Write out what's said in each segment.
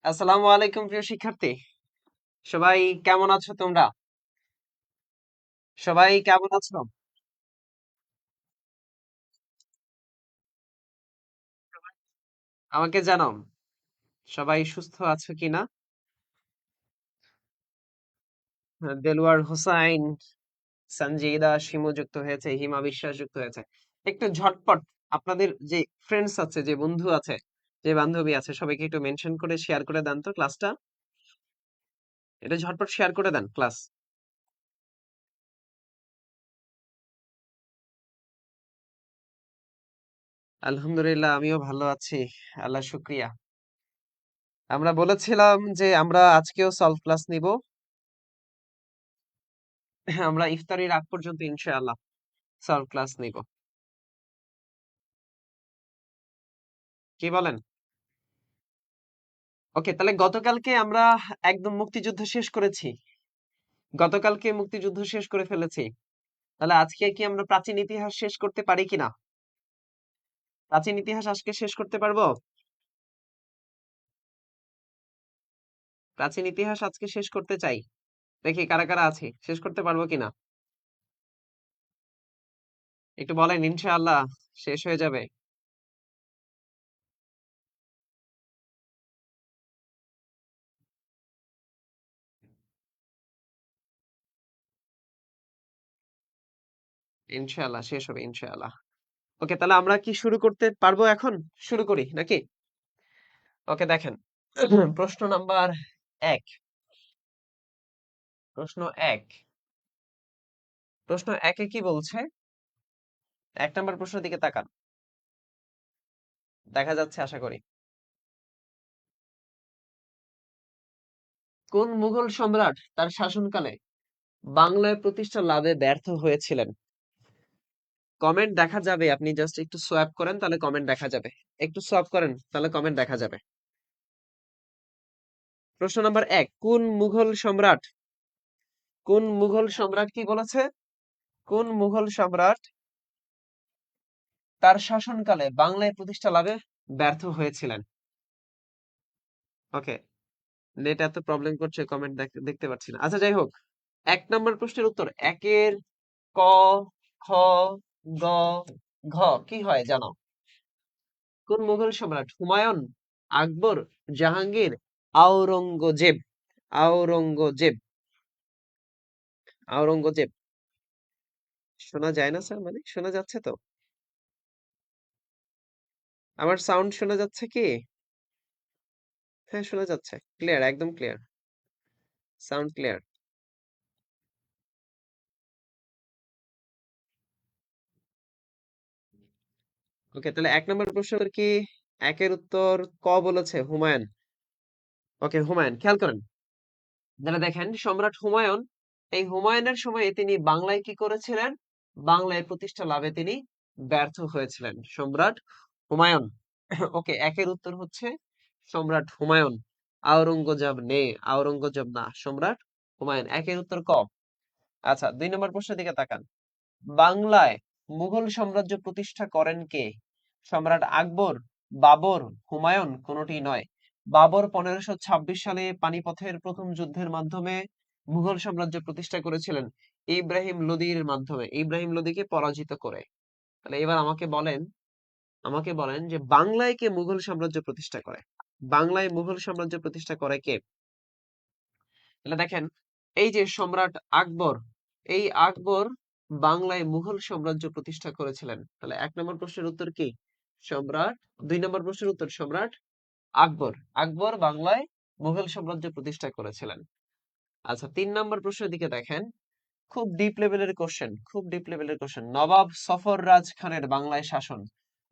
আসসালামু আলাইকুম প্রিয় শিক্ষার্থী। সবাই কেমন আছো তোমরা? সবাই কেমন আছো? আমাকে জানাও সবাই সুস্থ আছো কিনা। দেলোয়ার হোসাইন, সঞ্জিদা, শিমু যুক্ত হয়েছে, হিমা বিশ্বাস যুক্ত হয়েছে। একটু ঝটপট আপনাদের যে ফ্রেন্ডস আছে, যে বন্ধু আছে, যে বান্ধবী আছে, সবাইকে একটু মেনশন করে শেয়ার করে দেন তো ক্লাসটা। এটা ঝটপট শেয়ার করে দেন ক্লাস। আলহামদুলিল্লাহ, আমিও ভালো আছি। আল্লাহ শুক্রিয়া। আমরা বলেছিলাম যে আমরা আজকেও সলভ ক্লাস নিব। আমরা ইফতারির আগ পর্যন্ত ইনশাআল্লাহ সলভ ক্লাস নিব। কি বলেন? ওকে, তাহলে গতকালকে আমরা একদম মুক্তিযুদ্ধ শেষ করেছি। গতকালকে মুক্তিযুদ্ধ শেষ করে ফেলেছি। তাহলে আজকে কি আমরা প্রাচীন ইতিহাস শেষ করতে পারি কিনা? প্রাচীন ইতিহাস আজকে শেষ করতে পারবো? প্রাচীন ইতিহাস আজকে শেষ করতে চাই। দেখি কারা কারা আছি, শেষ করতে পারবো কিনা। একটু বলেন, ইনশাআল্লাহ শেষ হয়ে যাবে। ইনশাআল্লাহ শেষ হবে, ইনশাআল্লাহ। ওকে, তাহলে আমরা কি শুরু করতে পারবো এখন? শুরু করি নাকি? ওকে, দেখেন। প্রশ্ন নাম্বার 1। প্রশ্ন 1। প্রশ্ন 1-এ কি বলছে? 1 নম্বর প্রশ্নের দিকে তাকান। দেখা যাচ্ছে আশা করি। কোন মুঘল সম্রাট তার শাসনকালে বাংলায় প্রতিষ্ঠা লাভে ব্যর্থ হয়েছিলেন? কমেন্ট দেখা যাবে, আপনি জাস্ট একটু সোয়াপ করেন তাহলে কমেন্ট দেখা যাবে। একটু সোয়াপ করেন তাহলে কমেন্ট দেখা যাবে। প্রশ্ন নাম্বার 1, কোন মুঘল সম্রাট কি বলেছে? কোন মুঘল সম্রাট তার শাসনকালে বাংলায় প্রতিষ্ঠা লাভে ব্যর্থ হয়েছিলেন? ওকে, নেট এত প্রবলেম করছে, কমেন্ট দেখতে পাচ্ছি না। আচ্ছা, যাই হোক। 1 নম্বর প্রশ্নের উত্তর, একের ক, খ, গ, ঘ কি হয় জানো? কোন মুঘল সম্রাট? হুমায়ুন, আকবর, জাহাঙ্গীর, আওরঙ্গজেব। আওরঙ্গজেব। আওরঙ্গজেব। শোনা যায় না স্যার? মানে শোনা যাচ্ছে তো? আমার সাউন্ড শোনা যাচ্ছে কি? হ্যাঁ, শোনা যাচ্ছে, ক্লিয়ার, একদম ক্লিয়ার। Sound clear. ওকে, তাহলে 1 নম্বর প্রশ্ন কি? একের উত্তর ক বলেছে, হুমায়ুন। ওকে, হুমায়ুন, খেয়াল করেন। যারা দেখেন, সম্রাট হুমায়ুন, এই হুমায়ুনের সময়ে তিনি বাংলায় কি করেছিলেন? বাংলায় প্রতিষ্ঠা লাভে তিনি ব্যর্থ হয়েছিলেন, সম্রাট হুমায়ুন। ওকে, একের উত্তর হচ্ছে সম্রাট হুমায়ুন। আওরঙ্গজেব নে, আওরঙ্গজেব না, সম্রাট হুমায়ুন। একের উত্তর ক। আচ্ছা, 2 নম্বর প্রশ্নের দিকে তাকান। বাংলায় মুঘল সাম্রাজ্য প্রতিষ্ঠা করেন কে? সম্রাট আকবর, বাবর, হুমায়ুন, কোনটি নয়। বাবর 1526 সালে পানিপথের প্রথম যুদ্ধের মাধ্যমে মুঘল সাম্রাজ্য প্রতিষ্ঠা করেছিলেন, ইব্রাহিম লোদির মাধ্যমে, ইব্রাহিম লোদিকে পরাজিত করে। তাহলে এবার আমাকে বলেন যে বাংলায় কে মুঘল সাম্রাজ্য প্রতিষ্ঠা করে? বাংলায় মুঘল সাম্রাজ্য প্রতিষ্ঠা করে কে? তাহলে দেখেন, এই যে সম্রাট আকবর, এই আকবর বাংলায় মুঘল সাম্রাজ্য প্রতিষ্ঠা করেছিলেন। তাহলে 1 নম্বর প্রশ্নের উত্তর কি? সম্রাট। 2 নম্বর প্রশ্নের উত্তর সম্রাট আকবর। আকবর বাংলায় মুঘল সাম্রাজ্য প্রতিষ্ঠা করেছিলেন। আচ্ছা, 3 নম্বর প্রশ্নের দিকে দেখেন। খুব ডিপ লেভেলের কোশ্চেন, খুব ডিপ লেভেলের কোশ্চেন। নবাব সফররাজ খানের বাংলায় শাসন।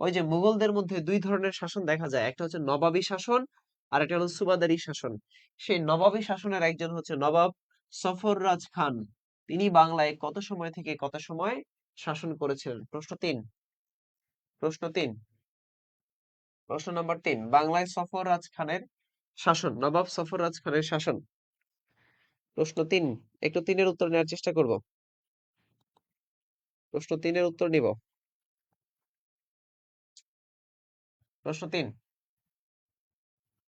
ওই যে মুঘলদের মধ্যে 2 ধরনের শাসন দেখা যায়, একটা হচ্ছে নবাবী শাসন, আর একটা হলো সুবাদারি শাসন। সেই নবাবী শাসনের একজন হচ্ছে নবাব সফররাজ খান। তিনি বাংলায় কত সময় থেকে কত সময় শাসন করেছিলেন? প্রশ্ন 3। প্রশ্ন নাম্বার 3, বাংলায় সফররাজ খানের শাসন, নবাব সফররাজ খানের শাসন। প্রশ্ন 3, একটু 3-এর উত্তর নেওয়ার চেষ্টা করব। প্রশ্ন 3-এর উত্তর নিব। প্রশ্ন 3,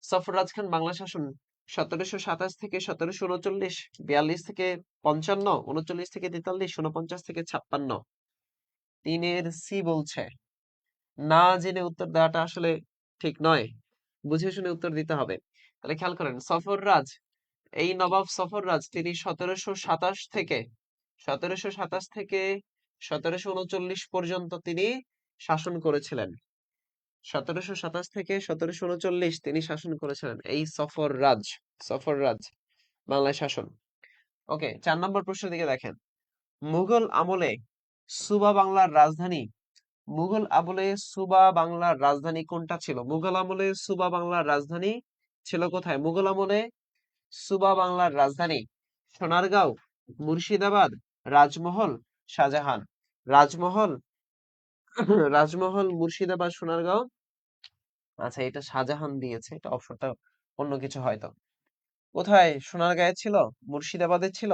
সফররাজ খান বাংলা শাসন 1727 থেকে 1739, 42 থেকে 55, 39 থেকে 43, 49 থেকে 56। 3-এর সি বলছে। না জেনে উত্তর দেওয়াটা আসলে ঠিক নয়, বুঝে শুনে উত্তর দিতে হবে। তাহলে খেয়াল করেন, সফররাজ, এই নবাব সফররাজ তিনি 1727 থেকে পর্যন্ত তিনি শাসন করেছিলেন। 1727 থেকে 1739 তিনি শাসন করেছিলেন এই সফররাজ। সফররাজ বাংলায় শাসন। ওকে, 4 নম্বর প্রশ্নের দিকে দেখেন। মুঘল আমলে সুবা বাংলার রাজধানী, মুঘল আমলে সুবা বাংলার রাজধানী কোনটা ছিল? মুঘল আমলে সুবা বাংলার রাজধানী ছিল কোথায়? মুঘল আমলে সুবা বাংলার রাজধানী সোনারগাঁও, মুর্শিদাবাদ, রাজমহল, শাহজাহান। রাজমহল, রাজমহল, মুর্শিদাবাদ, সোনারগাঁও। আচ্ছা, এটা শাহজাহান দিয়েছে, এটা অপশনটা অন্য কিছু হয়তো। কোথায়? সোনারগাঁয়ে ছিল, মুর্শিদাবাদে ছিল,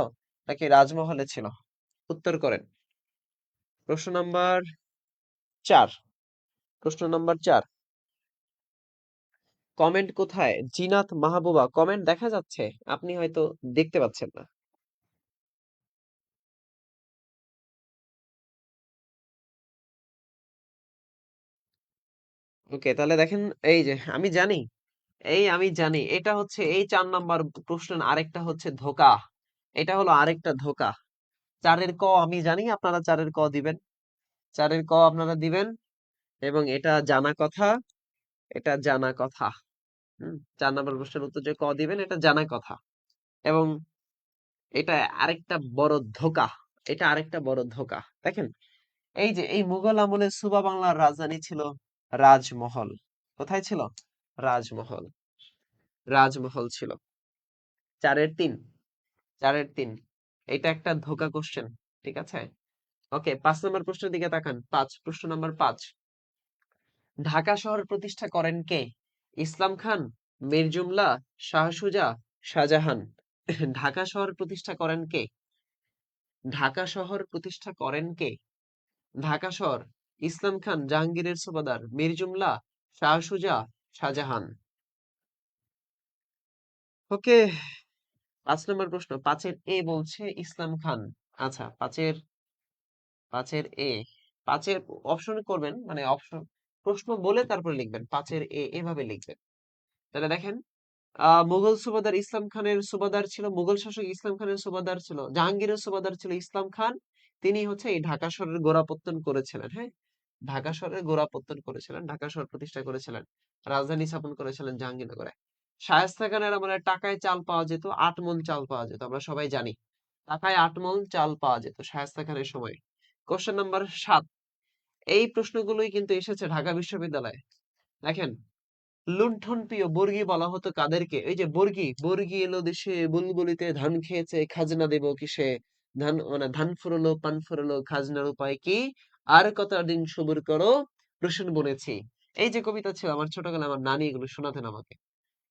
নাকি রাজমহলে ছিল? উত্তর করেন। প্রশ্ন নাম্বার 4। প্রশ্ন নাম্বার 4। কমেন্ট কোথায়? জিনাত মাহবুবা, কমেন্ট দেখা যাচ্ছে, আপনি হয়তো দেখতে পাচ্ছেন না। ওকে, তাহলে দেখেন, এই যে আমি জানি, আমি জানি এটা হচ্ছে এই 4 নাম্বার প্রশ্নের আরেকটা হচ্ছে ধোঁকা। এটা হলো আরেকটা ধোঁকা। 4-এর ক আমি জানি, আপনারা 4-এর ক দিবেন। 4-এর ক আপনারা দিবেন, এবং এটা জানা কথা, এটা জানা কথা। 4 নাম্বার প্রশ্নের উত্তর যে ক দিবেন, এটা জানা কথা। এবং এটা আরেকটা বড় ধোঁকা। এটা আরেকটা বড় ধোঁকা। দেখেন, এই যে এই মুঘল আমলে সুবা বাংলার রাজধানী ছিল রাজমহল। কোথায় ছিল? রাজমহল। রাজমহল ছিল। 4-এর 3। 4-এর 3। এটা একটা ধোঁকা কোশ্চেন, ঠিক আছে? ওকে, 5 নম্বর প্রশ্নের দিকে তাকান। প্রশ্ন নাম্বার 5। ঢাকা শহর প্রতিষ্ঠা করেন কে? ইসলাম খান, মীর জুমলা, শাহ সুজা, শাহজাহান। ঢাকা শহর প্রতিষ্ঠা করেন কে? ঢাকা শহর প্রতিষ্ঠা করেন কে? ঢাকা শহর ইসলাম খান, জাহাঙ্গীরের সুবাদার, মীর জুমলা, শাহ সুজা, শাহজাহান। ওকে, 5 নম্বর প্রশ্ন। 5-এর এ বলছে ইসলাম খান। আচ্ছা, 5-এর এ, 5-এর অপশন করবেন, মানে অপশন প্রশ্ন বলে তারপরে লিখবেন। 5-এর এ এভাবে লিখবেন। তাহলে দেখেন, মুঘল সুবাদার ইসলাম খানের সুবাদার ছিল, মুঘল শাসক ইসলাম খানের সুবাদার ছিল, জাহাঙ্গীরের সুবাদার ছিল ইসলাম খান। তিনি হচ্ছে এই ঢাকা শহরের গোড়াপত্তন করেছিলেন। হ্যাঁ, ঢাকা শহরের গোড়াপত্তন করেছিলেন, ঢাকা শহর প্রতিষ্ঠা করেছিলেন, রাজধানী স্থাপন করেছিলেন জাহাঙ্গীরনগরে। শায়েস্তা খানের আমলে টাকায় চাল পাওয়া যেত, 8 মণ চাল পাওয়া যেত, আমরা সবাই জানি। টাকায় 8 মণ চাল পাওয়া যেত শায়েস্তা খানের সময়। Question number 7। এই প্রশ্নগুলোই কিন্তু এসেছে ঢাকা বিশ্ববিদ্যালয়ে। দেখেন, লুণ্ঠন প্রিয় বর্গী বলা হতো কাদেরকে? এই যে বর্গী, বর্গী এলো দেশে, বুলবুলিতে ধান খেয়েছে, খাজনা দেব কিসে? ধান মানে ধান ফুরলো, পান ফুরলো, খাজনার উপায় কি? আর কতদিন সবুর করো, রসুন বুনেছি। এই যে কবিতা ছিল, আমার ছোটবেলায় আমার নানি এগুলো শোনাতেন আমাকে।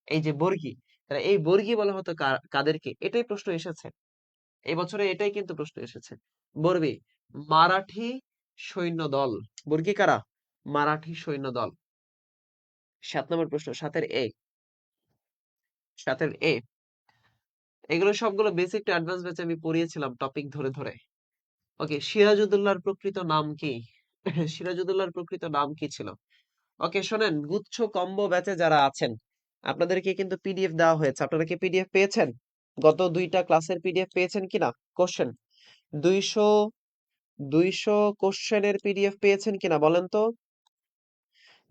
এই যে বর্গী, তাহলে এই বর্গী বলা হতো কাদেরকে? এটাই প্রশ্ন এসেছে এই বছরে, এটাই কিন্তু প্রশ্ন এসেছে। বর্গী, মারাঠি সৈন্য দল। বর্গী কারা? মারাঠি সৈন্য দল। 7 নম্বর প্রশ্ন, 7-এর এ। 7-এর এ, এগুলো সবগুলো বেসিক টু অ্যাডভান্স ব্যাচে আমি পড়িয়েছিলাম টপিক ধরে ধরে। ওকে, সিরাজউদ্দৌলার প্রকৃত নাম কি? সিরাজউদ্দৌলার প্রকৃত নাম কি ছিল? ওকে, শোনেন, গুচ্ছ কম্বো ব্যাচে যারা আছেন, আপনাদেরকে কিন্তু পিডিএফ দেওয়া হয়েছে। আপনারা কি পিডিএফ পেয়েছেন? গত 2টা ক্লাসের পিডিএফ পেয়েছেন কিনা? কোশ্চেন 200 200 কোশ্চেনের পিডিএফ পেয়েছেন কিনা বলেন তো?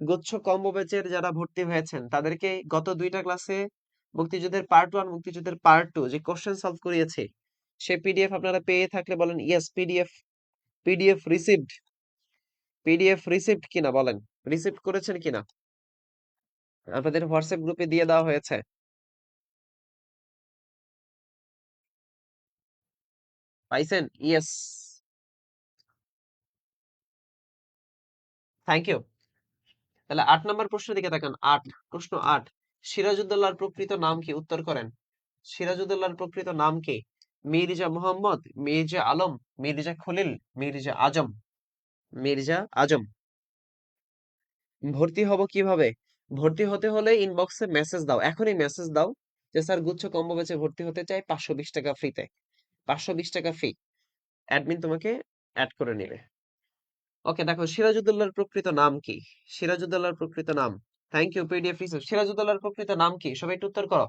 গুচ্ছ কম্বো ব্যাচের যারা ভর্তি হয়েছেন, তাদেরকে গত 2টা ক্লাসে মুক্তিযুদ্ধের পার্ট 1, মুক্তিযুদ্ধের পার্ট 2 যে কোশ্চেন সলভ করিয়েছি, সেই পিডিএফ আপনারা পেয়ে থাকলে বলেন yes. PDF, PDF received, PDF received কিনা বলেন, রিসিভ করেছেন কিনা? আপনাদের হোয়াটসঅ্যাপ গ্রুপে দিয়ে দেওয়া হয়েছে। পাইছেন? Yes, thank you. তাহলে 8 নম্বর প্রশ্নের দিকে তাকান। 8, প্রশ্ন 8। সিরাজউদ্দৌলার প্রকৃত নাম কি? উত্তর করেন। সিরাজউদ্দৌলার প্রকৃত নাম কি? মির্জা মুহাম্মদ, মির্জা আলম, মির্জা খলিল, মির্জা আজম। মির্জা আজম। ভর্তি হব কিভাবে? ভর্তি হতে হলে ইনবক্সে মেসেজ দাও, এখনই মেসেজ দাও যে স্যার গুচ্ছ কম্বো ব্যাচে ভর্তি হতে চাই 520 টাকা ফ্রিতে, 520 টাকা ফি, অ্যাডমিন তোমাকে অ্যাড করে নেবে। ওকে, দেখো সিরাজউদ্দৌলার প্রকৃত নাম কি? সিরাজউদ্দৌলার প্রকৃত নাম, থ্যাংক ইউ পিডিএফ রিসোর্স। সিরাজউদ্দৌলার প্রকৃত নাম কি? সবাই একটু উত্তর করো।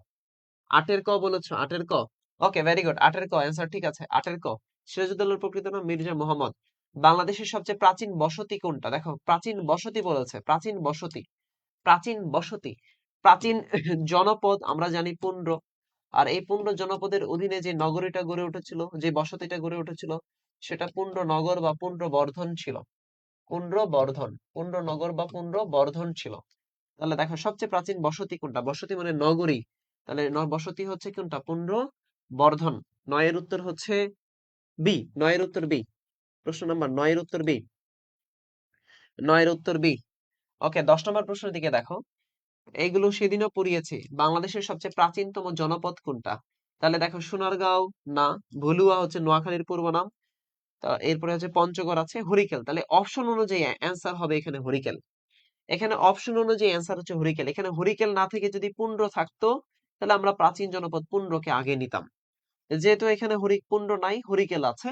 আটের ক বলেছো, আটের ক। ওকে, ভেরি গুড, আটের ক অ্যান্সার ঠিক আছে, আটের ক। সিরাজউদ্দৌলার প্রকৃত নাম মির্জা মোহাম্মদ। বাংলাদেশের সবচেয়ে প্রাচীন বসতি কোনটা? দেখো প্রাচীন বসতি বলেছে, প্রাচীন বসতি, প্রাচীন বসতি, প্রাচীন জনপদ আমরা জানি পুন্ড্র। আর এই পুন্ড্র জনপদের অধীনে যে নগরীটা গড়ে উঠেছিল, যে বসতিটা গড়ে উঠেছিল, সেটা পুন্ড্র নগর বা পুন্ড্র বর্ধন ছিল। পুন্ড্র বর্ধন, পুন্ড্র নগর বা পুন্ড্র বর্ধন ছিল। তাহলে দেখো সবচেয়ে প্রাচীন বসতি কোনটা? বসতি মানে নগরী, তাহলে বসতি হচ্ছে কোনটা? পুন্ড্র বর্ধন। নয়ের উত্তর হচ্ছে বি, নয়ের উত্তর বি। প্রশ্ন নাম্বার নয়ের উত্তর বি, নয়ের উত্তর বি। ওকে, 10 নম্বর প্রশ্নের দিকে দেখো। এইগুলো সেদিনও পড়িয়েছি। বাংলাদেশের সবচেয়ে প্রাচীনতম জনপদ কোনটা? তাহলে দেখো সোনারগাঁও না, ভুলুয়া হচ্ছে নোয়াখালীর পূর্ব নাম। এরপরে হচ্ছে পঞ্চগড় আছে, হরিকেল। তাহলে অপশন অনুযায়ী অ্যান্সার হবে এখানে হরিকেল। এখানে অপশন অনুযায়ী অ্যান্সার হচ্ছে হরিকেল। এখানে হরিকেল না থেকে যদি পুন্ড্র থাকতো, তাহলে আমরা প্রাচীন জনপদ পুন্ড্রকে আগে নিতাম। যেহেতু এখানে পুন্ড্র নাই, হরিকেল আছে,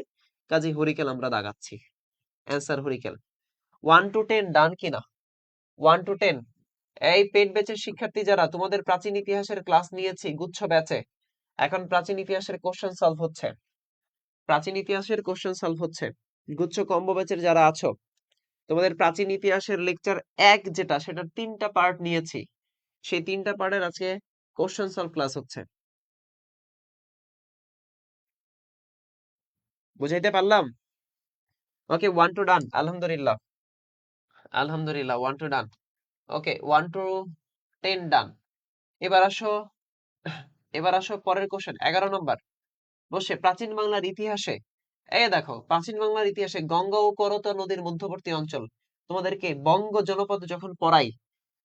কাজেই হরিকেল আমরা দাগাচ্ছি। অ্যান্সার হরিকেল। 1 to 10 ডান কিনা? 1 to 10। এই পেড ব্যাচের শিক্ষার্থী যারা, তোমাদের প্রাচীন ইতিহাসের ক্লাস নিয়েছি গুচ্ছ ব্যাচে, এখন প্রাচীন ইতিহাসের কোশ্চেন সলভ হচ্ছে, প্রাচীন ইতিহাসের কোশ্চেন সলভ হচ্ছে। গুচ্ছ কম্বো ব্যাচের যারা আছো, তোমাদের প্রাচীন ইতিহাসের লেকচার 1 যেটা, সেটার 3টা পার্ট নিয়েছি। সেই 3টা পার্টের আজকে কোশ্চেন সলভ ক্লাস হচ্ছে। বুঝাইতে পারলাম? ওকে, 1 to ডান, আলহামদুলিল্লাহ, আলহামদুলিল্লাহ, 1 to ডান। ওকে, 1 to 10 ডান। এবার আসো, এবার আসো পরের কোশ্চেন, 11 নম্বর। বসে প্রাচীন বাংলার ইতিহাসে, এই দেখো প্রাচীন বাংলার ইতিহাসে গঙ্গা ও করতোয়া নদীর মধ্যবর্তী অঞ্চল, তোমাদেরকে বঙ্গ জনপদ যখন পড়াই,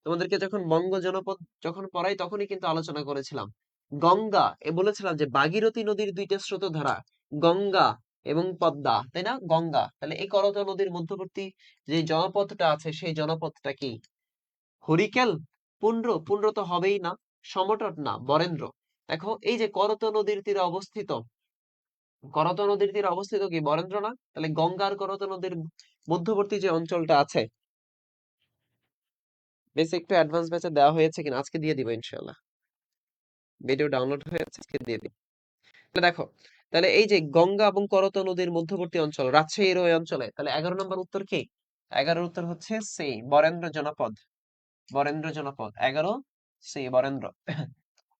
তোমাদেরকে যখন বঙ্গ জনপদ যখন পড়াই, তখনই কিন্তু আলোচনা করেছিলাম গঙ্গা, বলেছিলাম যে ভাগীরথী নদীর 2টা স্রোতধারা, গঙ্গা এবং পদ্মা, তাই না? গঙ্গা। তাহলে এই করতোয়া নদীর মধ্যবর্তী যে জনপদটা আছে, সেই জনপদটা কি? হরিকেল, পুন্ড্র? পুন্ড্র তো হবেই না, সমতট না, বরেন্দ্র। দেখো এই যে করতোয়া নদীর তীরে অবস্থিত, করতোয়া নদীর তীরে অবস্থিত কি বরেন্দ্র না? তাহলে গঙ্গার করতোয়া নদীর মধ্যবর্তী যে অঞ্চলটা আছে, বেশ একটু অ্যাডভান্স ব্যাচে দেওয়া হয়েছে কিনা আজকে দিয়ে দিব ইনশাআল্লাহ। ভিডিও ডাউনলোড হয়েছে, আজকে দিয়ে দিব। তাহলে দেখো, তাহলে এই যে গঙ্গা এবং করতোয়া নদীর মধ্যবর্তী অঞ্চল রাজশাহীর ওই অঞ্চলে, তাহলে 11 নম্বর উত্তর কি? 11 উত্তর হচ্ছে সি, বরেন্দ্র জনপদ। বরেন্দ্র জনপদ 11, সি বরেন্দ্র।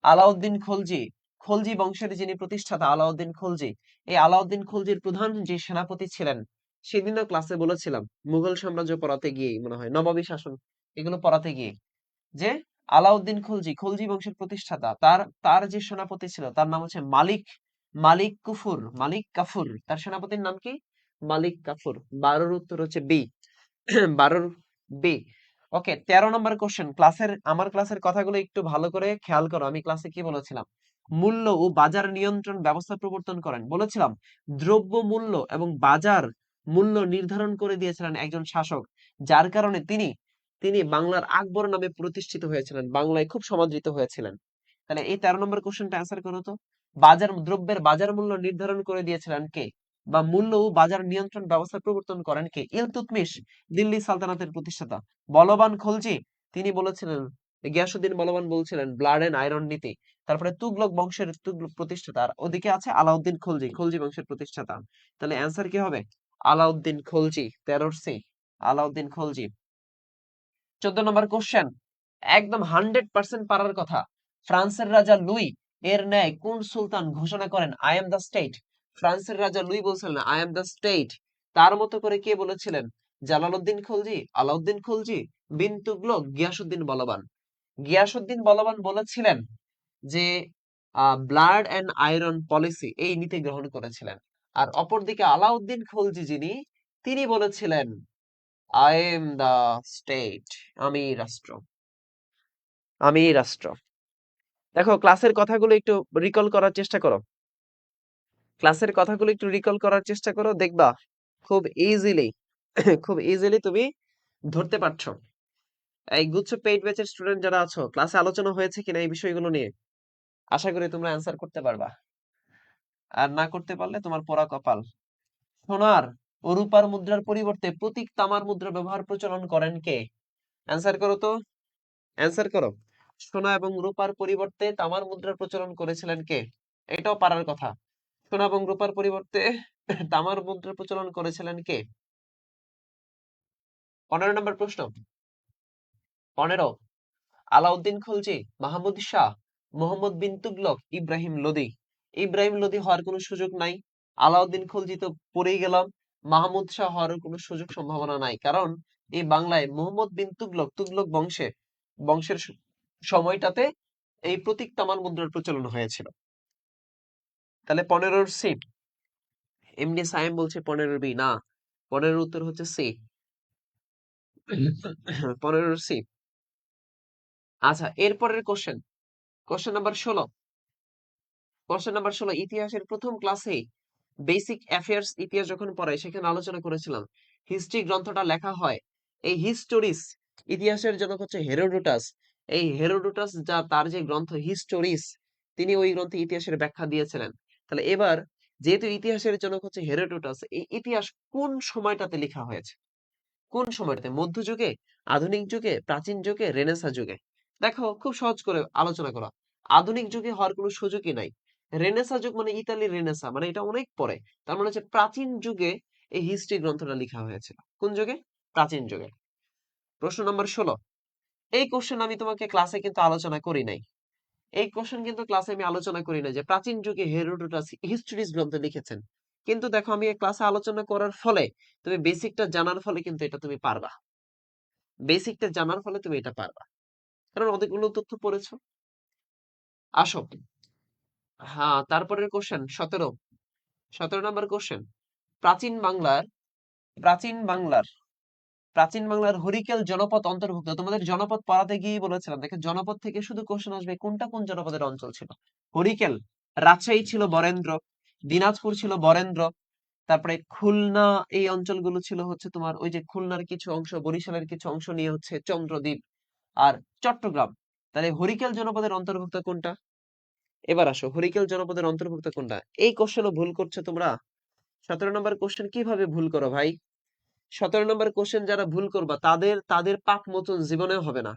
আলাউদ্দিন খলজি, খলজি বংশের যিনি প্রতিষ্ঠাতা আলাউদ্দিন খলজি, এই আলাউদ্দিন খলজির প্রধান যে সেনাপতি ছিলেন, সেদিনও ক্লাসে বলেছিলাম মুঘল সাম্রাজ্য পড়াতে গিয়ে, মনে হয় নবাবী শাসন, এগুলো পড়াতে গিয়ে, যে আলাউদ্দিন খলজি, খলজি বংশের প্রতিষ্ঠাতা, তার তার যে সেনাপতি ছিল তার নাম হচ্ছে মালিক, মালিক কুফুর, মালিক কাফুর। তার সেনাপতির নাম কি? মালিক কাফুর। 12-র উত্তর হচ্ছে বি, 12-র বি। ওকে, 13 নম্বর কোশ্চেন। আমার ক্লাসের কথাগুলো একটু ভালো করে খেয়াল করো। আমি ক্লাসে কি বলেছিলাম? মূল্য ও বাজার নিয়ন্ত্রণ ব্যবস্থা প্রবর্তন করেন বলেছিলাম। দ্রব্য মূল্য এবং বাজার মূল্য নির্ধারণ করে দিয়েছিলেন একজন শাসক, যার কারণে তিনি তিনি বাংলার আকবর নামে প্রতিষ্ঠিত হয়েছিলেন, বাংলায় খুব সমাদৃত হয়েছিলেন। তাহলে এই 13 নম্বর কোশ্চেনটা অ্যান্সার করো তো। দ্রব্যের বাজার মূল্য নির্ধারণ করে দিয়েছিলেন কে, বা মূল্য ও বাজার নিয়ন্ত্রণ ব্যবস্থা প্রবর্তন করেন কে? ইলতুৎমিশ, দিল্লি সালতানাতের প্রতিষ্ঠাতা। বলবান খলজি, তিনি বলেছিলেন, গিয়াসুদ্দিন বলবান বলছিলেন ব্লাড এন্ড আয়রন নীতি। তারপরে তুগলক বংশের তুগলক প্রতিষ্ঠাতা, আর ওদিকে আছে আলাউদ্দিন খলজি, খলজি বংশের প্রতিষ্ঠাতা। তাহলে অ্যান্সার কি হবে? আলাউদ্দিন খলজি, 13 সি, আলাউদ্দিন খলজি। 14 নম্বর কোশ্চেন, একদম 100% পারার কথা। ফ্রান্সের রাজা লুই এর ন্যায় কোন সুলতান ঘোষণা করেন আই এম দ্য স্টেট? ফ্রান্সের রাজা লুই বলছিলেন আই এম দ্য স্টেট। তার মতো করে কে বলেছিলেন? জালালউদ্দিন খলজি, আলাউদ্দিন খলজি, বিন তুগলক, গিয়াসুদ্দিন বলবান। গিয়াসুদ্দিন বলবান বলেছিলেন যে ব্লাড এন্ড আয়রন পলিসি, এই নীতি গ্রহণ করেছিলেন। আর অপরদিকে আলাউদ্দিন খলজি যিনি, তিনি বলেছিলেন আই এম দ্য স্টেট, আমি রাষ্ট্র, আমি রাষ্ট্র। দেখো ক্লাসের কথাগুলো একটু রিকল করার চেষ্টা করো, ক্লাসের কথাগুলো একটু রিকল করার চেষ্টা করো, দেখবা খুব ইজিলি খুব ইজিলি তুমি ধরতে পারছো। এই গুচ্ছ পেইড ব্যাচের স্টুডেন্ট যারা আছো, ক্লাসে আলোচনা হয়েছে কিনা এই বিষয়গুলো নিয়ে? আশা করি তোমরা অ্যান্সার করতে পারবা। আর না করতে পারলে তোমার পোড়া কপাল। সোনার ও রূপার মুদ্রার পরিবর্তে প্রতীক তামার মুদ্রা ব্যবহার প্রচলন করেন কে? অ্যান্সার করো তো, অ্যান্সার করো। সোনা এবং রূপার পরিবর্তে তামার মুদ্রার প্রচলন করেছিলেন কে? এটাও পারার কথা। সোনা এবং রূপার পরিবর্তে তামার মুদ্রার প্রচলন করেছিলেন কে? 15 নম্বর প্রশ্ন। 15, আলাউদ্দিন খলজি, মাহমুদ শাহ, মোহাম্মদ বিন তুগলক, ইব্রাহিম লোদি। ইব্রাহিম লোদি হওয়ার কোনো সুযোগ নাই। আলাউদ্দিন খলজি তো পড়েই গেলাম। মাহমুদ শাহ হওয়ার কোনো সুযোগ সম্ভাবনা নাই, কারণ এই বাংলায় মোহাম্মদ বিন তুগলক, তুগলক বংশের সময়টাতে এই প্রতীক তামার মুদ্রার প্রচলন হয়েছিল। তাহলে 15 সি। এমনি সাইম বলছে 15 বি, না, 15 উত্তর হচ্ছে সি। 15 সি। আচ্ছা, এরপরের question, question number 16। Question number 16, ইতিহাসের প্রথম ক্লাসে বেসিক অ্যাফেয়ার্স ইতিহাস যখন পড়াই সেখানে আলোচনা করেছিলাম হিস্ট্রি গ্রন্থটা লেখা হয়। এই হিস্টোরিস, ইতিহাসের জনক হচ্ছে হেরোডোটাস। এই হেরোডোটাস যা তার যে গ্রন্থ হিস্টোরিস, তিনি ওই গ্রন্থে ইতিহাসের ব্যাখ্যা দিয়েছিলেন। তাহলে এবার যেহেতু ইতিহাসের জনক হচ্ছে হেরোডোটাস, এই ইতিহাস কোন সময়টাতে লেখা হয়েছে? কোন সময়টাতে? মধ্যযুগে, আধুনিক যুগে, প্রাচীন যুগে, রেনেসাঁ যুগে? দেখো, খুব সহজ করে আলোচনা করা। আধুনিক যুগে হওয়ার কোনো সুযোগই নাই। রেনেসাঁ যুগ মানে ইতালির রেনেসাঁ, মানে এটা অনেক পরে। তার মানে হচ্ছে প্রাচীন যুগে এই হিস্ট্রি গ্রন্থটা লেখা হয়েছিল। কোন যুগে? প্রাচীন যুগে। প্রশ্ন নম্বর 16। এই কোশ্চেন আমি তোমাকে ক্লাসে কিন্তু আলোচনা করি নাই। এই কোশ্চেন কিন্তু ক্লাসে আমি আলোচনা করি না যে প্রাচীন যুগে হেরোডোটাস হিস্ট্রিজ গ্রন্থ লিখেছেন। কিন্তু দেখো, আমি এই ক্লাসে আলোচনা করার ফলে, তুমি বেসিকটা জানার ফলে কিন্তু এটা তুমি পারবা। বেসিকটা জানার ফলে তুমি এটা পারবা, কারণ অনেকগুলো তথ্য পড়েছো। আসো, হ্যাঁ, তারপরের কোশ্চেন 17। 17 নম্বর কোশ্চেন। প্রাচীন বাংলার প্রাচীন বাংলার প্রাচীন বাংলার হরিকেল জনপদ অন্তর্ভুক্ত। তোমাদের জনপদ পড়াতে গিয়ে বলেছিলাম, দেখে জনপদ থেকে শুধু কোশ্চেন আসবে কোনটা কোন জনপদের অঞ্চল ছিল। হরিকেল, রাজশাহী ছিল বরেন্দ্র, দিনাজপুর ছিল বরেন্দ্র, তারপরে খুলনা, এই অঞ্চলগুলো ছিল হচ্ছে তোমার ওই যে খুলনার কিছু অংশ, বরিশালের কিছু অংশ নিয়ে হচ্ছে চন্দ্রদ্বীপ আর চট্টগ্রাম। তাহলে হরিকেল জনপদের অন্তর্ভুক্ত কোনটা? এবার আসো, হরিকেল জনপদের অন্তর্ভুক্ত কোনটা? এই কোশ্চেনও ভুল করছো তোমরা। 17 নম্বর কোশ্চেন কিভাবে ভুল করো ভাই? 17 নম্বর কোশ্চেন যারা ভুল করবা তাদের তাদের পাপ মোচন জীবনেও হবে না।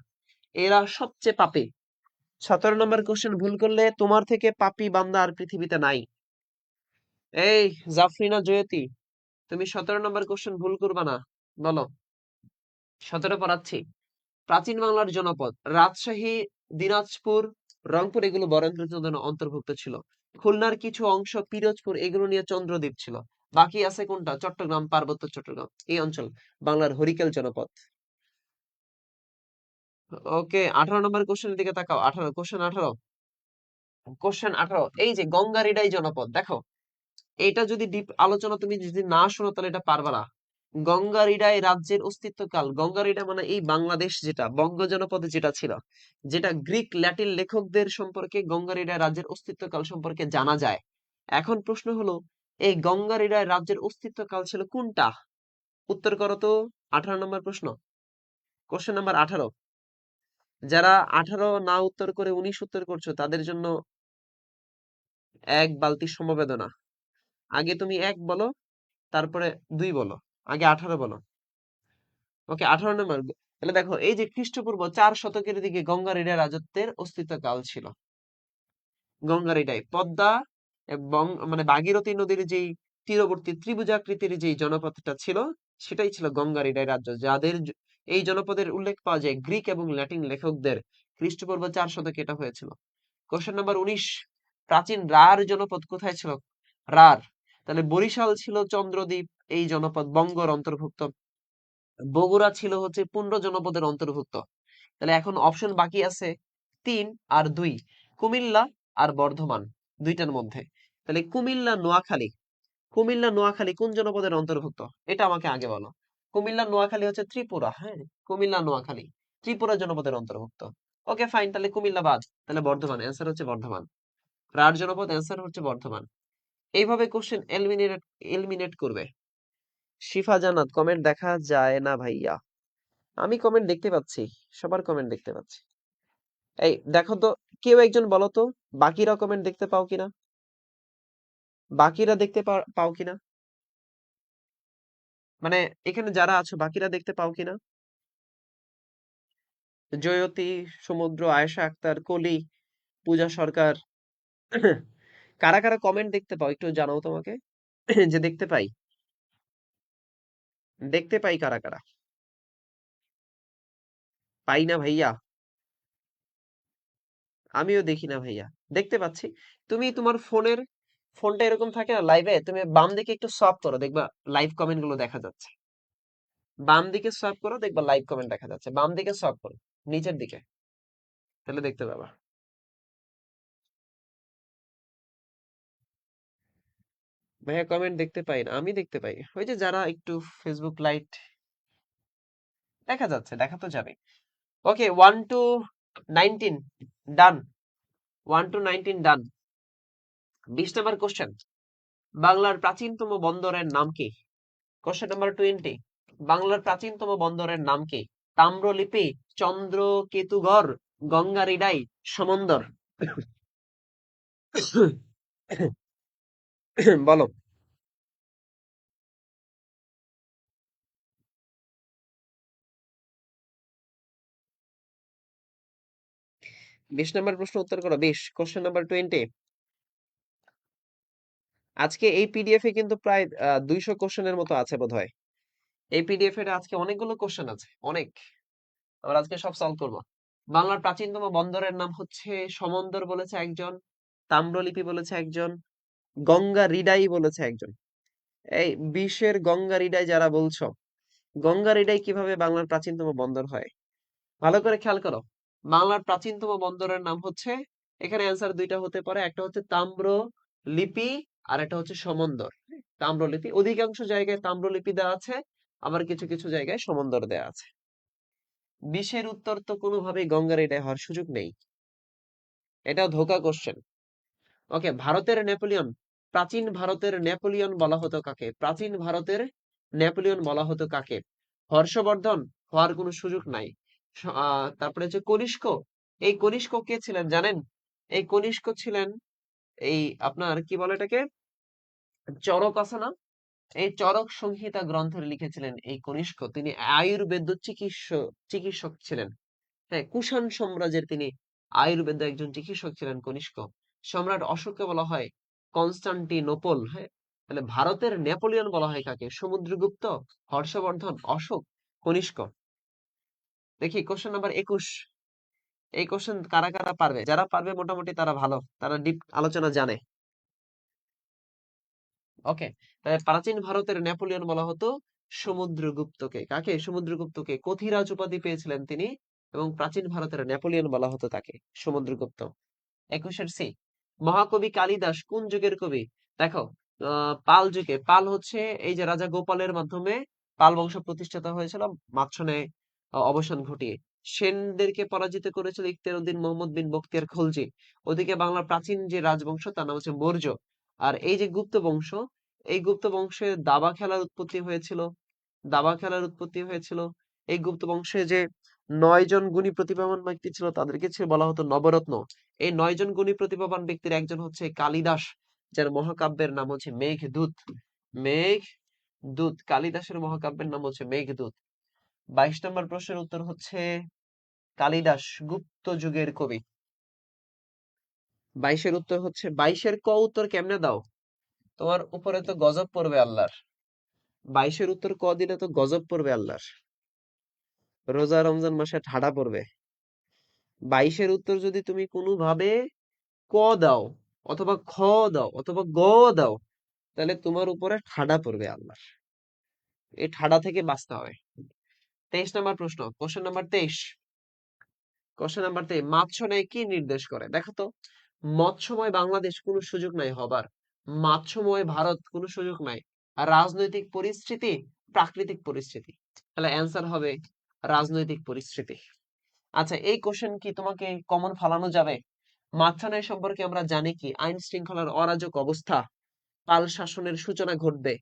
এরা সবচেয়ে পাপী। 17 নম্বর কোশ্চেন ভুল করলে তোমার থেকে পাপী বান্দা আর পৃথিবীতে নাই। এই জাফরিনা জয়তী, তুমি 17 নম্বর কোশ্চেন ভুল করবা না, বলো। 17 পড়াচ্ছি। প্রাচীন বাংলার জনপদ রাজশাহী, দিনাজপুর, রংপুর এগুলো বরেন্দ্র নদের অন্তর্ভুক্ত ছিল। খুলনার কিছু অংশ পিরোজপুর এগুলো নিয়ে চন্দ্রদ্বীপ ছিল। বাকি আছে কোনটা? চট্টগ্রাম, পার্বত্য চট্টগ্রাম এই অঞ্চল বাংলার হরিকেল জনপদ। ওকে, 18 নম্বর কোশ্চেনের দিকে তাকাও। 18, কোশ্চেন 18। কোশ্চেন 18, এই যে গঙ্গারিডাই জনপদ, দেখো এটা যদি ডিপ আলোচনা তুমি যদি না শোনো তাহলে এটা পারবা না। গঙ্গারিডাই রাজ্যের অস্তিত্বকাল, গঙ্গারিডা মানে এই বাংলাদেশ যেটা বঙ্গ জনপদে যেটা ছিল, যেটা গ্রিক ল্যাটিন লেখকদের সম্পর্কে গঙ্গারিডাই রাজ্যের অস্তিত্বকাল সম্পর্কে জানা যায়। এখন প্রশ্ন হলো, এই গঙ্গারিডাই রাজ্যের অস্তিত্বকাল ছিল কোনটা? উত্তর করো তো। 18 নম্বর প্রশ্ন, কোশ্চেন নাম্বার 18। যারা 18 না উত্তর করে 19 উত্তর করছো তাদের জন্য এক বালতি সমবেদনা। আগে তুমি এক বলো, তারপরে দুই বলো, আগে 18 বলো। ওকে, 18 নম্বর। তাহলে দেখো, এই যে খ্রিস্টপূর্ব 4 শতকের দিকে গঙ্গারিডাই রাজত্বের অস্তিত্বকাল ছিল। গঙ্গারিডাই পদ্মা এবং মানে ভাগীরথী নদীর যেই তীরবর্তী ত্রিভুজাকৃতির যেই জনপদটা ছিল, সেটাই ছিল গঙ্গারিডাই রাজ্য, যাদের এই জনপদের উল্লেখ পাওয়া যায় গ্রিক এবং ল্যাটিন লেখকদের। খ্রিস্টপূর্ব 4 শতকে এটা হয়েছিল। কোশ্চেন নাম্বার 19, প্রাচীন রার জনপদ কোথায় ছিল? রার, তাহলে বরিশাল ছিল চন্দ্রদ্বীপ এই জনপদ বঙ্গর অন্তর্ভুক্ত। বগুড়া ছিল হচ্ছে পুন্ড জনপদের অন্তর্ভুক্ত। তাহলে এখন অপশন বাকি আছে 3 আর 2, কুমিল্লা আর বর্ধমান, দুইটার মধ্যে। তাহলে কুমিল্লা নোয়াখালী কোন জনপদের অন্তর্ভুক্ত? এটা আমাকে আগে বলো। কুমিল্লা নোয়াখালী হচ্ছে ত্রিপুরা, হ্যাঁ, কুমিল্লা নোয়াখালী ত্রিপুরা জনপদের অন্তর্ভুক্ত। ওকে ফাইন, তাহলে কুমিল্লা বাদ, তাহলে বর্ধমান, অ্যান্সার হচ্ছে বর্ধমান। রার জনপদ, অ্যান্সার হচ্ছে বর্ধমান। এইভাবে কোশ্চেন এলিমিনেট করবে। শিফা জান্নাত, কমেন্ট দেখা যায় না ভাইয়া। আমি কমেন্ট দেখতে পাচ্ছি, সবার কমেন্ট দেখতে পাচ্ছি। এই দেখো তো, কেউ একজন বলো তো, বাকিরা কমেন্ট দেখতে পাও কিনা? বাকিরা দেখতে পাও কিনা? মানে এখানে যারা আছো বাকিরা দেখতে পাও কিনা? জয়তী, সমুদ্র, আয়েশা আক্তার, কলি, পূজা সরকার, কারা কারা কমেন্ট দেখতে পাও একটু জানাও তোমাকে। যে দেখতে পাই, দেখতে পাই কারা কারা? পাই না ভাইয়া, আমিও দেখি না ভাইয়া। দেখতে পাচ্ছি। তুমি তোমার ফোনটা এরকম থাকে না লাইভে, তুমি বাম দিকে একটু সোয়াপ করো, দেখবা লাইভ কমেন্ট গুলো দেখা যাচ্ছে। বাম দিকে সোয়াপ করো, দেখবা লাইভ কমেন্ট দেখা যাচ্ছে। বাম দিকে সোয়াপ করো, নিচের দিকে, তাহলে দেখতে পাবা। ভাইয়া কমেন্ট দেখতে পাই না, আমি দেখতে পাই। ওই যে যারা একটু ফেসবুক লাইট, দেখা যাচ্ছে, দেখা তো যাবে। ওকে, 1 to 19 done. 1 to 19 done. 20 number question, বাংলার প্রাচীনতম বন্দরের নাম কি? কোশ্চেন নাম্বার 20, বাংলার প্রাচীনতম বন্দরের নাম কি? তাম্রলিপি, চন্দ্রকেতুগড়, গঙ্গারিডাই, সমন্দর। বলো। 20 নম্বর প্রশ্ন উত্তর করো। 20, কোশ্চেন নাম্বার 20। আজকে এই পিডিএফ এ কিন্তু প্রায় 200 কোশ্চেনের মতো আছে বোধহয়। এই পিডিএফ এর আজকে অনেকগুলো কোশ্চেন আছে, অনেক। আমরা আজকে সব সলভ করবো। বাংলার প্রাচীনতম বন্দরের নাম হচ্ছে সমন্দর বলেছে একজন, তাম্রলিপি বলেছে একজন, গঙ্গা রিডাই বলেছে একজন। এই বিশ্বের গঙ্গা রিডাই যারা বলছো, গঙ্গা রিডাই কিভাবে বাংলার প্রাচীনতম বন্দর হয়? ভালো করে খেয়াল করো। বাংলার প্রাচীনতম বন্দরের নাম হচ্ছে, এখানে অ্যান্সার দুইটা হতে পারে, একটা হচ্ছে তাম্র লিপি আর একটা হচ্ছে সমন্দর। তাম্রলিপি, অধিকাংশ জায়গায় তাম্রলিপি দেওয়া আছে, আবার কিছু কিছু জায়গায় সমন্দর দেওয়া আছে। বিশের উত্তর তো কোনোভাবেই গঙ্গার এটাই হওয়ার সুযোগ নেই। এটাও ধোঁকা কোশ্চেন। ওকে, ভারতের নেপোলিয়ন, প্রাচীন ভারতের নেপোলিয়ন বলা হতো কাকে? প্রাচীন ভারতের নেপোলিয়ন বলা হতো কাকে? হর্ষবর্ধন, হওয়ার কোনো সুযোগ নাই। তারপরে হচ্ছে কনিষ্ক। এই কনিষ্ক কে ছিলেন জানেন? এই কনিষ্ক ছিলেন, এই আপনার কি বলে এটাকে, চরক আছে না, এই চরক সংহিতা গ্রন্থ লিখেছিলেন এই কনিষ্ক। তিনি আয়ুর্বেদ চিকিৎসক ছিলেন। হ্যাঁ, কুষাণ সাম্রাজ্যের তিনি আয়ুর্বেদ একজন চিকিৎসক ছিলেন কনিষ্ক। সম্রাট অশোককে বলা হয় কনস্টান্টিনোপল। হ্যাঁ, তাহলে ভারতের নেপোলিয়ন বলা হয় কাকে? সমুদ্রগুপ্ত, হর্ষবর্ধন, অশোক, কনিষ্ক। দেখি কোশ্চেন নাম্বার 21। এই কোশ্চেন কারা কারা পারবে? যারা পারবে মোটামুটি তারা ভালো, তারা ডিপ আলোচনা জানে। ওকে, তাহলে প্রাচীন ভারতের নেপোলিয়ন বলা হতো সমুদ্রগুপ্তকে। কাকে? সমুদ্রগুপ্তকে। কথিরাজ উপাধি পেয়েছিলেন তিনি, এবং প্রাচীন ভারতের নেপোলিয়ন বলা হতো তাকে, সমুদ্রগুপ্ত। 21-এর সি, মহাকবি কালিদাস কোন যুগের কবি? দেখো, পাল যুগে। পাল হচ্ছে এই যে রাজা গোপালের মাধ্যমে পাল বংশ প্রতিষ্ঠাতা হয়েছিল, মাঝখানে অবসান ঘটিয়ে। সেনদেরকে পরাজিত করেছিল ইখতিয়ারউদ্দিন মোহাম্মদ বিন বখতিয়ার খলজি। ওদিকে বাংলার প্রাচীন যে রাজবংশ তার নাম হচ্ছে মৌর্য। আর এই যে গুপ্ত বংশ, এই গুপ্ত বংশে দাবা খেলার উৎপত্তি হয়েছিল। দাবা খেলার উৎপত্তি হয়েছিল। এই গুপ্ত বংশে যে 9 জন গুণী প্রতিভাবান ব্যক্তি ছিল তাদেরকে ছিল বলা হতো নবরত্ন। এই 9 জন গুণী প্রতিভাবান ব্যক্তির একজন হচ্ছে কালিদাস, যার মহাকাব্যের নাম হচ্ছে মেঘদূত। মেঘদূত, কালিদাসের মহাকাব্যের নাম হচ্ছে মেঘদূত। 22 নম্বর প্রশ্নের উত্তর হচ্ছে কালিদাস গুপ্ত যুগের কবি। 22-এর উত্তর হচ্ছে, 22-এর ক উত্তর কেমনে দাও? তোমার উপরে তো গজব পড়বে আল্লাহর। 22-এর উত্তর ক দিলে তো গজব পড়বে আল্লাহর, রোজা রমজান মাসে ঠাডা পড়বে। 22-এর উত্তর যদি তুমি কোনোভাবে ক দাও, অথবা খ দাও, অথবা গ দাও, তাহলে তোমার উপরে ঠাডা পড়বে আল্লাহ। এই ঠাডা থেকে বাঁচতে হবে। 23 নম্বর প্রশ্ন, কোশ্চেন নাম্বার 23। কোশ্চেন নাম্বার 23, মাৎস্যন্যায় কি নির্দেশ করে? দেখো তো, মৎস্যময় বাংলাদেশ কোনো সুযোগ নাই হবার, মাৎস্যময় ভারত কোনো সুযোগ নাই, আর রাজনৈতিক পরিস্থিতি, প্রাকৃতিক পরিস্থিতি। তাহলে অ্যান্সার হবে রাজনৈতিক পরিস্থিতি। আচ্ছা, এই কোশ্চেন কি তোমাকে কমন ফালানো যাবে? মাছরাঙা সম্পর্কে আমরা জানি কি? আইন শৃঙ্খলার অরাজক অবস্থা, পাল শাসনের সূচনা ঘটবে।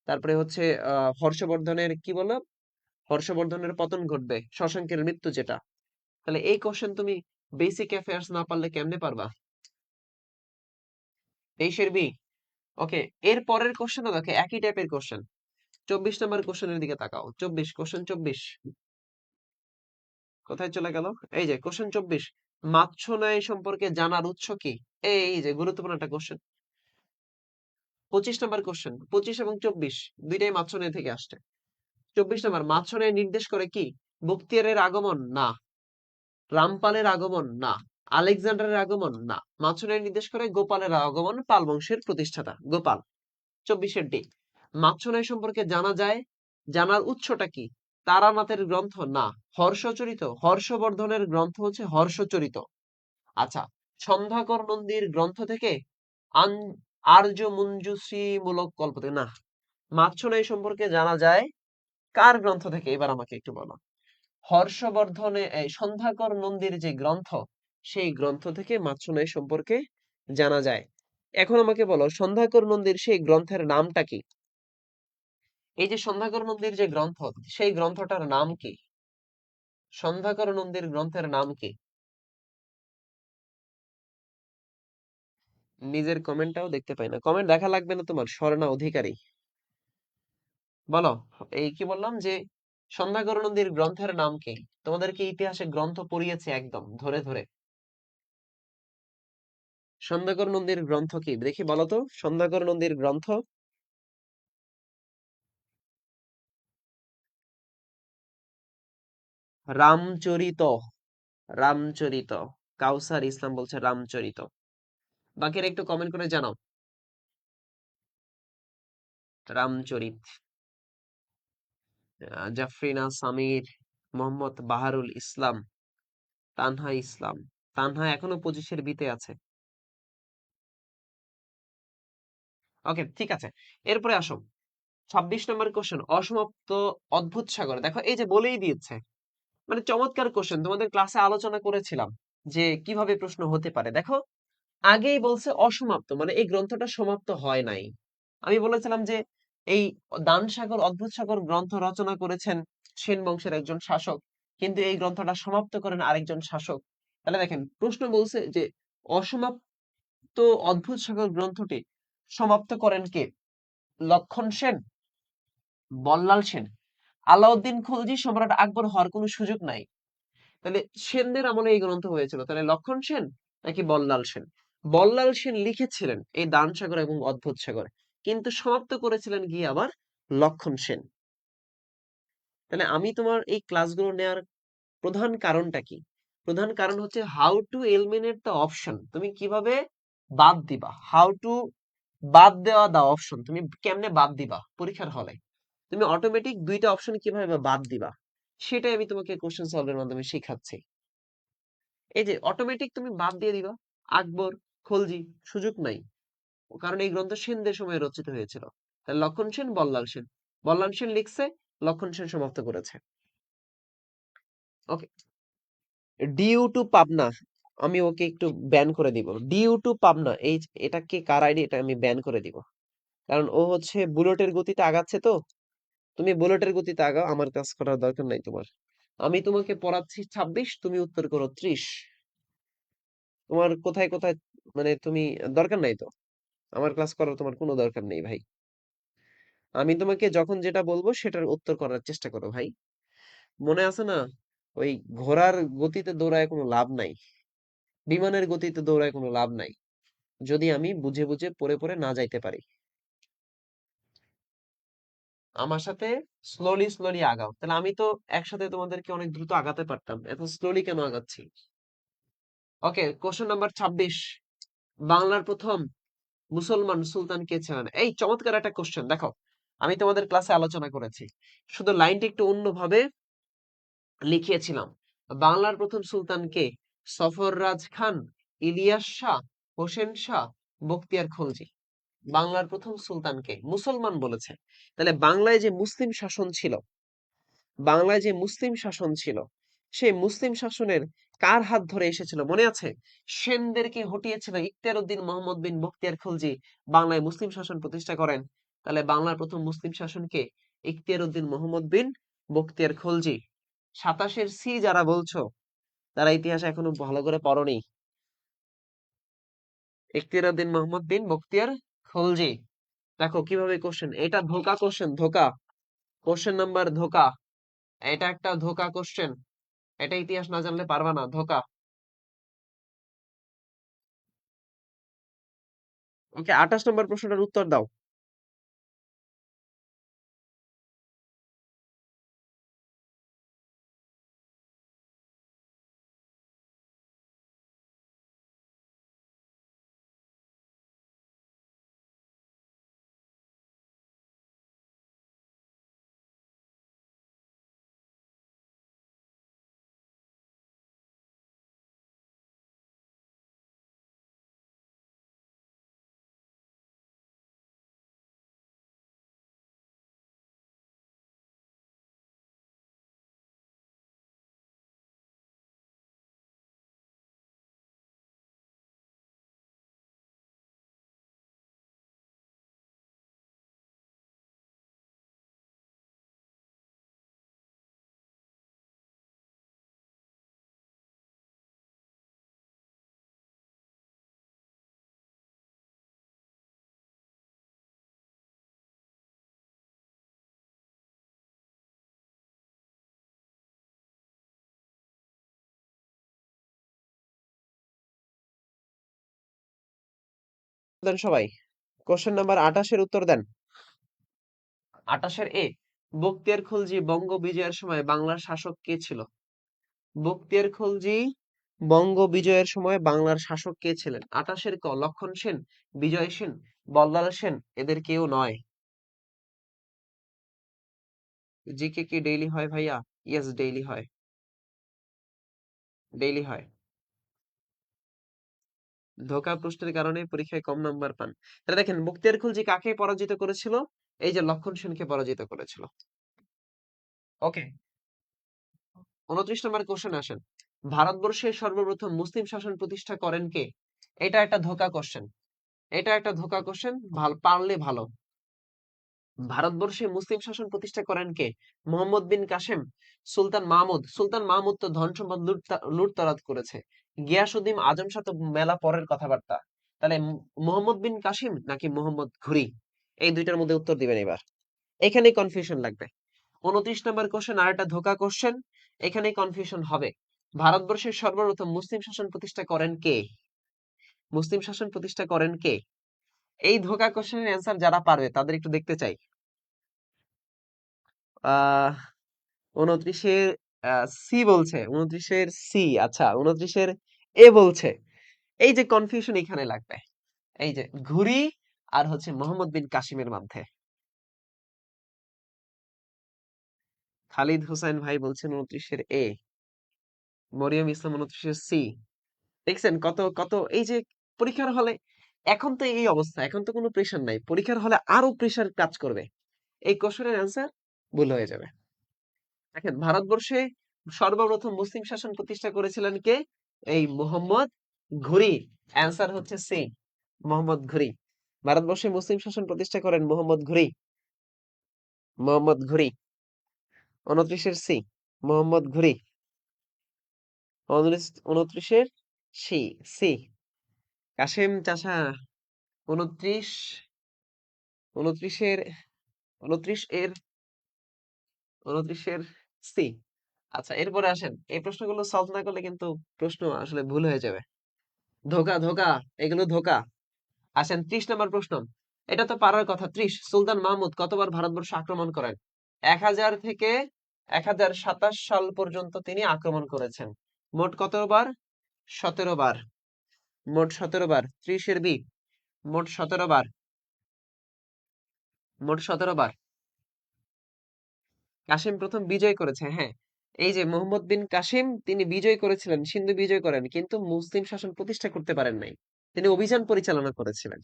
তারপরে হচ্ছে হর্ষবর্ধনের কি বললাম, হর্ষবর্ধনের পতন ঘটবে, শশাঙ্কের মৃত্যু যেটা। তাহলে এই কোশ্চেন তুমি বেসিক অ্যাফেয়ার্স না পারলে কেমনে পারবা? 23 বি। ওকে, এর পরের কোশ্চেনও দেখো একই টাইপের কোশ্চেন। 24 নম্বর কোশ্চেনের দিকে তাকাও। 24, কোশ্চেন 24 কোথায় চলে গেল? এই যে কোশ্চেন 24, মাৎস্যন্যায় সম্পর্কে জানার উৎস কি? এই যে গুরুত্বপূর্ণ একটা কোশ্চেন। 25 নম্বর কোশ্চেন, 25 এবং 24 দুইটাই মাৎস্যন্যায় থেকে আসছে। 24 নম্বর, মাৎস্যন্যায় নির্দেশ করে কি? বক্তিয়ারের আগমন? না। রামপালের আগমন? না। আলেকজান্ডারের আগমন? না। মাৎস্যন্যায় নির্দেশ করে গোপালের আগমন, পাল বংশের প্রতিষ্ঠাতা গোপাল। 24 ডি। মাৎস্যন্যায় সম্পর্কে জানা যায়, জানার উৎসটা কি? তারানাথের গ্রন্থ? না। হর্ষচরিত? হর্ষবর্ধনের গ্রন্থ হচ্ছে হর্ষচরিত। আচ্ছা, সন্ধ্যাকর নন্দীর গ্রন্থ থেকে? আর্য মঞ্জুশ্রী মূলক কল্প থেকে? না। মাৎস্যন্যায় সম্পর্কে জানা যায় কার গ্রন্থ থেকে? এবার আমাকে একটু বলো। হর্ষবর্ধনে এই সন্ধ্যাকর নন্দীর যে গ্রন্থ, সেই গ্রন্থ থেকে মাৎস্যন্যায় সম্পর্কে জানা যায়। এখন আমাকে বলো, সন্ধ্যাকর নন্দীর সেই গ্রন্থের নামটা কি? এই যে সন্ধ্যাকর নন্দীর যে গ্রন্থ, সেই গ্রন্থটার নাম কি? সন্ধ্যাকর নন্দীর গ্রন্থের নাম কি? নিজের কমেন্টটাও দেখতে পাই না। কমেন্ট দেখা লাগবে না তোমার, স্বর্ণা অধিকারী। বলো, এই কি বললাম যে সন্ধ্যাকর নন্দীর গ্রন্থের নাম কি? তোমাদেরকে ইতিহাসে গ্রন্থ পড়িয়েছে একদম ধরে ধরে। সন্ধ্যাকর নন্দীর গ্রন্থ কি দেখি বলো তো? সন্ধ্যাকর নন্দীর গ্রন্থ? রামচরিত। রামচরিত। কাউসার ইসলাম বলছে রামচরিত। বাকিরা একটু কমেন্ট করে জানাও। রামচরিত। জাফরিনা সামির, মোহাম্মদ বাহারুল ইসলাম, তানহা ইসলাম। তানহা এখনো 25-এর বিতে আছে। ওকে, ঠিক আছে। এরপরে আসো 26 নম্বর কোশ্চেন, অসমাপ্ত অদ্ভুত সাগর। দেখো এই যে বলেই দিয়েছে, মানে চমৎকার কোশ্চেন। তোমাদের ক্লাসে আলোচনা করেছিলাম যে কিভাবে প্রশ্ন হতে পারে। দেখো আগেই বলছে অসমাপ্ত, মানে এই গ্রন্থটা সমাপ্ত হয় নাই। আমি বলেছিলাম যে এই দান সাগর অদ্ভুত সাগর গ্রন্থ রচনা করেছেন সেন বংশের একজন শাসক, কিন্তু এই গ্রন্থটা সমাপ্ত করেন আরেকজন শাসক। তাহলে দেখেন প্রশ্ন বলছে যে অসমাপ্ত অদ্ভুত সাগর গ্রন্থটি সমাপ্ত করেন কে? লক্ষণ সেন, বল্লাল সেন, আলাউদ্দিন খলজি, সম্রাট আকবর হওয়ার কোনো সুযোগ নাই। তাহলে সেনদের আমলে এই গ্রন্থ হয়েছিল, তাহলে লক্ষণ সেন নাকি বল্লাল সেন? বল্লাল সেন লিখেছিলেন এই দান সাগর এবং অদ্ভুত সাগর, কিন্তু সমাপ্ত করেছিলেন গিয়ে আবার লক্ষণ সেন। তাহলে আমি তোমার এই ক্লাসগুলো নেওয়ার প্রধান কারণটা কি? প্রধান কারণ হচ্ছে how to eliminate the option. তুমি কিভাবে বাদ দিবা, হাউ টু বাদ দেওয়া দা অপশন, তুমি কেমনে বাদ দিবা পরীক্ষার হলে, তুমি অটোমেটিক দুইটা অপশন কিভাবে বাদ দিবা, সেটাই আমি তোমাকে কোশ্চেন সলভের মাধ্যমে শেখাচ্ছি। এই যে অটোমেটিক তুমি বাদ দিয়ে দিবা আকবর, খলজি, সুযোগ নাই, কারণ এই গ্রন্থ সেনদের সময় রচিত হয়েছিল। তাহলে লক্ষণ সেন, বল্লাল সেন, বল্লাল সেন লিখছে, লক্ষণ সেন সমাপ্ত করেছে। ওকে, ডিউ টু পাবনা, আমি ওকে একটু ব্যান করে দিব। ডিউ টু পাবনা, এই এটা কে, কার আইডি, এটা আমি ব্যান করে দিব। কারণ ও হচ্ছে বুলেটের গতিতে আগাচ্ছে। তো তুমি বুলেটের গতিতে আগাও, আমার কাজ করার দরকার নাই তোমার। আমি তোমাকে পড়াচ্ছি 26, তুমি উত্তর করো 30। তোমার কোথায় কোথায়, মানে তুমি দরকার নাই তো, আমার ক্লাস করার তোমার কোনো দরকার নেই ভাই। আমি তোমাকে যখন যেটা বলবো সেটার উত্তর করার চেষ্টা করো ভাই। মনে আছে না, ওই ঘোড়ার গতিতে দৌড়ায় কোনো লাভ নাই, বিমানের গতিতে দৌড়ায় কোনো লাভ নাই, যদি আমি বুঝে বুঝে পড়ে পড়ে না যাইতে পারি। আমার সাথে স্লোলি স্লোলি আগাও, তাহলে আমি তো একসাথে তোমাদেরকে অনেক দ্রুত আগাতে পারতাম, এত স্লোলি কেন আগাচ্ছি? ওকে, কোশ্চেন নাম্বার 26, বাংলার প্রথম মুসলমান সুলতান কে ছিলেন? এই চমৎকার একটা কোশ্চেন। দেখো আমি তোমাদের ক্লাসে আলোচনা করেছি, শুধু লাইনটা একটু অন্যভাবে লিখিয়েছিলাম। বাংলার প্রথম সুলতান কে? সফররাজ খান, ইলিয়াস শাহ, হোসেন শাহ, বখতিয়ার খলজি। বাংলার প্রথম সুলতানকে মুসলমান বলেছে। তাহলে বাংলায় যে মুসলিম শাসন ছিল, বাংলায় যে মুসলিম শাসন ছিল, সেই মুসলিম শাসনের কার হাত ধরে এসেছিল মনে আছে? সেনদেরকে হটিয়েছিল ইখতিয়ার উদ্দিন মোহাম্মদ বিন বখতিয়ার খলজি, বাংলায় মুসলিম শাসন প্রতিষ্ঠা করেন। তাহলে বাংলার প্রথম মুসলিম শাসনকে? ইখতিয়ার উদ্দিন মোহাম্মদ বিন বখতিয়ার খলজি। 27-এর সি যারা বলছো তারা ইতিহাস এখনো ভালো করে পড়োনি। ইখতিয়ার উদ্দিন মোহাম্মদ বিন বখতিয়ার খলজি। দেখো কিভাবে কোশ্চেন, এটা ধোকা কোশ্চেন, ধোকা কোশ্চেন নাম্বার ধোকা। এটা একটা ধোকা কোশ্চেন, এটা ইতিহাস না জানলে পারবা না, ধোকা। ওকে, 28 নম্বর প্রশ্নটার উত্তর দাও। দেন সবাই, কোশ্চেন নাম্বার 28-এর উত্তর দেন। 28-এর এ, বখতিয়ার খলজি বঙ্গ বিজয়ের সময় বাংলার শাসক কে ছিল? বখতিয়ার খলজি বঙ্গ বিজয়ের সময় বাংলার শাসক কে ছিলেন? 28-এর ক, লক্ষণ সেন, বিজয় সেন, বল্লাল সেন, এদের কেউ নয়। জিকে কি ডেইলি হয় ভাইয়া? ইয়েস, ডেইলি হয়, ডেইলি হয়। ধোঁকা প্রশ্নের কারণে পরীক্ষায় কম নাম্বার পান। তাহলে দেখেন, বখতিয়ার খলজি কাকে পরাজিত করেছিল? এই যে লক্ষণ সেনকে পরাজিত করেছিল। ওকে, 29 নম্বর কোশ্চেন আসেন। ভারতবর্ষের সর্বপ্রথম মুসলিম শাসন প্রতিষ্ঠা করেন কে? এটা একটা ধোঁকা কোশ্চেন, এটা একটা ধোঁকা কোশ্চেন, পারলে ভালো। ভারতবর্ষে মুসলিম শাসন প্রতিষ্ঠা করেন কে? মোহাম্মদ বিন কাসেম, সুলতান মাহমুদ। সুলতান মাহমুদ তো ধন সম্পদ লুটতরাজ করেছে। গিয়াসউদ্দিন আজম শাহ তো মেলা পরের কথাবার্তা। তাহলে মোহাম্মদ বিন কাসিম নাকি মোহাম্মদ ঘুরি, এই দুইটার মধ্যে উত্তর দিবেন এবার। এখানেই কনফিউশন লাগবে। 29 নম্বর কোশ্চেন আর একটা ধোঁকা কোশ্চেন, এখানেই কনফিউশন হবে। ভারতবর্ষের সর্বপ্রথম মুসলিম শাসন প্রতিষ্ঠা করেন কে? মুসলিম শাসন প্রতিষ্ঠা করেন কে? এই ধোঁকা কোশ্চেনের অ্যান্সার যারা পারবে তাদের একটু দেখতে চাই। আহ 29-এর সি বলছে, 29-এর সি, আচ্ছা 29-এর এ বলছে। এই যে কনফিউশন এখানে লাগবে, এই যে ঘুরি আর হচ্ছে মোহাম্মদ বিন কাসিমের মধ্যে। খালিদ হোসেন ভাই বলছেন 29-এর এ, মরিয়ম ইসলাম 29-এর সি। দেখছেন কত কত, এই যে পরীক্ষার হলে এখন তো এই অবস্থা, এখন তো কোনো প্রেশার নাই, পরীক্ষার হলে আরো প্রেশার কাজ করবে, এই কোশ্চেনের অ্যান্সার ভুল হয়ে যাবে। দেখেন, ভারতবর্ষে সর্বপ্রথম মুসলিম শাসন প্রতিষ্ঠা করেছিলেন কে? এই মোহাম্মদ ঘুরি। অ্যান্সার হচ্ছে সি, মোহাম্মদ ঘুরি। ভারতবর্ষে মুসলিম শাসন প্রতিষ্ঠা করেন মোহাম্মদ ঘুরি, মোহাম্মদ ঘুরি। 29-এর সি, মোহাম্মদ ঘুরি। 29-এর সি, সি। কাশেম চাচা, 29, 29-এর, 29-এর, 29-এর সি। আচ্ছা, এরপরে আসেন, এই প্রশ্নগুলো সলভ না করলে কিন্তু প্রশ্ন আসলে ভুল হয়ে যাবে। ধোকা, ধোকা, এগুলো ধোকা। আসেন 30 নম্বর প্রশ্ন, এটা তো পারার কথা। 30, সুলতান মাহমুদ কতবার ভারতবর্ষ আক্রমণ করেন? 1000 থেকে 1027 সাল পর্যন্ত তিনি আক্রমণ করেছেন। মোট কতবার? 17 বার। মোট 17 বার। 30-এর বি, মোট 17 বার। মোট 17 বার। কাসিম প্রথম বিজয় করেছে, হ্যাঁ। এই যে মোহাম্মদ বিন কাসিম, তিনি বিজয় করেছিলেন, সিন্ধু বিজয় করেন, কিন্তু মুসলিম শাসন প্রতিষ্ঠা করতে পারেন নাই। তিনি অভিযান পরিচালনা করেছিলেন।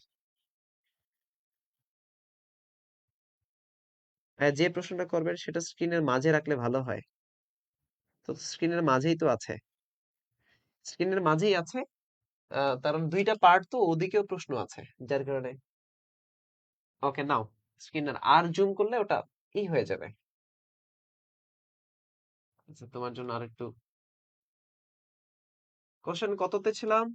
যে প্রশ্নটা করবেন সেটা স্ক্রিনের মাঝে রাখলে ভালো হয়। তো স্ক্রিনের মাঝেই তো আছে, স্ক্রিনের মাঝেই আছে। কারণ দুইটা পার্ট তো, ওদিকেও প্রশ্ন আছে, যার কারণে। ওকে, নাও স্ক্রিনের আর জুম করলে ওটা হয়ে যাবে। আচ্ছা, তোমার জন্য আরেকটু কোশ্চেন কততে ছিলাম?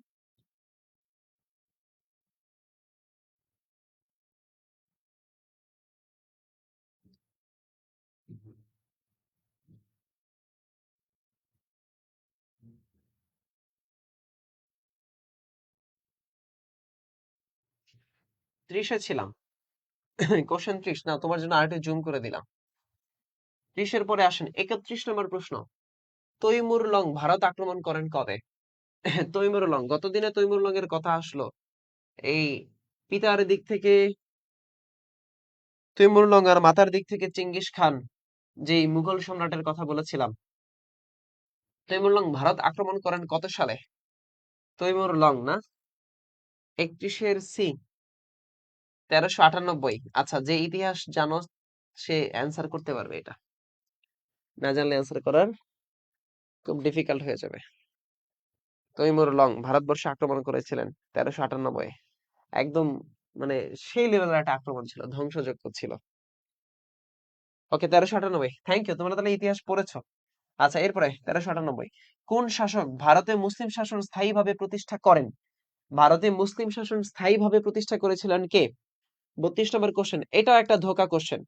30-এ ছিলাম। কোশ্চেন 30 না, তোমার জন্য আরেকটু জুম করে দিলাম। 30-এর পরে আসেন 31 নম্বর প্রশ্ন। তৈমুর লং ভারত আক্রমণ করেন কবে? তৈমুর লং, গতদিনে তৈমুর লং এর কথা আসলো। এই পিতার দিক থেকে তৈমুর লং আর মাতার দিক থেকে চেঙ্গিস খান, যে মুঘল সম্রাটের কথা বলেছিলাম। তৈমুর লং ভারত আক্রমণ করেন কত সালে? তৈমুর লং না, 31-এর সি, 1398। আচ্ছা, যে ইতিহাস জানো সে অ্যান্সার করতে পারবে এটা, না জানলে অ্যান্সার করার খুব ডিফিকাল্ট হয়ে যাবে। তৈমুর লং ভারতবর্ষে আক্রমণ করেছিলেন 1398। একদম মানে সেই লেভেলের একটা আক্রমণ ছিল, ধ্বংসযজ্ঞ ছিল। ওকে, 1398, থ্যাংক ইউ, তোমরা তাহলে ইতিহাস পড়েছো। আচ্ছা, এরপরে 1398, কোন শাসক ভারতে মুসলিম শাসন স্থায়ীভাবে প্রতিষ্ঠা করেন? ভারতে মুসলিম শাসন স্থায়ীভাবে প্রতিষ্ঠা করেছিলেন কে? 32 নম্বর কোশ্চেন। এটাও একটা ধোকা কোশ্চেন।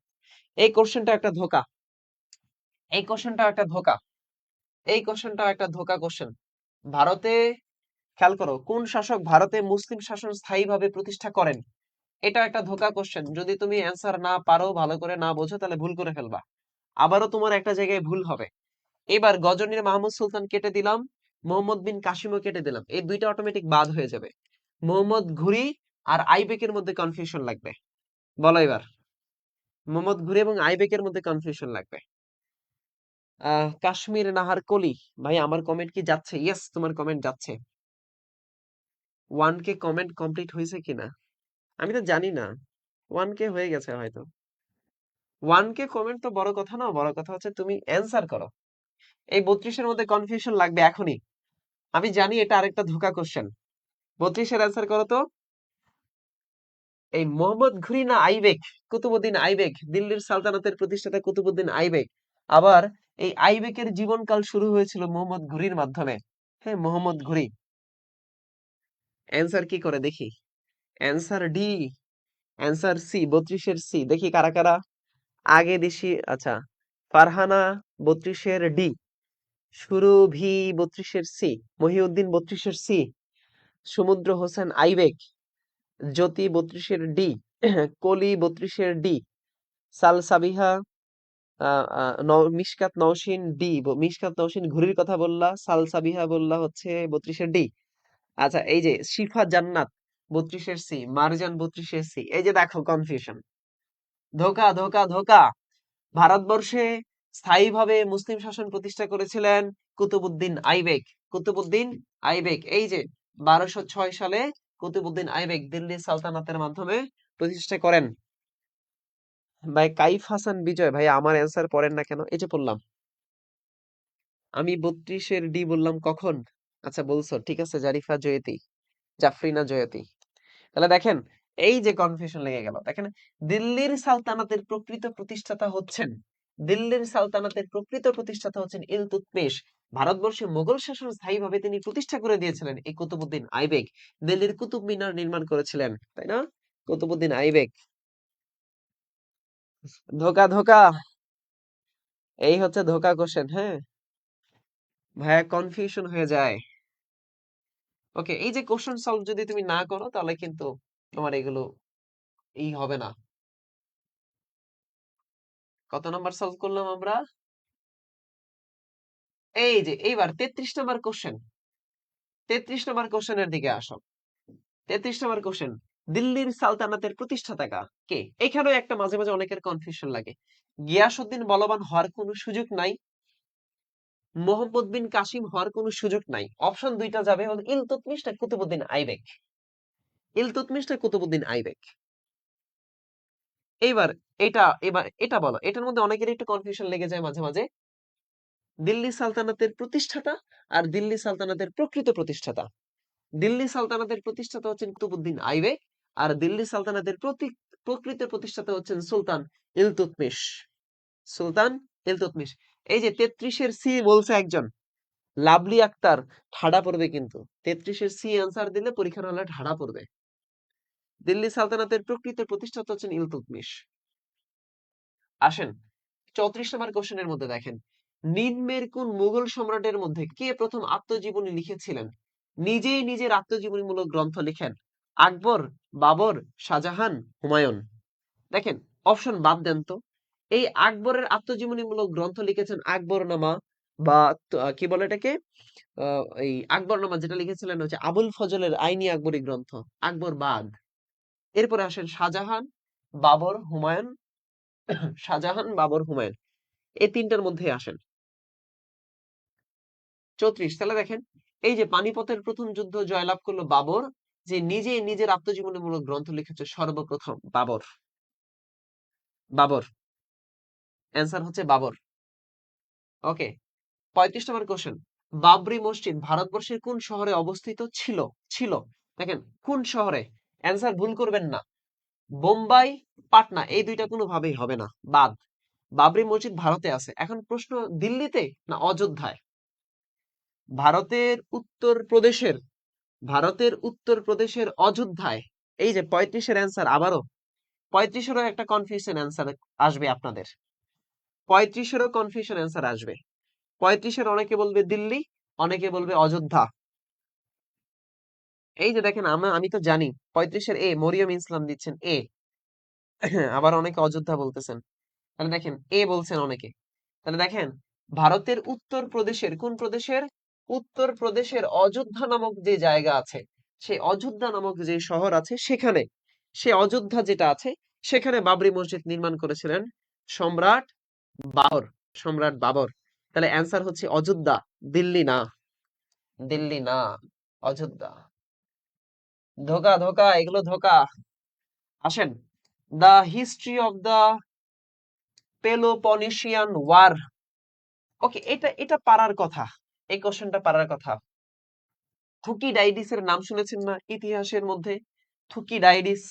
এই কোশ্চেনটা একটা ধোকা। এই কোশ্চেনটা একটা ধোকা। এই কোশ্চেনটা একটা ধোকা কোশ্চেন। ভারতে, খেয়াল করো, কোন শাসক ভারতে মুসলিম শাসন স্থায়ীভাবে প্রতিষ্ঠা করেন? এটা একটা ধোকা কোশ্চেন। যদি তুমি অ্যান্সার না পারো, ভালো করে না বোঝো, তাহলে ভুল করে ফেলবা। আবারও তোমার একটা জায়গায় ভুল হবে। এবার গজনীর মাহমুদ সুলতান কেটে দিলাম, মোহাম্মদ বিন কাসিমও কেটে দিলাম, এই দুইটা অটোমেটিক বাদ হয়ে যাবে। মোহাম্মদ ঘুরি আর আইবেকের মধ্যে কনফিউশন লাগবে। বলো এবার। মোহাম্মদ ঘুরি এবং আইবেকের মধ্যে কনফিউশন লাগবে। কাশ্মীর নাহার কলি। ভাই, আমার কমেন্ট কি যাচ্ছে? ইয়েস, তোমার কমেন্ট যাচ্ছে। 1K কমেন্ট কমপ্লিট হয়েছে কিনা আমি তো জানি না। 1K হয়ে গেছে হয়তো। 1K কমেন্ট তো বড় কথা না, বড় কথা হচ্ছে তুমি অ্যান্সার করো। এই 32-এর মধ্যে কনফিউশন লাগবে এখনই। আমি জানি এটা আরেকটা ধোকা কোশ্চেন। 32-এর অ্যান্সার করো তো। এই মোহাম্মদ ঘুরি না আইবেক? কুতুবউদ্দিন আইবেক, দিল্লির সালতানাতের প্রতিষ্ঠাতা কুতুবউদ্দিন আইবেক। আবার এই আইবেকের জীবনকাল শুরু হয়েছিল মোহাম্মদ ঘুরির মাধ্যমে। হ্যাঁ, মোহাম্মদ ঘুরি। অ্যান্সার কি করে দেখি? অ্যান্সার ডি, অ্যান্সার সি, 32-এর সি। দেখি কারা কারা আগে দিছি। আচ্ছা, ফারহানা 32-এর ডি, সুরভি 32-এর সি, মহিউদ্দিন 32-এর সি, সমুদ্র হোসেন আইবেক, জ্যোতি 32-এর ডি, কলি 32-এর ডি, সালসাবিহা মিশকাত নওশিন ডি। মিশকাত নওশিন ঘুরির কথা বললা, সালসাবিহা বললা হচ্ছে 32-এর ডি। আচ্ছা, এই যে শিফা জান্নাত 32-এর সি, মারজান 32-এর সি। এই যে দেখো কনফিউশন। ধোকা, ধোকা, ধোকা। ভারতবর্ষে স্থায়ীভাবে মুসলিম শাসন প্রতিষ্ঠা করেছিলেন কুতুবউদ্দিন আইবেক। কুতুবউদ্দিন আইবেক, এই যে 1206 সালে কুতুবউদ্দিন আইবেক দিল্লি সালতানাতের মাধ্যমে প্রতিষ্ঠা করেন। ভাই কাইফ হাসান বিজয়, ভাই আমার অ্যান্সার পড়েন না কেন? এই যে পড়লাম। আমি 32-এর ডি বললাম কখন? আচ্ছা বলছো, ঠিক আছে। জারিফা জয়তী, জাফরিনা জয়তী। তাহলে দেখেন, এই যে কনফিউশন লেগে গেল। দেখেন, দিল্লির সালতানাতের প্রকৃত প্রতিষ্ঠাতা হচ্ছেন, দিল্লির সালতানাতের প্রকৃত প্রতিষ্ঠাতা হচ্ছেন ইলতুৎমিশ। ভারতবর্ষে মোগল শাসন স্থায়ীভাবে তিনি প্রতিষ্ঠা করে দিয়েছিলেন এই কুতুবউদ্দিন আইবেক। দিল্লির কুতুব মিনার নির্মাণ করেছিলেন, তাই না? কুতুবউদ্দিন আইবেক। ধোকা, ধোকা। এই হচ্ছে ধোকা কোশ্চেন। হ্যাঁ ভাইয়া, কনফিউশন হয়ে যায়। ওকে, এই যে কোশ্চেন সলভ যদি তুমি না করো, তাহলে কিন্তু তোমার এগুলো হবে না। কত নাম্বার সলভ করলাম আমরা? এই যে এইবার 33 নম্বর কোশ্চেন। 33 নম্বর কোশ্চেনের দিকে আসো। 33 নম্বর কোশ্চেন, দিল্লির সালতানাতের প্রতিষ্ঠাতা কে? এখানেও একটা মাঝে মাঝে অনেকের কনফিউশন লাগে। গিয়াসউদ্দিন বলবান হওয়ার কোনো সুযোগ নাই, মোহাম্মদ বিন কাসিম হওয়ার কোনো সুযোগ নাই। অপশন দুইটা যাবে হলো ইলতুৎমিশ না কুতুবউদ্দিন আইবেক। ইলতুৎমিশ না কুতুবউদ্দিন আইবেক। এবার এটা বলো। এটার মধ্যে অনেকের একটু কনফিউশন লেগে যায় মাঝে মাঝে। দিল্লি সালতানাতের প্রতিষ্ঠাতা আর দিল্লি সালতানাতের প্রকৃত প্রতিষ্ঠাতা। দিল্লি সালতানাতের প্রতিষ্ঠাতা হচ্ছেন কুতুবউদ্দিন আইবেক, আর দিল্লি সালতানাতের প্রকৃত প্রতিষ্ঠাতা হচ্ছেন সুলতান ইলতুৎমিশ। সুলতান ইলতুৎমিশ। এই যে 33-এর সি বলছে একজন, লাভলি আক্তার, ঠাডা পড়বে কিন্তু। 33-এর সি অ্যান্সার দিলে পরীক্ষার হলে ঠাডা পড়বে। দিল্লি সালতানাতের প্রকৃত প্রতিষ্ঠাতা হচ্ছেন ইলতুৎমিশ। আসেন 34 নম্বর কোশ্চেনের মধ্যে দেখেন, নিম্নের কোন মুঘল সম্রাটের মধ্যে কে প্রথম আত্মজীবনী লিখেছিলেন? নিজেই নিজের আত্মজীবনীমূলক গ্রন্থ লিখেন। আকবর, বাবর, শাহজাহান, হুমায়ুন। দেখেন অপশন বাদ দেন তো। এই আকবরের আত্মজীবনীমূলক গ্রন্থ লিখেছেন আকবরনামা, বা কি বলে এটাকে, এই আকবরনামা যেটা লিখেছিলেন হচ্ছে আবুল ফজলের আইনি আকবরী গ্রন্থ, আকবর বাদ। এরপরে আসেন শাহজাহান, বাবর, হুমায়ুন। শাহজাহান, বাবর, হুমায়ুন, এই তিনটার মধ্যে আসেন। 34 তাহলে দেখেন, এই যে পানিপথের প্রথম যুদ্ধ জয়লাভ করলো বাবর, যে নিজে নিজের আত্মজীবনীমূলক গ্রন্থ লিখেছে সর্বপ্রথম বাবর। বাবর অ্যান্সার হচ্ছে বাবর। ওকে 35 নম্বর কোশ্চেন, বাবরি মসজিদ ভারতবর্ষের কোন শহরে অবস্থিত ছিল? ছিল দেখেন কোন শহরে, অ্যান্সার ভুল করবেন না। বোম্বাই, পাটনা, এই দুইটা কোনোভাবেই হবে না, বাদ। বাবরি মসজিদ ভারতে আছে। এখন প্রশ্ন, দিল্লিতে না অযোধ্যায়? ভারতের উত্তর প্রদেশের, ভারতের উত্তর প্রদেশের অযোধ্যায়। এই যে 35-এর অ্যান্সার, আবারও 35-এরও একটা কনফিউশন অ্যান্সার আসবে আপনাদের। 35-এরও কনফিউশন অ্যান্সার আসবে। 35-এর অনেকে বলবে দিল্লি, অনেকে বলবে অযোধ্যা। এই যে দেখেন, আমি তো জানি 35-এর এ, মরিয়ম ইসলাম দিচ্ছেন এ। আবার অনেকে অযোধ্যা বলতেছেন। তাহলে দেখেন এ বলছেন অনেকে। তাহলে দেখেন, ভারতের উত্তর প্রদেশের কোন প্রদেশের, উত্তর প্রদেশের অযোধ্যা নামক যে জায়গা আছে, সেই অযোধ্যা নামক যে শহর আছে সেখানে, সে অযোধ্যা যেটা আছে সেখানে বাবরি মসজিদ নির্মাণ করেছিলেন সম্রাট বাবর। সম্রাট বাবর। তাহলে অ্যান্সার হচ্ছে অযোধ্যা, দিল্লি না। দিল্লি না, অযোধ্যা। ধোকা ধোকা, এগুলো ধোকা। আসেন, the history of the Peloponnesian war. Okay, এটা এটা পারার কথা, এই কোশ্চেনটা পারার কথা। থুকিডাইডিসের নাম শুনেছেন না ইতিহাসের মধ্যে? থুকিডাইডিস।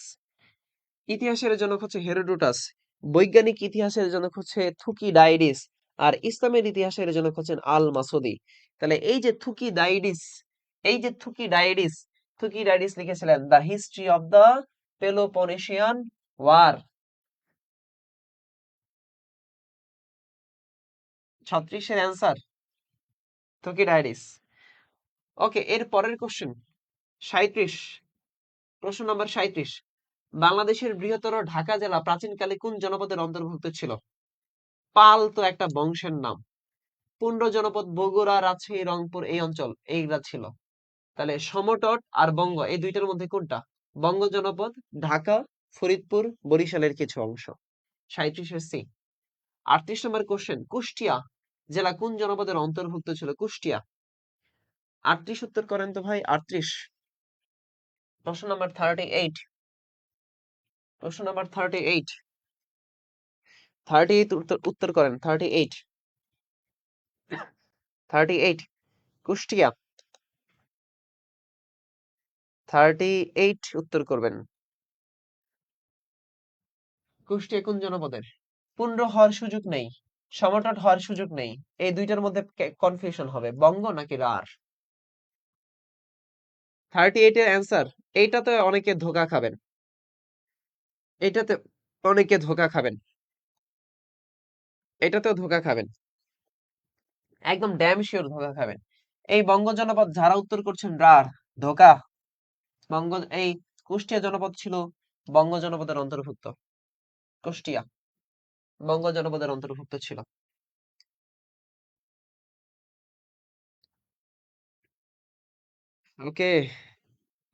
ইতিহাসের জনক হচ্ছে হেরোডোটাস, বৈজ্ঞানিক ইতিহাসের জনক হচ্ছে থুকিডাইডিস, আর ইসলামের ইতিহাসের জনক হচ্ছেন আল মাসুদি। তাহলে এই যে থুকিডাইডিস, এই যে থুকিডাইডিস, থুকিডাইডিস লিখেছিলেন the history of the Peloponnesian war. 36-এর অ্যান্সার থুকিডাইডিস। ওকে, এর পরের কোশ্চেন 37, প্রশ্ন নাম্বার 37, বাংলাদেশের বৃহত্তর ঢাকা জেলা প্রাচীনকালে কোন জনপদের অন্তর্ভুক্ত ছিল? পাল তো একটা বংশের নাম। পুন্ড জনপদ বগুড়া, রাজশাহী, রংপুর, এই অঞ্চল এইগুলা ছিল। তাহলে সমতট আর বঙ্গ এই দুইটার মধ্যে কোনটা? বঙ্গ জনপদ, ঢাকা, ফরিদপুর, বরিশালের কিছু অংশ। 37-এর সি। 38 নম্বর কোশ্চেন, কুষ্টিয়া জেলা কোন জনপদের অন্তর্ভুক্ত ছিল? কুষ্টিয়া। 38 উত্তর করেন তো ভাই, 38। প্রশ্ন নাম্বার 38, প্রশ্ন নাম্বার 38, 38 উত্তর করেন, 38, 38 কুষ্টিয়া। 38 উত্তর করবেন। কুষ্টিয়া কোন জনপদের? পুন্ড হওয়ার সুযোগ নেই, সমতট হওয়ার সুযোগ নেই, এই দুইটার মধ্যে কনফিউশন হবে, বঙ্গ নাকি রার। 38 এর অ্যান্সার, এইটাতে অনেকে ধোকা খাবেন, এইটাতে অনেকে ধোকা খাবেন, এটাতেও ধোকা খাবেন, একদম ড্যাম শিওর ধোকা খাবেন। এই বঙ্গ জনপদ যারা উত্তর করছেন রার, ধোকা। বঙ্গ, এই কুষ্টিয়া জনপদ ছিল বঙ্গ জনপদের অন্তর্ভুক্ত। কুষ্টিয়া বঙ্গ জনপদের অন্তর্ভুক্ত ছিল। ওকে,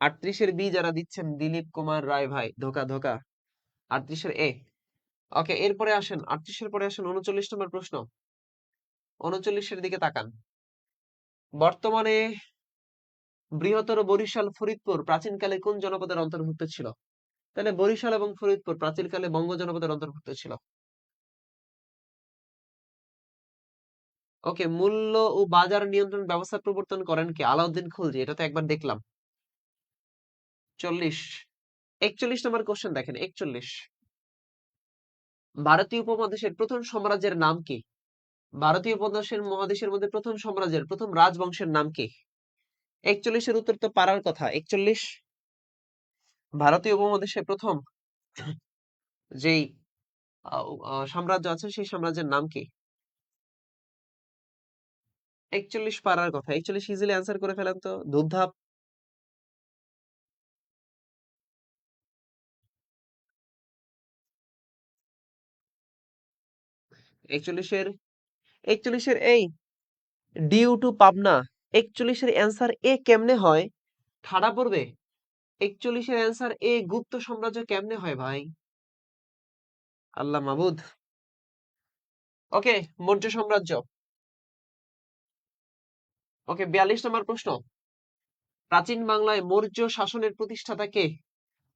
38-এর বি যারা দিচ্ছেন দিলীপ কুমার রায় ভাই, ধোকা ধোকা। 38-এর এ। ওকে, এরপরে আসেন 38-এর পরে আসেন 39 নম্বর প্রশ্ন। 39-এর দিকে তাকান, বর্তমানে বৃহত্তর বরিশাল, ফরিদপুর প্রাচীনকালে কোন জনপদের অন্তর্ভুক্ত ছিল? তাহলে বরিশাল এবং ফরিদপুর প্রাচীনকালে বঙ্গ জনপদের অন্তর্ভুক্ত ছিল। ওকে, মূল্য ও বাজার নিয়ন্ত্রণ ব্যবস্থা প্রবর্তন করেন কে? আলাউদ্দিন খুলজি, এটা তো একবার দেখলাম। 40, 41 নম্বর কোশ্চেন দেখেন, 41, ভারতীয় উপমহাদেশের প্রথম সাম্রাজ্যের নাম কি? ভারতীয় উপমহাদেশের মহাদেশের মধ্যে প্রথম সাম্রাজ্যের প্রথম রাজবংশের নাম কি? 41-এর উত্তর তো পারার কথা। 41। ভারতীয় উপমহাদেশে প্রথম যেই সাম্রাজ্য আছে সেই সাম্রাজ্যের নাম কি? 41 পারার কথা। 41 ইজিলি অ্যান্সার করে ফেলেন তো, ধুপধাপ। 41-এর 41-এর এই ডিউ টু পাবনা। 41-এর অ্যান্সার এ কেমনে হয়? ঠাডা পড়বে। 41-এর অ্যান্সার এ গুপ্ত সাম্রাজ্য কেমনে হয় ভাই? আল্লাহ মাবুদ। ওকে, মৌর্য সাম্রাজ্য। ওকে, 42 নম্বর প্রশ্ন। প্রাচীন বাংলায় মৌর্য শাসনের প্রতিষ্ঠাতা কে?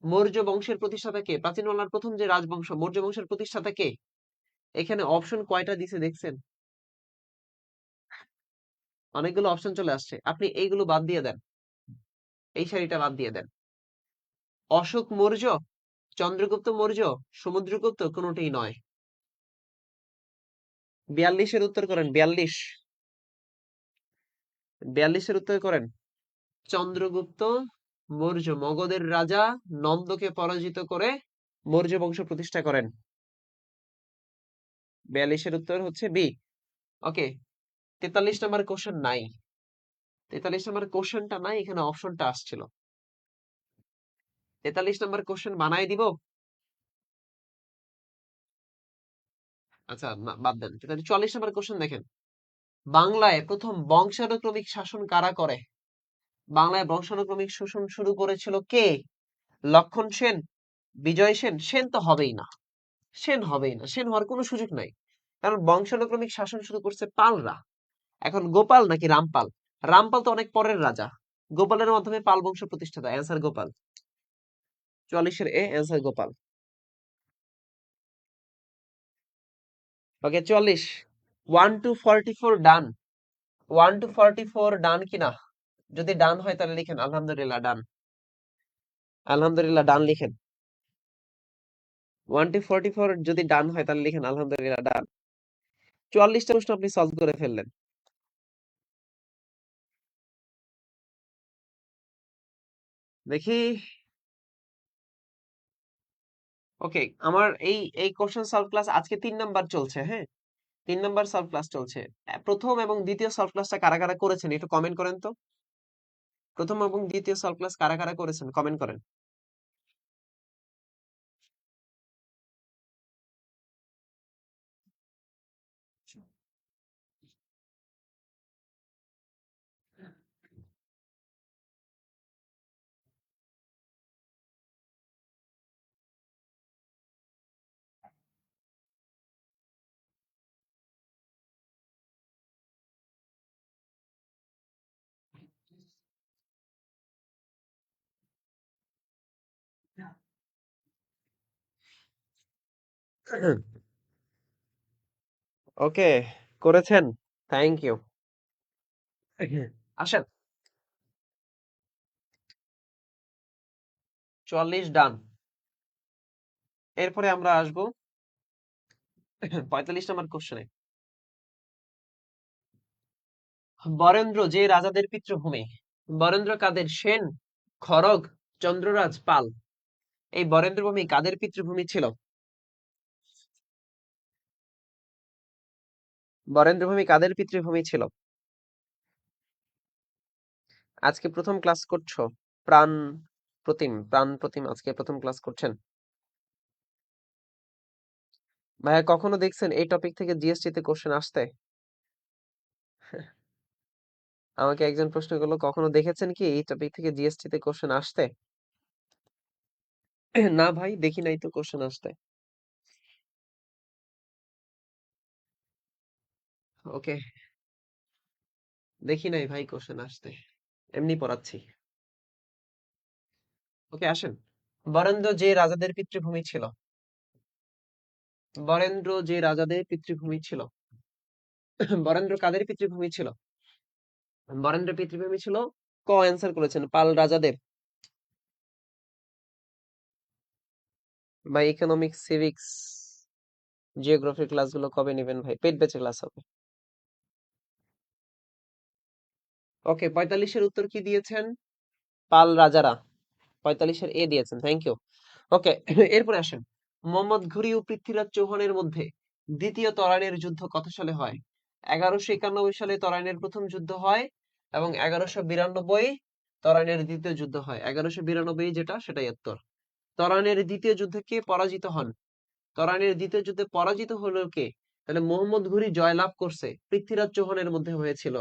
মৌর্য বংশের প্রতিষ্ঠাতা কে? প্রাচীন বাংলার প্রথম যে রাজবংশ মৌর্য বংশের প্রতিষ্ঠাতা কে? এখানে অপশন কয়টা দিছে দেখছেন? অনেকগুলো অপশন চলে আসছে। আপনি এইগুলো বাদ দিয়ে দেন, এই সারিটা বাদ দিয়ে দেন। অশোক মৌর্য, চন্দ্রগুপ্ত মৌর্য, সমুদ্রগুপ্ত, কোনোটাই নয়। 42-এর উত্তর করেন। 42, 42-এর উত্তর করেন। চন্দ্রগুপ্ত মৌর্য মগধের রাজা নন্দকে পরাজিত করে মৌর্য বংশ প্রতিষ্ঠা করেন। 42-এর উত্তর হচ্ছে বি। ওকে, 43 নম্বর কোশ্চেন নাই। 43 নম্বর কোশ্চেনটা নাই, এখানে অপশনটা আসছিল। 43 নম্বর কোশ্চেন বানাই দিব। আচ্ছা, বাদ দেন। 44 নম্বর কোশ্চেন দেখেন। বাংলায় প্রথম বংশানুক্রমিক শাসন কারা করে? বাংলায় বংশানুক্রমিক শাসন শুরু করেছিল কে? লক্ষণ সেন, বিজয় সেন? সেন তো হবেই না, সেন হবেই না, সেন হওয়ার কোনো সুযোগ নাই। কারণ বংশানুক্রমিক শাসন শুরু করছে পালরা। এখন গোপাল নাকি রামপাল? রামপাল তো অনেক পরের রাজা। গোপালের মাধ্যমে পাল বংশ প্রতিষ্ঠাতা। অ্যান্সার গোপাল। 44-এর A answer Gopal. Okay, 44। 1 to 44 done. 1 to 44 done কিনা? যদি ডান হয় তাহলে লিখেন আলহামদুলিল্লাহ ডান। আলহামদুলিল্লাহ ডান লিখেন। 1 to 44 যদি ডান হয় তাহলে লিখেন আলহামদুলিল্লাহ ডান। 44টা প্রশ্ন আপনি সলভ করে ফেললেন। দেখি। ওকে, আমার এই এই কোশ্চেন সলভ ক্লাস আজকে 3 নাম্বার চলছে, হ্যাঁ? 3 নাম্বার সলভ ক্লাস চলছে। প্রথম এবং দ্বিতীয় সলভ ক্লাসটা কারা কারা করেছেন একটু কমেন্ট করেন তো। প্রথম এবং দ্বিতীয় সলভ ক্লাস কারা কারা করেছেন কমেন্ট করেন। ওকে, করেছেন। Thank you. আসেন। 44 ডান। এরপরে আমরা আসবো 45 নাম্বার কোশ্চেনে। বরেন্দ্র যে রাজাদের পিতৃভূমি। বরেন্দ্র কাদের? সেন, খড়গ, চন্দ্ররাজ, পাল? এই বরেন্দ্র ভূমি কাদের পিতৃভূমি ছিল? বরেন্দ্র ভূমি কাদের পিতৃভূমি ছিল? আজকে প্রথম ক্লাস করছো? প্রাণ প্রাণ প্রতিম আজকে প্রথম ক্লাস করছেন? ভাইয়া কখনো দেখছেন এই টপিক থেকে জিএসটি তে কোশ্চেন আসতে? আমাকে একজন প্রশ্ন করলো, কখনো দেখেছেন কি এই টপিক থেকে জিএসটি তে কোশ্চেন আসতে? না ভাই, দেখি নাই তো কোশ্চেন আসতে। ওকে, দেখি নাই ভাই কোশ্চেন আসতে, এমনি পড়াচ্ছি। ওকে, আসেন। বরেন্দ্র যে রাজাদের পিতৃভূমি ছিল। বরেন্দ্র যে রাজাদের পিতৃভূমি ছিল। বরেন্দ্র কাদের পিতৃভূমি ছিল? বরেন্দ্র পিতৃভূমি ছিল ক অ্যান্সার করেছেন পাল রাজাদের। বা ইকোনমিক্স, সিভিক্স, জিওগ্রাফি ক্লাসগুলো কবে নেবেন ভাই? পেট বেঁচে ক্লাস হবে। ওকে, 45-এর উত্তর কি দিয়েছেন? পাল রাজারা। 45-এর এ দিয়েছেন, থ্যাংক ইউ। ওকে, এরপরে আসেন। মোহাম্মদ ঘুরি ও পৃথ্বীরাজ চৌহানের মধ্যে দ্বিতীয় তরাইনের যুদ্ধ কত সালে হয়? 1191 সালে তরাইনের প্রথম যুদ্ধ হয় এবং 1192 তরাইনের দ্বিতীয় যুদ্ধ হয়। 1192 যেটা, সেটাই উত্তর। তরাইনের দ্বিতীয় যুদ্ধে কে পরাজিত হন? তরাইনের দ্বিতীয় যুদ্ধে পরাজিত হলো কে? তাহলে মোহাম্মদ ঘুরি জয়লাভ করছে, পৃথ্বীরাজ চৌহানের মধ্যে হয়েছিল।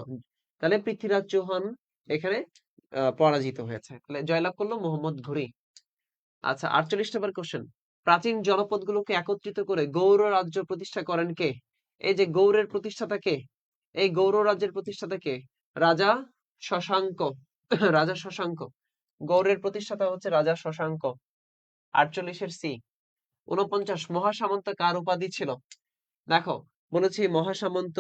তাহলে পৃথ্বীরাজ চৌহান এখানে পরাজিত হয়েছে, তাহলে জয়লাভ করলো মোহাম্মদ ঘুরি। আচ্ছা, 48 নম্বর কোশ্চেন। প্রাচীন জনপদগুলোকে একত্রিত করে গৌড় রাজ্য প্রতিষ্ঠা করেন কে? এই যে গৌড়ের প্রতিষ্ঠাতা কে? এই গৌড় রাজ্যের প্রতিষ্ঠাতা কে? রাজা শশাঙ্ক। রাজা শশাঙ্ক। গৌড়ের প্রতিষ্ঠাতা হচ্ছে রাজা শশাঙ্ক। 48-এর সি। 49, মহাসামন্ত কার উপাধি ছিল? দেখো, বলেছি মহাসামন্ত,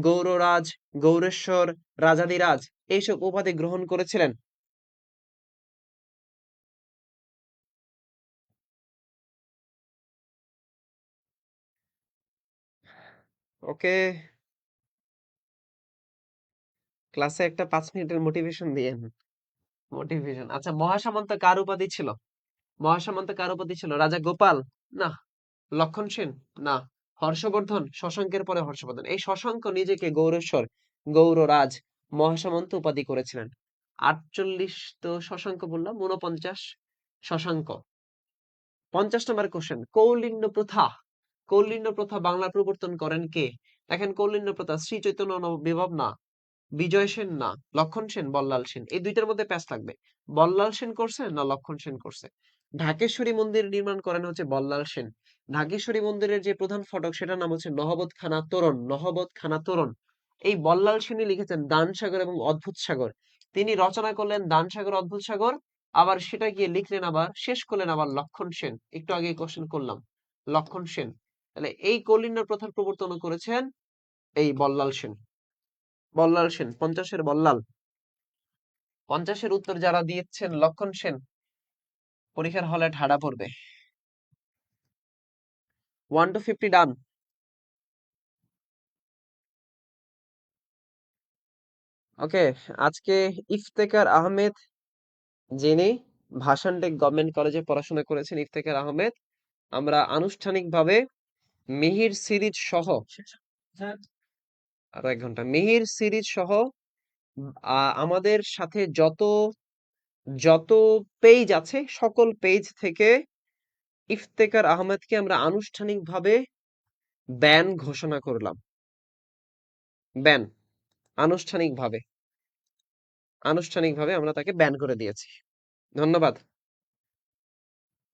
গৌড়রাজ, গৌরেশ্বর, রাজাধিরাজ এইসব উপাধি গ্রহণ করেছিলেন। ওকে, ক্লাসে একটা 5 মিনিটের মোটিভেশন দিয়েন। মোটিভেশন। আচ্ছা, মহাসামন্ত কার উপাধি ছিল? মহাসামন্ত কার উপাধি ছিল? রাজা গোপাল? না। লক্ষণ সেন? না। হর্ষবর্ধন? শশাঙ্কের পরে হর্ষবর্ধন। এই শশাঙ্ক নিজেকে গৌরেশ্বর, গৌড়রাজ, মহাসামন্ত উপাধি করেছিলেন। 48 তো শশাঙ্ক বললাম, 49 শশাঙ্ক। 50 নম্বর কোশ্চেন। কৌলিন্য প্রথা। কৌলিন্য প্রথা বাংলার প্রবর্তন করেন কে? দেখেন, কৌলিন্য প্রথা শ্রী চৈতন্য বিভব না, বিজয় সেন না, লক্ষণ সেন, বল্লাল সেন, এই দুইটার মধ্যে প্যাচ লাগবে। বল্লাল সেন করছে না লক্ষণ সেন করছে? ঢাকেশ্বরী মন্দির নির্মাণ করেন হচ্ছে বল্লাল সেন। ঢাকেশ্বরী মন্দিরের যে প্রধান ফটক সেটার নাম হচ্ছে নহবত খানা তোরণ। নহবত খানা তোরণ। এই বল্লাল সেনই লিখেছেন দান সাগর এবং অদ্ভুত সাগর। তিনি রচনা করলেন দান সাগর, অদ্ভুত সাগর, আবার সেটা গিয়ে লিখলেন, আবার শেষ করলেন আবার লক্ষণ সেন। একটু আগে কোশ্চেন করলাম, লক্ষণ সেন। তাহলে এই কৌলিন্য প্রথার প্রবর্তন করেছেন এই বল্লাল সেন। বল্লাল সেন, 50-এর বল্লাল। 50-এর উত্তর যারা দিয়েছেন লক্ষণ সেন, পরীক্ষার হলে ঠাডা পড়বে। 1 to 50 ডান। ওকে, আজকে ইফতেখার আহমেদ, যিনি ভাসানটেক গভর্নমেন্ট কলেজে পড়াশোনা করেছেন, ইফতেখার আহমেদ, আমরা আনুষ্ঠানিকভাবে মিহির সিরিজ সহ, আরো 1 ঘন্টা, মিহির সিরিজ সহ আমাদের সাথে যত যত পেজ আছে সকল পেজ থেকে ইফতেখার আহমেদকে আমরা আনুষ্ঠানিকভাবে ব্যান ঘোষণা করলাম। ব্যান, আনুষ্ঠানিকভাবে, আনুষ্ঠানিকভাবে আমরা তাকে ব্যান করে দিয়েছি। ধন্যবাদ।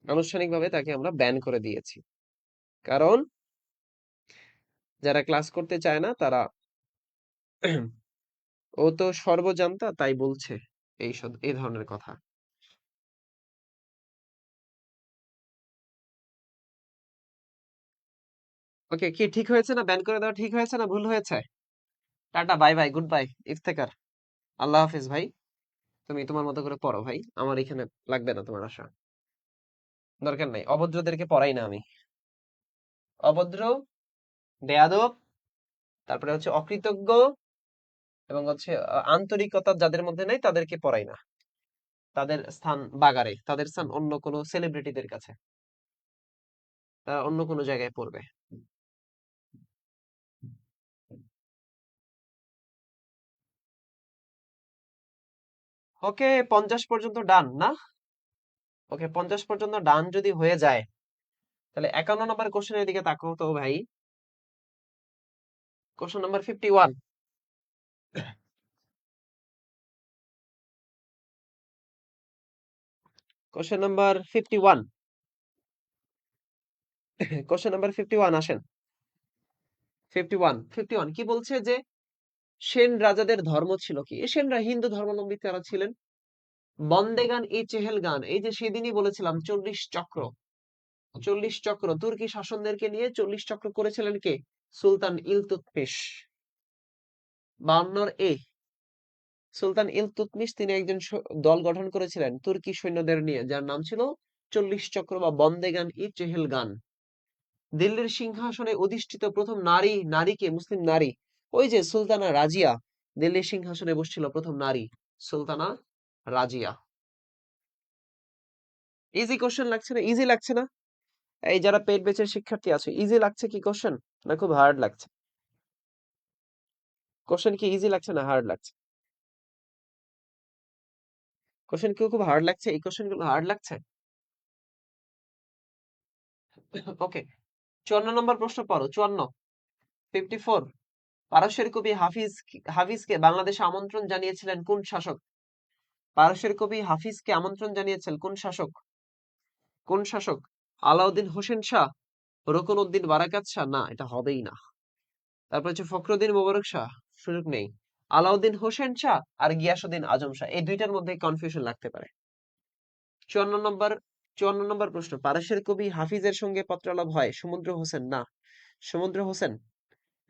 আনুষ্ঠানিকভাবে তাকে আমরা ব্যান করে দিয়েছি, কারণ যারা ক্লাস করতে চায় না তারা, ও তো সর্বজান্তা, তাই বলছে এই ধরনের কথা। ওকে, কি ঠিক হয়েছে না? ব্যান করে দেওয়া ঠিক হয়েছে না ভুল হয়েছে? Ta-ta, bye bye, good bye Iftekhar. আল্লাহ হাফিজ ভাই। তুমি তোমার মতো করে পড়ো ভাই, আমার এখানে লাগবে না তোমার আশা, দরকার নাই। অভদ্রদেরকে পড়াই না আমি। অভদ্র, বেয়াদব, তারপরে হচ্ছে অকৃতজ্ঞ, এবং হচ্ছে আন্তরিকতা যাদের মধ্যে নাই তাদেরকে পড়াই না। তাদের স্থান বাগারে, তাদের স্থান অন্য কোনো সেলিব্রিটিদের কাছে, তারা অন্য কোনো জায়গায় পড়বে। ওকে, 50 পর্যন্ত ডান না? ওকে, 50 পর্যন্ত ডান যদি হয়ে যায়, তাহলে 51 নম্বর কোশ্চেনের দিকে তাকাও তো ভাই। Question number 51। Question number 51। Question number 51 আসেন। 51 কি বলছে যে সেন রাজাদের ধর্ম ছিল কি? সেনরা হিন্দু ধর্মাবলম্বী তারা ছিলেন। বন্দেগান ই চেহেলগান, এই যে সেদিনই বলেছিলাম 40 চক্র, 40 চক্র তুর্কি শাসনদেরকে নিয়ে 40 চক্র করেছিলেন কে? সুলতান ইলতুৎমিশ। 52 এ সুলতান ইলতুৎমিশ তিনি একজন দল গঠন করেছিলেন তুর্কি সৈন্যদের নিয়ে, যার নাম ছিল 40 চক্র বা বন্দেগান ই চেহেলগান। দিল্লির সিংহাসনে অধিষ্ঠিত প্রথম নারীকে, মুসলিম নারী, ওই যে সুলতানা রাজিয়া, দিল্লির সিংহাসনে বসছিল প্রথম নারী? সুলতানা রাজিয়া। ইজি কোশ্চেন লাগছে না? ইজি লাগছে না? এই যারা পেট বেচের শিক্ষার্থী আছে, ইজি লাগছে কি কোশ্চেন, না খুব হার্ড লাগছে? কোশ্চেন কি ইজি লাগছে না হার্ড লাগছে? কোশ্চেন কি খুব হার্ড লাগছে? এই কোশ্চেন গুলো হার্ড লাগছে? ওকে, 54 নম্বর প্রশ্ন পড়ো। 54, 54। পারস্যের কবি হাফিজকে বাংলাদেশে আমন্ত্রণ জানিয়েছিলেন কোন শাসক? পারস্যের কবি হাফিজকে আমন্ত্রণ জানিয়েছেন কোন শাসক? কোন শাসক? আলাউদ্দিন হোসেন শাহ, রুকন উদ্দিন বারাকাত শাহ? না, এটা হবেই না। তারপর হচ্ছে ফখরুদ্দিন মোবারক শাহ, সুযোগ নেই। আলাউদ্দিন হোসেন শাহ আর গিয়াসউদ্দিন আজম শাহ, এই দুইটার মধ্যে কনফিউশন লাগতে পারে। 54 নম্বর, 54 নম্বর প্রশ্ন। পারস্যের কবি হাফিজের সঙ্গে পত্রালাপ হয় সমুদ্র হোসেন? না, সমুদ্র হোসেন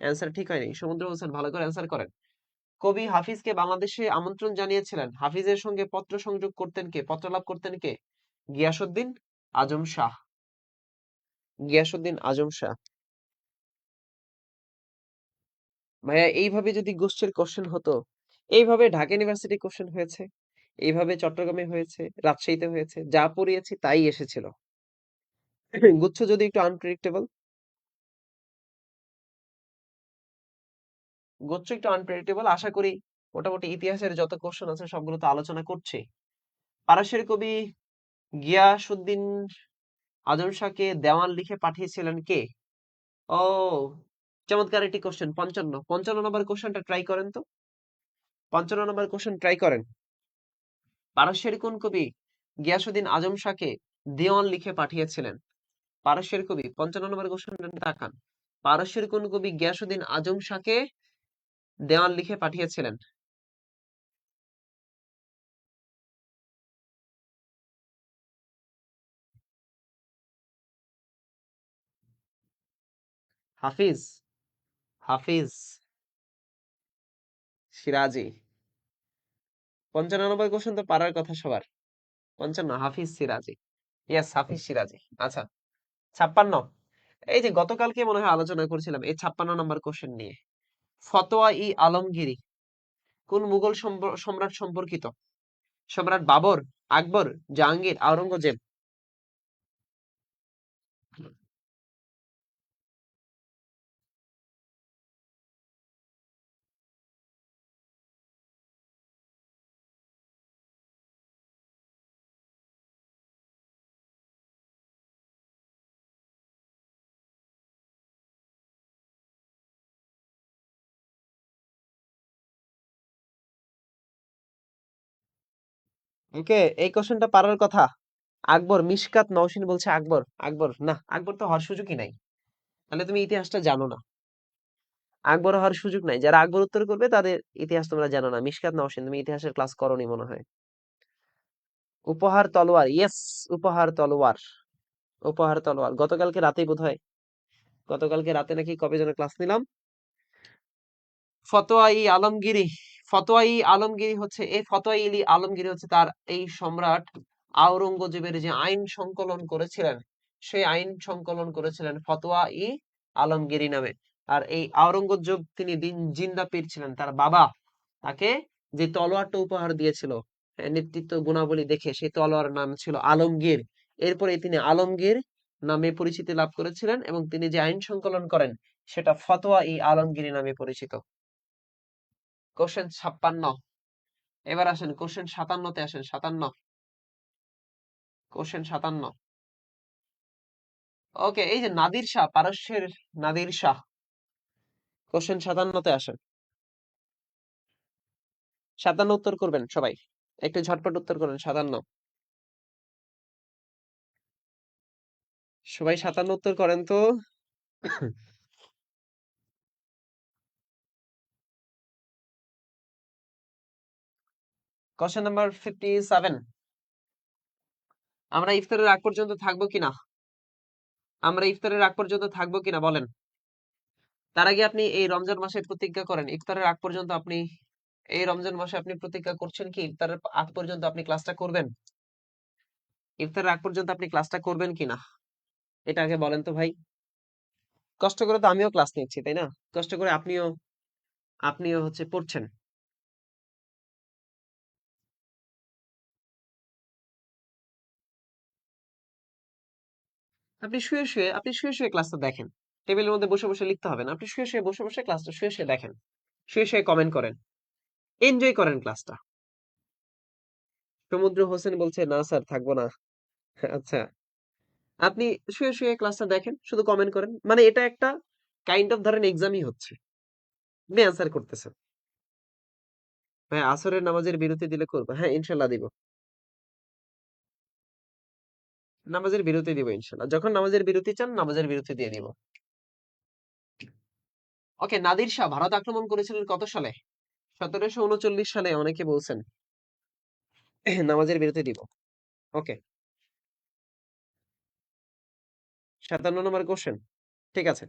অ্যান্সার ঠিক হয়নি। সমুদ্র হোসেন, ভালো করে অ্যান্সার করেন। কবি হাফিজকে বাংলাদেশে আমন্ত্রণ জানিয়েছিলেন, হাফিজের সঙ্গে পত্র সংযোগ করতেন কে, পত্রালাপ করতেন কে? গিয়াসউদ্দিন আজম শাহ। গিয়াসউদ্দিন আজম শাহ। ভাইয়া এইভাবে যদি গোশ্চের কোশ্চেন হতো, এইভাবে ঢাকা ইউনিভার্সিটি কোশ্চেন হয়েছে, এইভাবে চট্টগ্রামে হয়েছে, রাজশাহীতে হয়েছে, যা পড়িয়েছি তাই এসেছিল। গুচ্ছ যদি একটু আনপ্রেডিক্টেবল, গুচ্ছ একটু আনপ্রেডিক্টেবল, আশা করি মোটামুটি ইতিহাসের যত কোশ্চেন আছে সবগুলো তো আলোচনা করছি। পারস্যের কবি গিয়াসউদ্দিন আজম শাহকে দেওয়ান লিখে পাঠিয়েছিলেন কে? ও, চমৎকার একটি কোশ্চেন। 55, 55 নম্বর কোশ্চেনটা ট্রাই করেন তো। 55 নম্বর কোশ্চেন ট্রাই করেন। পারস্যের কোন কবি গিয়াসউদ্দিন আজম শাহকে দেওয়ান লিখে পাঠিয়েছিলেন? পারস্যের কবি, 55 নম্বর কোশ্চেনটা তাকান। পারস্যের কোন কবি গিয়াসউদ্দিন আজম শাহকে দেওয়ান লিখে পাঠিয়েছিলেন? হাফিজ, হাফিজ সিরাজি। 55 নম্বর কোশ্চেন তো পারার কথা সবার। 55, হাফিজ সিরাজি। ইয়েস, হাফিজ সিরাজি। আচ্ছা, 56। এই যে গতকালকে মনে হয় আলোচনা করছিলাম এই 56 নম্বর কোশ্চেন নিয়ে। ফতোয়া ই আলমগীরি কোন মুঘল সম্রাট সম্পর্কিত? সম্রাট বাবর, আকবর, জাহাঙ্গীর, আওরঙ্গজেব? ওকে, এই কোশ্চেনটা পারার কথা। আকবর, মিশকাত নওশিন বলছে আকবর। আকবর না, আকবর তো হওয়ার সুযোগই নাই। তাহলে তুমি ইতিহাসটা জানো না। আকবর হওয়ার সুযোগ নাই। যারা আকবর উত্তর করবে তাদের ইতিহাস তোমরা জানো না। মিশকাত নওশিন, তুমি ইতিহাসের ক্লাস করোনি মনে হয়। উপহার তলোয়ার, ইয়েস, উপহার তলোয়ার। উপহার তলোয়ার গতকালকে রাতেই বোধহয়, গতকালকে রাতে নাকি কবে যেন ক্লাস নিলাম। ফতোয়া-ই আলমগীরি, ফতোয়া-ই আলমগীরি হচ্ছে, এই ফতোয়া-ই আলমগীরি হচ্ছে তার এই সম্রাট আওরঙ্গজেবের যে আইন সংকলন করেছিলেন, সেই আইন সংকলন করেছিলেন ফতোয়া-ই আলমগীরি নামে। আর এই আওরঙ্গজেব তিনি জিন্দা পীর ছিলেন। তার বাবা তাকে যে তলোয়ারটা উপহার দিয়েছিল নেতৃত্ব গুণাবলী দেখে, সেই তলোয়ার নাম ছিল আলমগীর। এরপরে তিনি আলমগীর নামে পরিচিতি লাভ করেছিলেন এবং তিনি যে আইন সংকলন করেন সেটা ফতোয়া-ই আলমগীরি নামে পরিচিত। কোশ্চেন 56। এবার আসেন কোশ্চেন 57-তে আসেন। 57, কোশ্চেন 57। ওকে, এই যে নাদির শাহ, পারস্যের নাদির শাহ। কোশ্চেন 57-তে আসেন। 57 উত্তর করবেন সবাই, একটু ঝটপট উত্তর করেন। 57, সবাই 57 উত্তর করেন তো। Question number 57। আমরা ইফতারের আগ পর্যন্ত থাকবো কিনা? আমরা ইফতারের আগ পর্যন্ত থাকবো কিনা বলেন। তার আগে আপনি এই রমজান মাসে প্রতিজ্ঞা করেন, ইফতারের আগ পর্যন্ত আপনি, এই রমজান মাসে আপনি প্রতিজ্ঞা করছেন কি ইফতারের আগ পর্যন্ত আপনি ক্লাসটা করবেন? ইফতারের আগ পর্যন্ত আপনি ক্লাসটা করবেন কিনা, এটা আগে বলেন তো ভাই। কষ্ট করে তো আমিও ক্লাস নিচ্ছি, তাই না? কষ্ট করে আপনিও আপনিও হচ্ছে পড়ছেন। আপনি শুয়ে শুয়ে ক্লাসটা দেখেন। টেবিলের মধ্যে বসে বসে লিখতে হবে না। আপনি শুয়ে শুয়ে বসে বসে ক্লাসটা শুয়ে শুয়ে দেখেন। শুয়ে শুয়ে কমেন্ট করেন। এনজয় করেন ক্লাসটা। সমুদ্র হোসেন বলছে না স্যার থাকবো না। আচ্ছা, আপনি শুয়ে শুয়ে ক্লাসটা দেখেন, শুধু কমেন্ট করেন। মানে এটা একটা কাইন্ড অফ ধরেন এক্সামই হচ্ছে। আপনি অ্যান্সার করতেছেন। ভাই আসরের নামাজের বিরতি দিলে করবো। হ্যাঁ, ইনশাল্লাহ দিব। নামাজের বিরতি দিব ইনশাল্লাহ। যখন নামাজের বিরতি চান, নামাজের বিরতি দিয়ে দিব। ওকে, নাদির শাহ ভারত আক্রমণ করেছিলেন কত সালে? 1739 সালে অনেকে বলছেন। নামাজের বিরতি দিব। ওকে, 57 নম্বর কোশ্চেন। ঠিক আছে,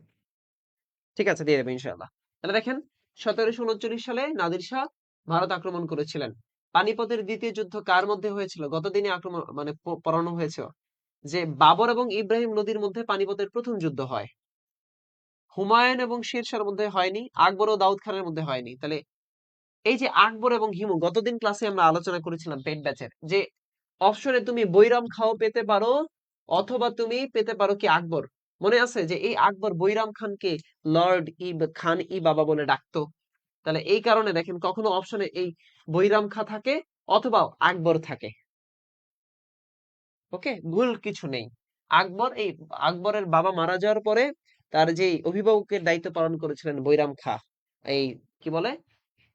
ঠিক আছে, দিয়ে দেবো ইনশাআল্লাহ। তাহলে দেখেন, 1739 সালে নাদির শাহ ভারত আক্রমণ করেছিলেন। পানিপথের দ্বিতীয় যুদ্ধ কার মধ্যে হয়েছিল? গতদিনে আক্রমণ মানে পড়ানো হয়েছে যে বাবর এবং ইব্রাহিম নদীর মধ্যে পানিপথের প্রথম যুদ্ধ হয়। হুমায়ুন এবং শেরশাহর মধ্যে হয়নি, আকবর ও দাউদ খানের মধ্যে হয়নি। তাহলে এই যে আকবর এবং হিমু, গতদিন ক্লাসে আমরা আলোচনা করেছিলাম পেট ব্যাচের, যে অপশনে তুমি বৈরাম খাও পেতে পারো, অথবা তুমি পেতে পারো কি আকবর। মনে আছে যে এই আকবর বৈরাম খানকে লর্ড খান ই বাবা বলে ডাকতো। তাহলে এই কারণে দেখেন কখনো অপশনে এই বৈরাম খা থাকে অথবা আকবর থাকে। ওকে, ভুল কিছু নেই। আকবরের বাবা মারা যাওয়ার পরে তার যে অভিভাবকের দায়িত্ব পালন করেছিলেন বৈরাম খা, এই কি বলে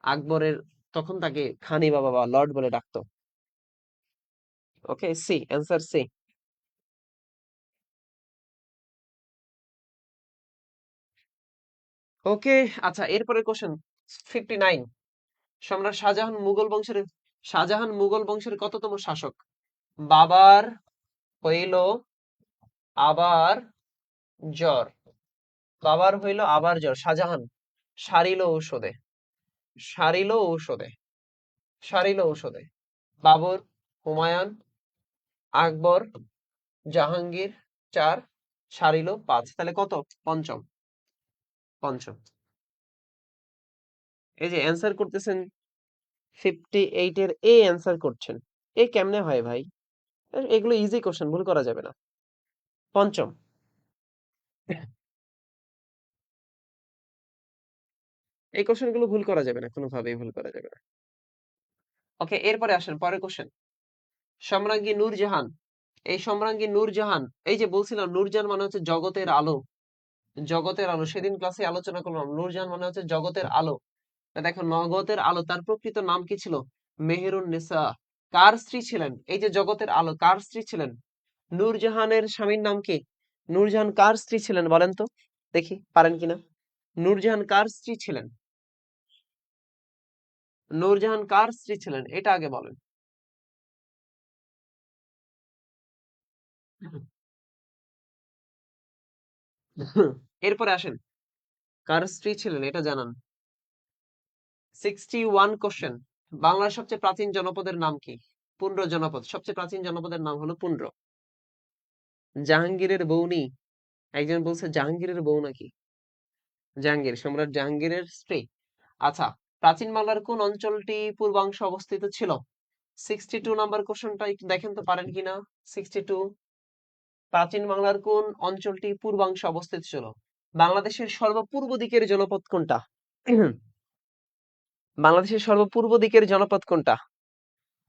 আকবরের, তখন তাকে খানি বাবা বা লর্ড বলে ডাকতো। ওকে, সি অ্যান্সার সি। ওকে, আচ্ছা এরপরে কোশ্চেন 59। সম্রাট শাহজাহান মুঘল বংশের কততম শাসক? বাবার হইল আবার জ্বর। বাবার হইল আবার জ্বর। শাহজাহান সারিল ঔষধে। সারিল ঔষধে। সারিল ঔষধে। বাবর, হুমায়ুন, আকবর, জাহাঙ্গীর 4, সারিল 5। তাহলে কত? পঞ্চম। পঞ্চম। এই যে অ্যান্সার করতেছেন 58 এর এ অ্যান্সার করছেন। এ কেমনে হয় ভাই? এগুলো ইজি কোশ্চেন, ভুল করা যাবে না। পঞ্চম। এই কোশ্চেন গুলো ভুল করা যাবে না, কোনোভাবেই ভুল করা যাবে না। ওকে, এরপরে আসেন পরের কোশ্চেন। সম্রাজ্ঞী নূরজাহান। এই সম্রাজ্ঞী নূরজাহান, এই যে বলছিলাম নূরজাহান মানে হচ্ছে জগতের আলো। জগতের আলো, সেদিন ক্লাসে আলোচনা করলাম নূরজাহান মানে হচ্ছে জগতের আলো। দেখো জগতের আলো, তার প্রকৃত নাম কি ছিল? মেহেরুন নেসা। কার স্ত্রী ছিলেন? এই যে জগতের আলো কার স্ত্রী ছিলেন? নূরজাহানের স্বামীর নাম কি? নূরজাহান কার স্ত্রী ছিলেন বলেন তো, দেখি পারেন কিনা। নূরজাহান কার স্ত্রী ছিলেন? নূরজাহান কার স্ত্রী ছিলেন এটা আগে বলেন। এরপরে আসেন, কার স্ত্রী ছিলেন এটা জানান। 61 কোশ্চেন। বাংলার সবচেয়ে প্রাচীন জনপদের নাম কি? পুন্ড্র জনপদ। সবচেয়ে প্রাচীন জনপদের নাম হলো পুন্ড্র। জাহাঙ্গীরের বউনি, একজন বলছে জাহাঙ্গীরের বউ নাকি? জাহাঙ্গীর, সম্রাট জাহাঙ্গীরের স্ত্রী। আচ্ছা, প্রাচীন বাংলার কোন অঞ্চলটি পূর্বাংশে অবস্থিত ছিল? 62 নাম্বার কোশ্চেনটা একটু দেখেন তো পারেন কিনা। 62, প্রাচীন বাংলার কোন অঞ্চলটি পূর্বাংশে অবস্থিত ছিল? বাংলাদেশের সর্বপূর্ব দিকের জনপদ কোনটা? বাংলাদেশের সর্বপূর্ব দিকের জনপদ কোনটা?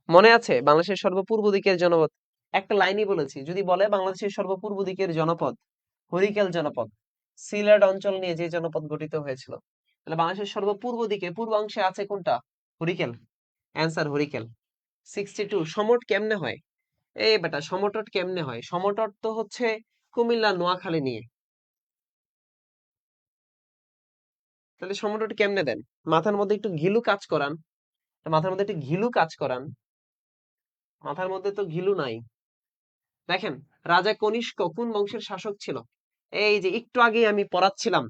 মনে আছে বাংলাদেশের সর্বপূর্ব দিকের জনপদ? একটা লাইনই বলেছি, যদি বলে বাংলাদেশের সর্বপূর্ব দিকের জনপদ হরিকেল জনপদ, সিলেট অঞ্চল নিয়ে যে জনপদ গঠিত হয়েছিল। তাহলে বাংলাদেশের সর্বপূর্ব দিকে পূর্বাংশে আছে কোনটা? হরিকেল। অ্যান্সার হরিকেল। 62। সমট কেমনে হয়? এই বেটা, সমতট কেমনে হয়? সমতট তো হচ্ছে কুমিল্লা নোয়াখালী নিয়ে। তাহলে সমতট কেমনে দেন? মাথার মধ্যে একটু ঘিলু কাজ করান। মাথার মধ্যে একটু ঘিলু কাজ করান। মাথার মধ্যে তো ঘিলু নাই। দেখেন, রাজা কনিষ্ক কোন বংশের শাসক ছিল? এই যে একটু আগে আমি পড়াচ্ছিলাম,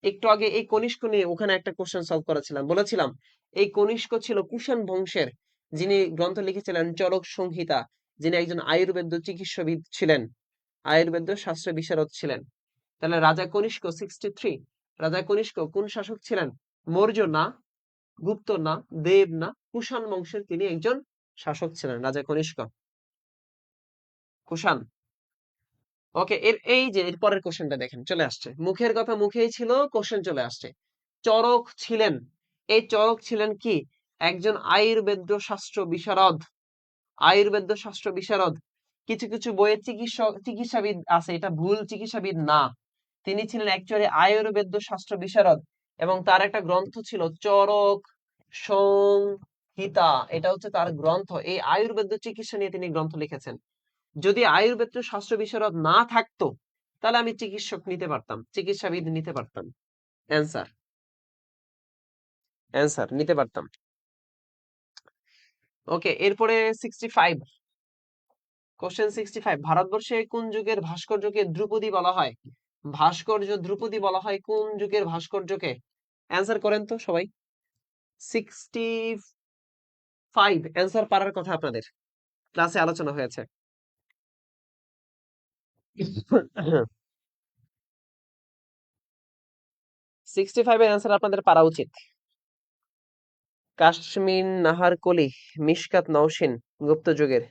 একটু আগে এই কনিষ্ক নিয়ে ওখানে একটা কোশ্চেন সলভ করেছিলাম, বলেছিলাম এই কনিষ্ক ছিল কুষাণ বংশের, যিনি গ্রন্থ লিখেছিলেন চরক সংহিতা, যিনি একজন আয়ুর্বেদ চিকিৎসাবিদ ছিলেন, আয়ুর্বেদ শাস্ত্র বিশারদ ছিলেন। তাহলে রাজা কনিষ্ক 63। রাজা কনিষ্ক কোন শাসক ছিলেন? মৌর্য না, গুপ্ত না, দেব না, কুষাণ বংশের তিনি একজন শাসক ছিলেন রাজা কনিষ্ক। কুষাণ। ওকে, এই যে এর পরের কোশ্চেনটা দেখেন চলে আসছে, মুখের কথা মুখেই ছিল, কোশ্চেন চলে আসছে। চরক ছিলেন, এই চরক ছিলেন কি? একজন আয়ুর্বেদ শাস্ত্র বিশারদ। আয়ুর্বেদ শাস্ত্র বিশারদ। কিছু কিছু বইয়ে চিকিৎসাবিদ আছে, এটা ভুল, চিকিৎসাবিদ না। তিনি ছিলেন অ্যাকচুয়ালি আয়ুর্বেদ শাস্ত্র বিশারদ, এবং তার একটা গ্রন্থ ছিল চরক সংহিতা, এটা হচ্ছে তার গ্রন্থ। এই আয়ুর্বেদ চিকিৎসা নিয়ে তিনি গ্রন্থ লিখেছেন। যদি আয়ুর্বেদ শাস্ত্র বিশারদ না থাকতো, তাহলে আমি চিকিৎসক নিতে পারতাম, চিকিৎসাবিদ নিতে পারতাম। অ্যান্সার, অ্যান্সার নিতে পারতাম। ওকে, এরপরে 65, কোশ্চেন 65, ভারতবর্ষে কোন যুগের ভাস্কর্যকে ধ্রুপদী বলা হয়? ভাস্কর্য ধ্রুপদী বলা হয় কোন যুগের ভাস্কর্যকে? অ্যান্সার করেন তো সবাই। 65 অ্যান্সার পারার কথা আপনাদের, ক্লাসে আলোচনা হয়েছে। 65 এর অ্যান্সার আপনাদের পারা উচিত। কাশ্মীর নাহারকলি, মিশকাত নওশিন গুপ্ত যুগের,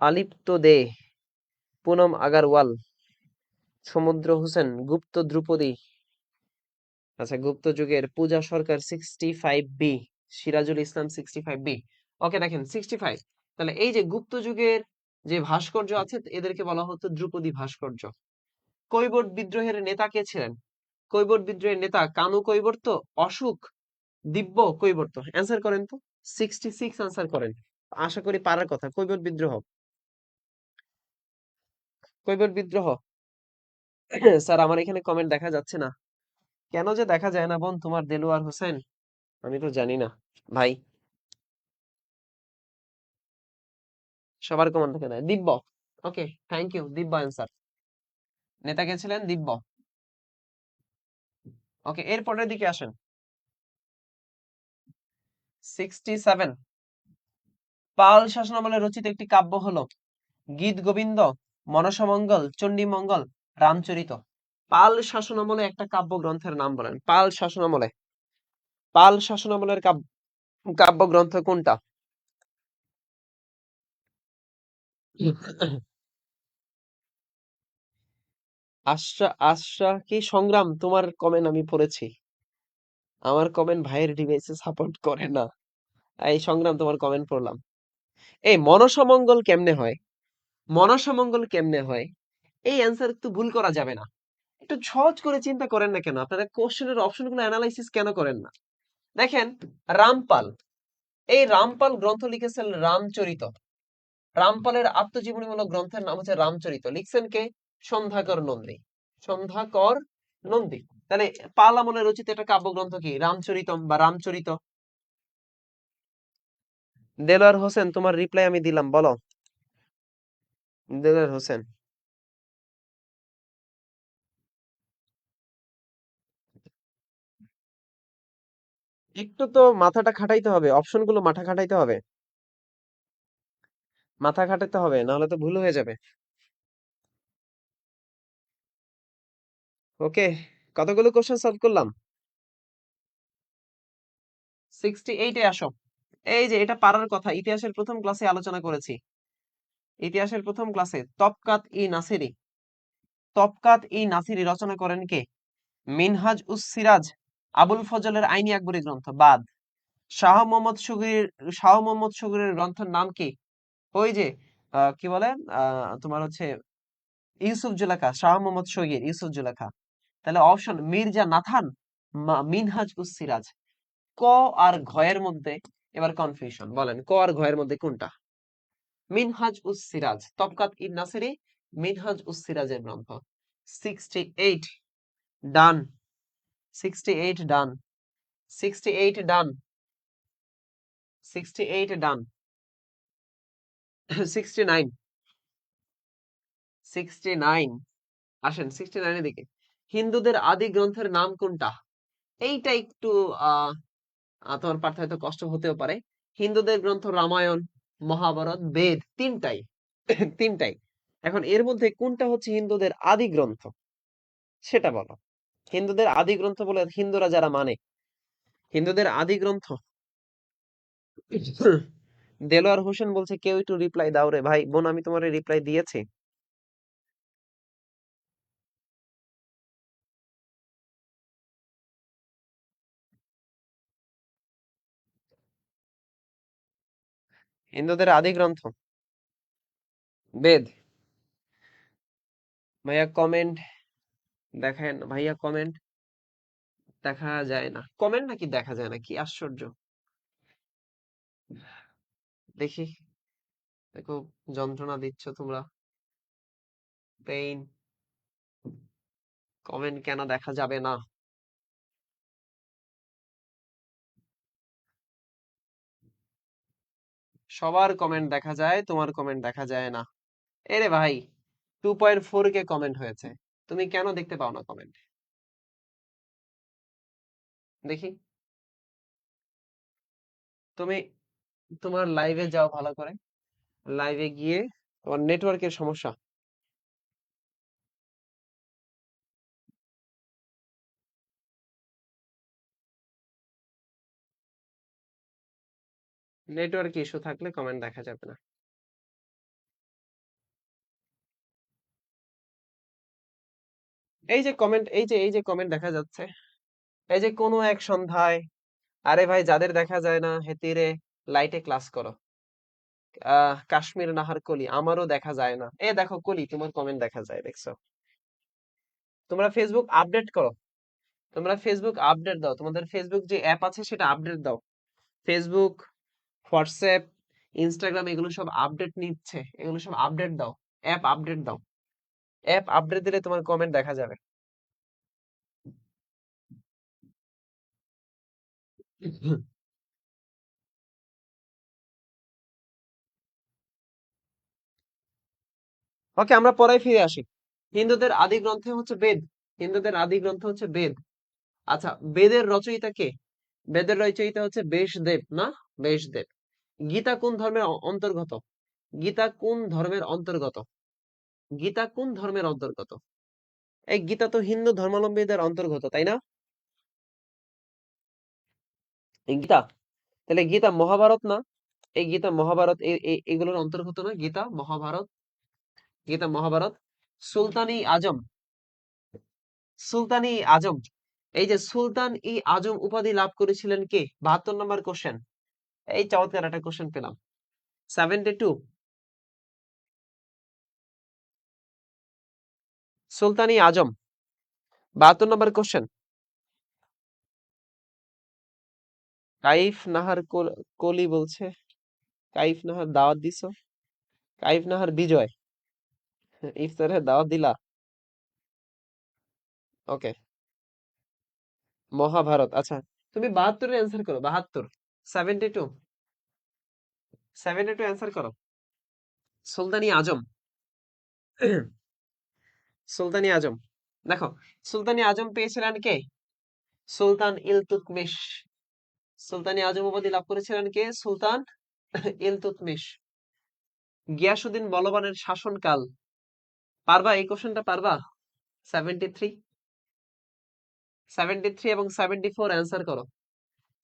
আলিপ্ত দে, পুনম আগারওয়াল, সমুদ্র হোসেন গুপ্ত ধ্রুপদী। আচ্ছা, গুপ্ত যুগের পূজা সরকার 65 বি, সিরাজুল ইসলাম 65 বি। ওকে, দেখেন 65, তাহলে এই যে গুপ্ত যুগের যে ভাস্কর্য আছে এদেরকে বলা হতো ধ্রুপদী ভাস্কর্য। কৈবর্ত বিদ্রোহের নেতা কে ছিলেন? কৈবর্ত বিদ্রোহের নেতা কানু কৈবর্ত, অশোক, দিব্য কৈবর্ত। অ্যান্সার করেন তো। 66 অ্যান্সার করেন, আশা করি পারার কথা। কৈবর্ত বিদ্রোহ, কৈবর্ত বিদ্রোহ। স্যার আমার এখানে কমেন্ট দেখা যাচ্ছে না, কেন যে দেখা যায় না বোন তোমার দেলোয়ার হোসেন, আমি তো জানি না ভাই। সবার কমেন্ট থেকে দেয় দিব্য। ওকে, থ্যাংক ইউ, দিব্য অ্যান্সার। নেতা কে ছিলেন? দিব্য। ওকে, এর পরের দিকে আসেন। 67, পাল শাসনামলে রচিত একটি কাব্য হলো গীত গোবিন্দ, মনসামঙ্গল, চণ্ডীমঙ্গল, রামচরিত। পাল শাসনামলে একটা কাব্য গ্রন্থের নাম বলেন, পাল শাসনামলে, পাল শাসনামলের কাব্য গ্রন্থ কোনটা? আশরা কি সংগ্রাম? তোমার কমেন্ট আমি পড়েছি, আমার কমেন্ট ভাইয়ের ডিভাইসে সাপোর্ট করে না। এই সংগ্রাম তোমার কমেন্ট পড়লাম। এই মনসামঙ্গল কেমনে হয়? মনসামঙ্গল কেমনে হয়? এই অ্যান্সার একটু ভুল করা যাবে না, একটু সহজ করে চিন্তা করেন না কেন? আপনারা কোশ্চেনের অপশনগুলো অ্যানালাইসিস কেন করেন না? দেখেন, রামপাল, এই রামপাল গ্রন্থ লিখেছেন রামচরিত। রামপালের আত্মজীবনীমূলক গ্রন্থের নাম হচ্ছে রামচরিত, লিখছেন কে? সন্ধ্যাকর নন্দী। সন্ধ্যাকর নন্দী। তাহলে পাল আমলে রচিত একটা কাব্যগ্রন্থ কি? রামচরিতম বা রামচরিত। দেলোয়ার হোসেন, তোমার রিপ্লাই আমি দিলাম, বলো। দেলোয়ার হোসেন, একটু তো মাথাটা খাটাইতে হবে, অপশনগুলো মাথা খাটাইতে হবে, মাথা খাটাতে হবে, নাহলে তো ভুল হয়ে যাবে। ওকে, কতগুলো কোশ্চেন সলভ করলাম? 68-এ আসো। এই যে এটা পারার কথা, ইতিহাসের প্রথম ক্লাসে আলোচনা করেছি। ইতিহাসের প্রথম ক্লাসে তবকাত-ই-নাসিরি রচনা করেন কে? মিনহাজ উস সিরাজ, আবুল ফজলের আইনি আকবরী গ্রন্থ, বাদ। শাহ মোহাম্মদ শগীরের গ্রন্থের নাম কি? ওই যে কি বলে, তোমার হচ্ছে ইউসুফ জুলেখা, শাহ মোহাম্মদ শগীর, ইউসুফ জুলেখা। তাহলে অপশন মির্জা নাথান, মিনহাজ উস সিরাজ। ক আর ঘয়ের মধ্যে এবার কনফিউশন, বলেন ক আর ঘয়ের মধ্যে কোনটা? মিনহাজ উস সিরাজ, তবকাত-ই-নাসিরি, মিনহাজ উস সিরাজের গ্রন্থ। 68 ডান, 68 ডান, 68 ডান, 68 ডান। 69, 69 আসেন 69 এর দিকে। হিন্দুদের আদি গ্রন্থের নাম কোনটা? এইটা একটু আহ তোমার পার্থ হয়তো কষ্ট হতেও পারে। হিন্দুদের গ্রন্থ রামায়ণ, মহাভারত, বেদ, তিনটাই। তিনটাই। এখন এর মধ্যে কোনটা হচ্ছে হিন্দুদের আদি গ্রন্থ সেটা বলো। হিন্দুদের আদি গ্রন্থ বলে হিন্দুরা যারা মানে, হিন্দুদের আদি গ্রন্থ। দেলোয়ার হোসেন বলছে কেউ একটু রিপ্লাই দাও রে ভাই। বোন, আমি তোমার রিপ্লাই দিয়েছি। হিন্দুদের আদি গ্রন্থ বেদ। ভাইয়া কমেন্ট দেখেন, ভাইয়া কমেন্ট দেখা যায় না। কমেন্ট নাকি দেখা যায় না, কি আশ্চর্য। দেখি, দেখো, যন্ত্রণা দিচ্ছ তোমরা। পেইন। কমেন্ট কেন দেখা যাবে না? সবার কমেন্ট দেখা যায়, তোমার কমেন্ট দেখা যায় না। এরে ভাই, 2.4 কে কমেন্ট হয়েছে, তুমি কেন দেখতে পাও না কমেন্ট? দেখি, তুমি তোমার লাইভে যাও ভালো করে। লাইভে গিয়ে, তোমার নেটওয়ার্কের সমস্যা। নেটওয়ার্ক ইস্যু থাকলে কমেন্ট দেখা যাবে না। এই যে কমেন্ট, এই যে কমেন্ট দেখা যাচ্ছে, এই যে কোনো এক সন্ধ্যায়। আরে ভাই, যাদের দেখা যায় না হেতিরে লাইটে ক্লাস করো। কাশ্মীর নাহার কলি, আমারও দেখা যায় না। এ দেখো কলি, তোমার কমেন্ট দেখা যায়, দেখছো? তোমরা ফেসবুক আপডেট করো। তোমরা ফেসবুক আপডেট দাও, তোমাদের ফেসবুক যে অ্যাপ আছে সেটা আপডেট দাও। ফেসবুক, হোয়াটসঅ্যাপ, ইনস্টাগ্রাম, এগুলো সব আপডেট নিচ্ছে, এগুলো সব আপডেট দাও। অ্যাপ আপডেট দাও। অ্যাপ আপডেট দিলে তোমার কমেন্ট দেখা যাবে। ওকে, আমরা পরে ফিরে আসি। হিন্দুদের আদি গ্রন্থ হচ্ছে বেদ। হিন্দুদের আদি গ্রন্থ হচ্ছে বেদ। আচ্ছা, বেদের রচয়িতা কে? বেদের রচয়িতা হচ্ছে ব্যাসদেব, না? ব্যাসদেব। গীতা কোন ধর্মের অন্তর্গত? গীতা কোন ধর্মের অন্তর্গত? গীতা কোন ধর্মের অন্তর্গত? এই গীতা তো হিন্দু ধর্মাবলম্বীদের অন্তর্গত, তাই না? এই গীতা, তাহলে গীতা মহাভারত না? এই গীতা মহাভারত এগুলোর অন্তর্গত না? গীতা মহাভারত, গীতা মহাভারত। সুলতানি আজম, সুলতানি আজম, এই যে সুলতান ই আজম উপাধি লাভ করেছিলেন কে? 72 নম্বর কোশ্চেন। এই চমৎকার একটা কোশ্চেন পেলাম। 72। সুলতানি আজম, 72 নম্বর কোশ্চেন। কাইফ নাহার কলি বলছে। কাইফ নাহার দাওয়াত দিছো? কাইফ নাহার বিজয়, ইফতারের দাওয়াত দিলা? ওকে। মহাভারত, আচ্ছা। তুমি 72-এর অ্যান্সার করো, 72। 72, 72 অ্যান্সার করো। সুলতানি আজম। সুলতানি আজম, দেখো, সুলতানি আজম পেয়েছিলেন কে? সুলতান ইলতুৎমিশ। সুলতানি আজম উপাধি লাভ করেছিলেন কে? সুলতান ইলতুৎমিশ। গিয়াসুদ্দিন বলবানের শাসনকাল। পারবা এই কোশ্চেনটা, পারবা? 73, 73 এবং 74 অ্যান্সার করো।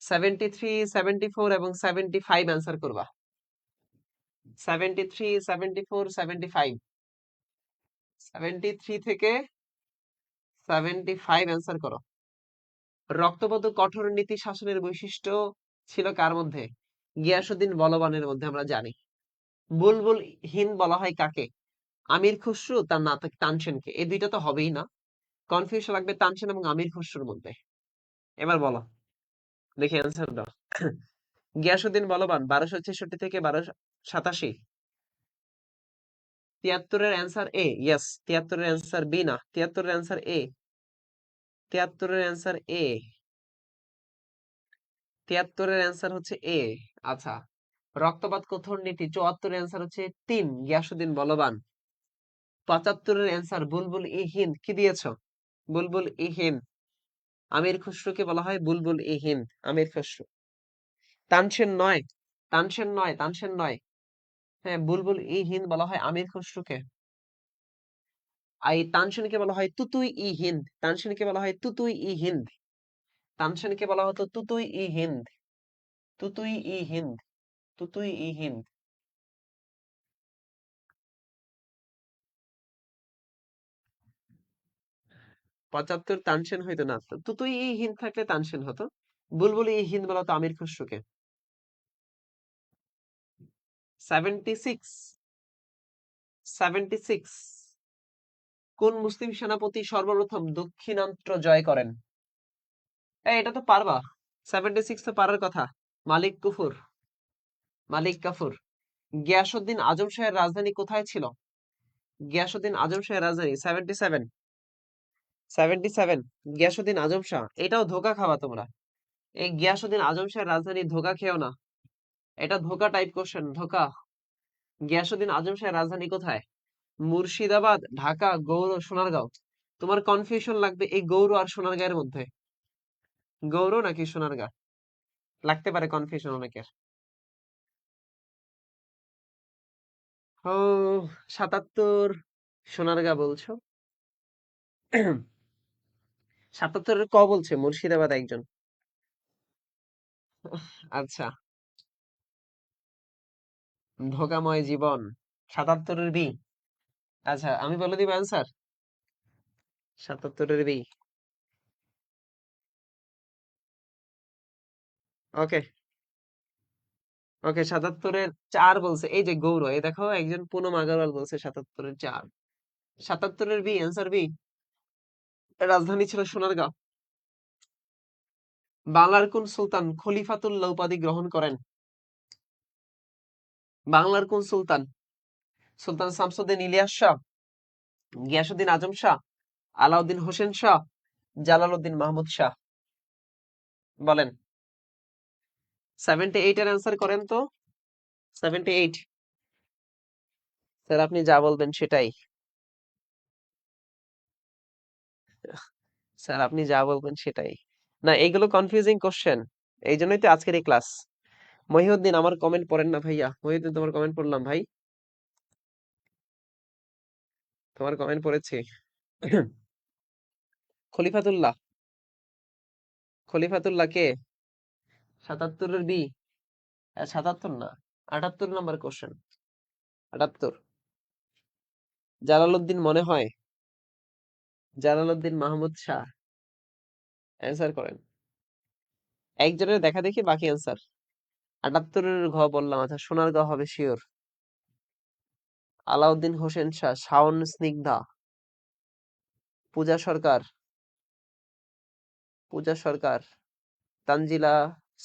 73, 74 এবং 75 অ্যান্সার করবা। 73, 74, 75। 73 থেকে 75 অ্যান্সার করো। রক্তবধ কঠোর নীতি শাসনের বৈশিষ্ট্য ছিল কার মধ্যে? গিয়াসুদ্দিন বলবানের মধ্যে, আমরা জানি। বুলবুল হিন্দ বলা হয় কাকে? আমির খসরু, তার না তানসেনকে? এই দুইটা তো হবেই না, কনফিউশন লাগবে তানসেন এবং আমির খসরুর মধ্যে। এবার বলো, দেখি অ্যান্সার দাও। গিয়াসুদ্দিন বলবান 1266 থেকে 1287। 73-এর অ্যান্সার এ, ইয়েস। 73-এর অ্যান্সার বি না, 73-এর অ্যান্সার এ। 73-এর অ্যান্সার এ। 73-এর অ্যান্সার হচ্ছে এ। আচ্ছা, রক্তপাত কঠোর নীতি 74-এর অ্যান্সার হচ্ছে 3, গিয়াসুদ্দিন বলবান। 75-এর অ্যান্সার বুলবুল ই হিন্দ, কি দিয়েছো? বুলবুল ই হিন্দ। আমির খসরুকে বলা হয় বুলবুল ই হিন্দ, আমির খসরু। তানসেন নয়, তানসেন নয়, তানসেন নয়। হ্যাঁ, বুলবুল ই হিন্দ বলা হয় আমির খসরুকে। এই তানসেনকে বলা হয় তুতুই ই হিন্দ, তানসেনকে বলা হয় তুতুই ই হিন্দ। তানসেনকে বলা হতো তুতুই ই হিন্দ, তুতুই ই হিন্দ, তুতুই ই হিন্দ। 75 তানসেন হইতো না, তুতুই ই হিন্দ থাকলে তানসেন হতো। বুলবুল ই হিন্দ বলা হতো আমির খসরুকে। 76 76 কোন মুসলিম সেনাপতি সর্বপ্রথম দক্ষিণাঞ্চল জয় করেন? এটা তো পারবা। 76 তো পারার কথা। মালিক কুফুর। মালিক কাফুর। গিয়াসউদ্দিন আজম শাহের রাজধানী কোথায় ছিল? গিয়াসউদ্দিন আজম শাহের রাজধানী 77 77 গিয়াসউদ্দিন আজম শাহ। এটাও ধোকা খাওয়া তোমরা। এই গিয়াসউদ্দিন আজম শাহের রাজধানী ধোকা খেও না। এটা ধোকা টাইপ কোশ্চেন, ধোকা। গিয়াসউদ্দিন আজম শাহের রাজধানী কোথায়? মুর্শিদাবাদ, ঢাকা, গৌড়, সোনারগাঁও। তোমার কনফিউশন লাগবে এই গৌড় আর সোনারগাঁয়ের মধ্যে। গৌড় নাকি সোনারগাঁ লাগতে পারে কনফিউশন অনেকের। ও 77 সোনারগাঁ বলছো? 77-এর ক বলছে মুর্শিদাবাদ একজন। আচ্ছা, ধোকাময় জীবন। 77-এর বি। আচ্ছা, আমি বলে দিব অ্যান্সার। 77-এর বি। ওকে ওকে 77-এর 4 বলছে। এই যে গৌর, এই দেখো একজন পুনম আগারওয়াল বলছে 77-এর 4। 77-এর বি, অ্যান্সার বি। রাজধানী ছিল সোনারগাঁও। বাংলার কোন সুলতান খলিফাতুল্লাহ উপাধি গ্রহণ করেন? বাংলার কোন সুলতান? সুলতান শামসুদ্দিন ইলিয়াস শাহ, গিয়াসুদ্দিন আজম শাহ, আলাউদ্দিন হোসেন শাহ, জালালউদ্দিন মাহমুদ শাহ। বলেন। 78 এর অ্যান্সার করেন তো। 78। স্যার আপনি যা বলবেন সেটাই। স্যার আপনি যা বলবেন সেটাই। না, এইগুলো কনফিউজিং কোশ্চেন। এই জন্যই তো আজকের এই ক্লাস। মহিউদ্দিন আমার কমেন্ট পড়েন না ভাইয়া। মহিউদ্দিন তোমার কমেন্ট পড়লাম ভাই। তোমার কমেন্ট পড়েছি। খলিফাতুল্লাহ। খলিফাতুল্লাহ কে? 77-এর বি। 77 না, 78 নাম্বার কোশ্চেন। 78। জালালউদ্দিন মনে হয়। জালালউদ্দিন মাহমুদ শাহ। অ্যান্সার করেন। একজনের দেখা দেখি বাকি অ্যান্সার। 78-এর ঘ বললাম। আচ্ছা, সোনারগাঁও হবে শিওর। আলাউদ্দিন হোসেন শাহ, শাওন স্নিগ্ধা, পূজা সরকার। পূজা সরকার, তানজিলা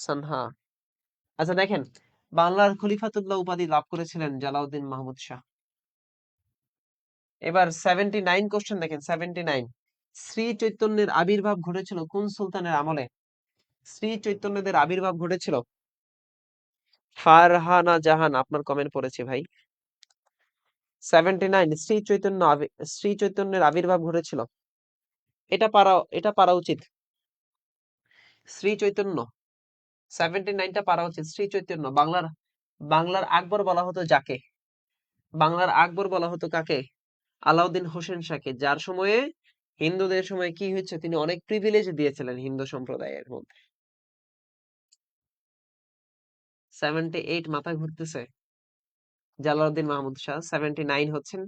সানহা। আচ্ছা দেখেন, বাংলার খলিফাতুল্লাহ উপাধি লাভ করেছিলেন জালাউদ্দিন মাহমুদ শাহ। এবার 79 কোশ্চেন দেখেন। 79 শ্রী চৈতন্যের আবির্ভাব ঘটেছিল কোন সুলতানের আমলে? শ্রী চৈতন্যদের আবির্ভাব ঘটেছিল। ফারহানা জাহান আপনার কমেন্ট পড়েছে ভাই। 79 শ্রী চৈতন্যের আবির্ভাব ঘটেছিল। এটা পারা উচিত। শ্রী চৈতন্য। 79টা পারা উচিত। শ্রী চৈতন্য। বাংলার বাংলার আকবর বলা হতো যাকে? বাংলার আকবর বলা হতো কাকে? আলাউদ্দিন হোসেন শাহকে, যার সময়ে হিন্দুদের সময় কি হয়েছে, তিনি অনেক প্রিভিলেজ দিয়েছিলেন হিন্দু সম্প্রদায়ের মধ্যে। 78 মাথা ঘুরতেছে। জালালউদ্দিন মাহমুদ শাহ। 79 হচ্ছেন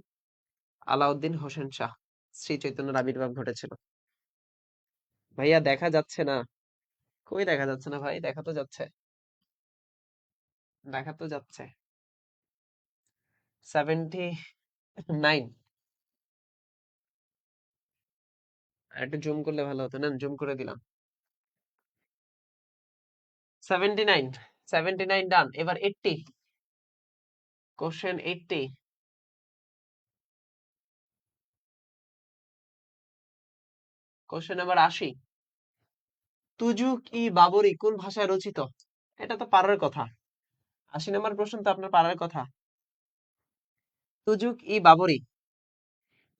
আলাউদ্দিন হোসেন শাহ। শ্রী চৈতন্যের আবির্ভাব ঘটেছিল। ভাইয়া দেখা যাচ্ছে না। কই দেখা যাচ্ছে না ভাই? দেখা তো যাচ্ছে। দেখা তো যাচ্ছে। 79। একটু জুম করলে ভালো হতো। না, জুম করে দিলাম। 79। 79 ডান। এবার 80। কোশ্চেন 80। Question number 80। তুজুক ই বাবরি কোন ভাষায় রচিত? এটা তো পারার কথা। 80 নম্বর প্রশ্ন তো আপনার পারার কথা। তুজুক ই বাবরি।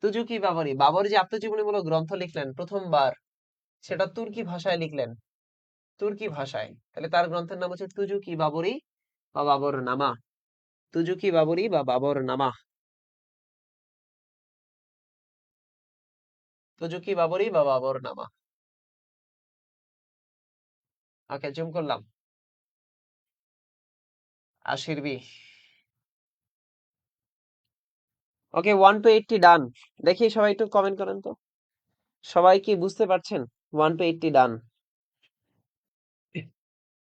তুজুক ই বাবরি। বাবর যে আত্মজীবনীমূলক গ্রন্থ লিখলেন প্রথমবার, সেটা তুর্কি ভাষায় লিখলেন। তুর্কি ভাষায়। তাহলে তার গ্রন্থের নাম হচ্ছে তুজুক ই বাবরি বা বাবর নামা। তুজুক ই বাবরি বা বাবর নামা। তুজুক ই বাবরি বা বাবর নামা। ওকে, জুম করলাম। 80-র বি। ওকে, 1 to 80 ডান। দেখি সবাই একটু কমেন্ট করেন তো। সবাই কি বুঝতে পারছেন? 1 to 80 ডান।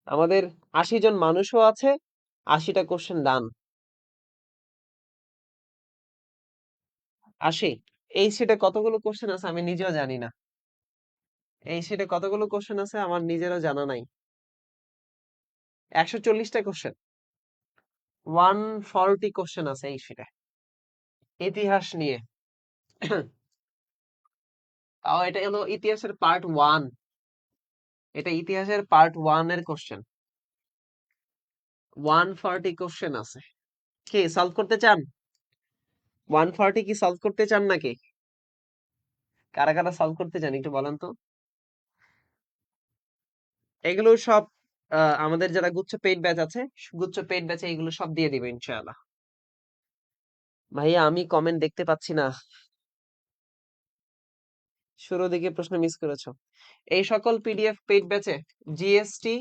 আমাদের 80 জন মানুষও আছে। 80টা কোশ্চেন ডান। 80? এই সেটে কতগুলো কোশ্চেন আছে আমি নিজেও জানি না। এই সেটে কতগুলো কোশ্চেন আছে আমার নিজেরও জানা নাই। 140টা কোশ্চেন, 140 কোশ্চেন আছে এই সেটে ইতিহাস নিয়ে। তাও এটা হলো ইতিহাসের পার্ট 1। এটা ইতিহাসের পার্ট 1 এর কোশ্চেন। 140 কোশ্চেন আছে। কি সলভ করতে চান? 140 কি সলভ করতে চান নাকি? কারা কারা সলভ করতে চান একটু বলেন তো। এগুলো সব আমাদের যারা গুচ্ছ পেইড ব্যাচ আছে, গুচ্ছ পেইড ব্যাচে এগুলো সব দিয়ে দিবে ইনশাআল্লাহ। ভাইয়া আমি কমেন্ট দেখতে পাচ্ছি না। শুরু দিকে প্রশ্ন মিস করেছো। এই সকল পিডিএফ পেইড ব্যাচে জিএসটি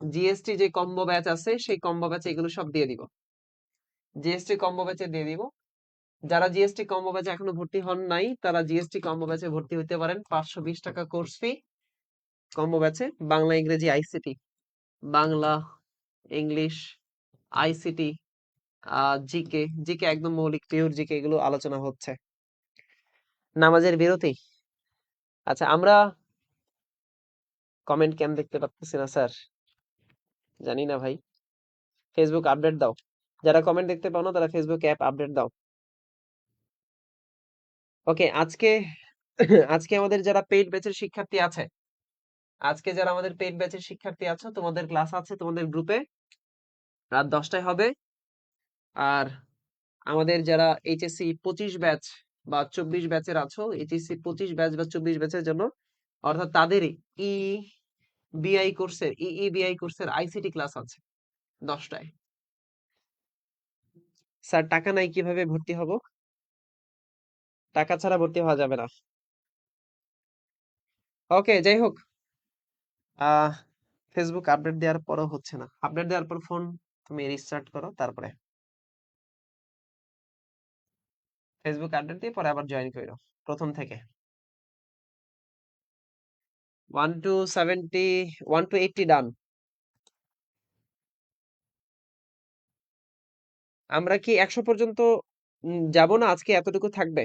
জিএসটি যে কম্বো ব্যাচ আছে সেই কম্বো ব্যাচে এগুলো সব দিয়ে দিব। জিএসটি কম্বো ব্যাচে দিয়ে দিব। যারা জিএসটি কম্বো ব্যাচে এখনো ভর্তি হন নাই তারা জিএসটি কম্বো ব্যাচে ভর্তি হতে পারেন। 520 টাকা কোর্স ফি কম্বো ব্যাচে। বাংলা ইংরেজি ICT, Bangla English ICT, GK GK একদম মৌলিক পিওর জিকে এগুলো আলোচনা হচ্ছে। নামাজের বিরতি। আচ্ছা আমরা কমেন্ট কেন দেখতে পাচ্ছি না স্যার? জানি না ভাই। ফেসবুক আপডেট দাও। যারা কমেন্ট দেখতে পাও না তারা ফেসবুক অ্যাপ আপডেট দাও। ওকে আজকে আজকে আমাদের যারা পেইড ব্যাচের শিক্ষার্থী আছে, আজকে যারা আমাদের পেইড ব্যাচের শিক্ষার্থী আছো তোমাদের ক্লাস আছে তোমাদের গ্রুপে রাত 10টায় হবে। আর আমাদের যারা এইচএসসি 25 ব্যাচ বা 24 ব্যাচের আছো, এইচএসসি 25 ব্যাচ বা 24 ব্যাচের জন্য অর্থাৎ তাদের ই বিআই কোর্সের ইইবিআই কোর্সের আইসিটি ক্লাস আছে 10টায়। স্যার টাকা নাই কিভাবে ভর্তি হব? টাকা ছাড়া ভর্তি হওয়া যাবে না। ওকে যাই হোক, আহ ফেসবুক আপডেট দেওয়ার পরও হচ্ছে না। আপডেট দেওয়ার পর ফোন তুমি রিস্টার্ট করো, তারপরে ফেসবুক আপডেট দিয়ে পরে আবার জয়েন করো প্রথম থেকে। 1 to 70, 1 to 80 ডান। আমরা কি 100 পর্যন্ত যাব না, আজকে এতটুকু থাকবে?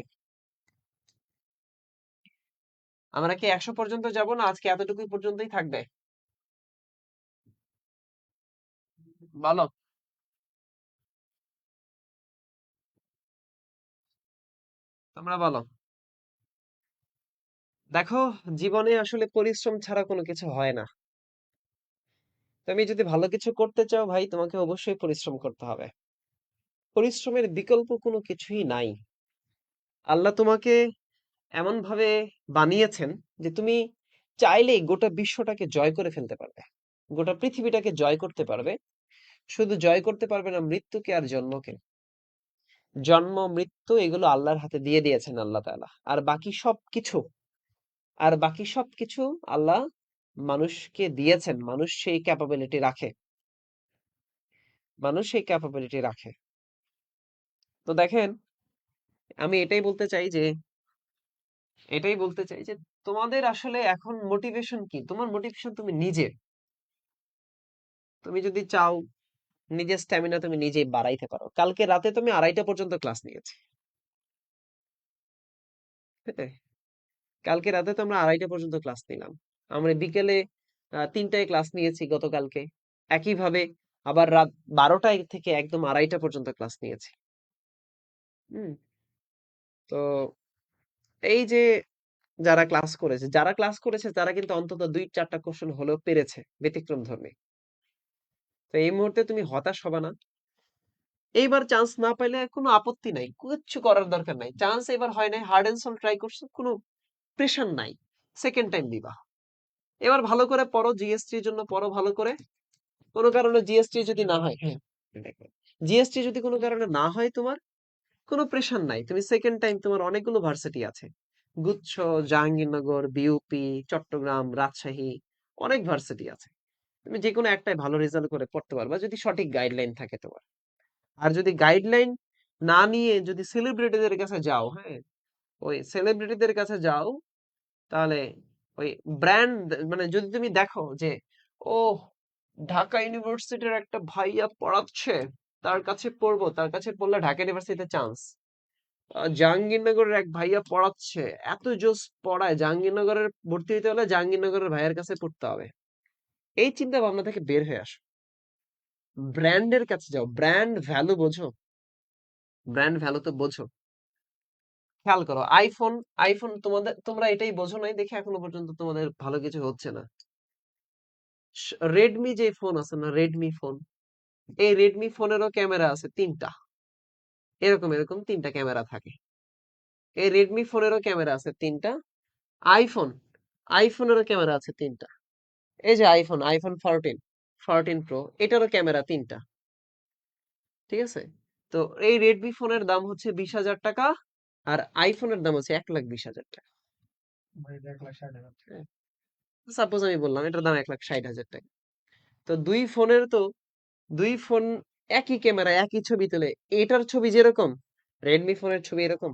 আমরা কি 100 পর্যন্ত যাব না, আজকে এতটুকু পর্যন্তই থাকবে? বলো। তোমরা বলো। দেখো, জীবনে আসলে পরিশ্রম ছাড়া কোনো কিছু হয় না। তুমি যদি ভালো কিছু করতে চাও ভাই, তোমাকে অবশ্যই পরিশ্রম করতে হবে। পরিশ্রমের বিকল্প কোনো কিছুই নাই। আল্লাহ তোমাকে এমন ভাবে বানিয়েছেন যে তুমি চাইলেই গোটা বিশ্বটাকে জয় করে ফেলতে পারবে, গোটা পৃথিবীটাকে জয় করতে পারবে। শুধু জয় করতে পারবে না মৃত্যুকে আর জন্মকে। জন্ম মৃত্যু এগুলো আল্লাহর হাতে দিয়ে দিয়েছেন আল্লাহ তাআলা। আর বাকি সবকিছু আল্লাহ মানুষকে দিয়েছেন। মানুষ সেই ক্যাপাবিলিটি রাখে। তো দেখেন, আমি এটাই বলতে চাই যে তোমাদের আসলে এখন মোটিভেশন কি? তোমার মোটিভেশন তুমি নিজে। তুমি যদি চাও নিজের স্ট্যামিনা তুমি নিজেই বাড়াইতে পারো। কালকে রাতে তুমি 2:30 পর্যন্ত ক্লাস নিয়েছি। হ্যাঁ, কালকে রাতে তো আমরা 2:30 পর্যন্ত ক্লাস নিলাম। আমরা বিকেলে 3টায় ক্লাস নিয়েছি গতকালকে। একইভাবে আবার রাত 12টায় থেকে একদম 2:30 পর্যন্ত ক্লাস নিয়েছি। হুম। তো এই যে যারা ক্লাস করেছে তারা কিন্তু অন্তত 2-4টা কোশ্চেন হলেও পেরেছে ব্যতিক্রম ধর্মী। তো এই মুহূর্তে তুমি হতাশ হবা না। এইবার চান্স না পাইলে কোনো আপত্তি নাই, কিচ্ছু করার দরকার নাই। চান্স এবার হয় নাই, হার্ড এন্ড সফট ট্রাই করছো, কোনো প্রেশার নাই। সেকেন্ড টাইম দিবা। এবার ভালো করে পড়ো, জিএসটির জন্য পড়ো ভালো করে। কোনো কারণে জিএসটি যদি না হয়, হ্যাঁ, জিএসটি যদি কোনো কারণে না হয় তোমার, কোনো প্রেশার নাই। তুমি সেকেন্ড টাইম, তোমার অনেকগুলো ভার্সিটি আছে। গুচ্ছ, জাহাঙ্গীরনগর, বিউপি, চট্টগ্রাম, রাজশাহী, অনেক ভার্সিটি আছে। তুমি যে কোনো একটাই ভালো রেজাল্ট করে পড়তে পারবা যদি সঠিক গাইডলাইন থাকে তোমার। আর যদি গাইডলাইন না নিয়ে যদি সেলিব্রিটিদের কাছে যাও, হ্যাঁ, ওই সেলিব্রিটিদের কাছে যাও, তাহলে ওই ব্র্যান্ড, মানে যদি তুমি দেখো যে ও ঢাকা ইউনিভার্সিটির একটা ভাইয়া পড়াচ্ছে, তার কাছে পড়বো, তার কাছে পড়লে ঢাকা ইউনিভার্সিটিতে চান্স, জাহাঙ্গীরনগরের এক ভাইয়া পড়াচ্ছে, এত জোস পড়ায়। জাহাঙ্গীরনগরের ভর্তি হইতে হলে জাহাঙ্গীরনগরের ভাইয়ের কাছে পড়তে হবে। এই চিন্তা ভাবনা থেকে বের হয়ে আসো, ব্র্যান্ডের কাছে যাও। ব্র্যান্ড ভ্যালু বোঝো? ব্র্যান্ড ভ্যালু তো বোঝো। খেয়াল করো, আইফোন, আইফোন তোমরা এটাই বোঝো নাই দেখে এখনো পর্যন্ত তোমাদের ভালো কিছু হচ্ছে না। রেডমি যে ফোন আছে না, রেডমি ফোন, এই রেডমি ফোনেরও ক্যামেরা আছে তিনটা, এরকম এরকম তিনটা ক্যামেরা থাকে। এই রেডমি ফোনেরও ক্যামেরা আছে তিনটা। আইফোন, আইফোনেরও ক্যামেরা আছে তিনটা। এই যে আইফোন, আইফোন 14, 14 প্রো, এটারও ক্যামেরা তিনটা। ঠিক আছে? তো এই রেডমি ফোনের দাম হচ্ছে 20,000 টাকা, আর আইফোনের দাম হচ্ছে 1,20,000 টাকা। সাপোজ আমি বললাম এটার দাম 1,60,000 টাকা। তো দুই ফোন একই ক্যামেরা, একই ছবি তোলে। এটার ছবি যেরকম, রেডমি ফোনের ছবি এরকম।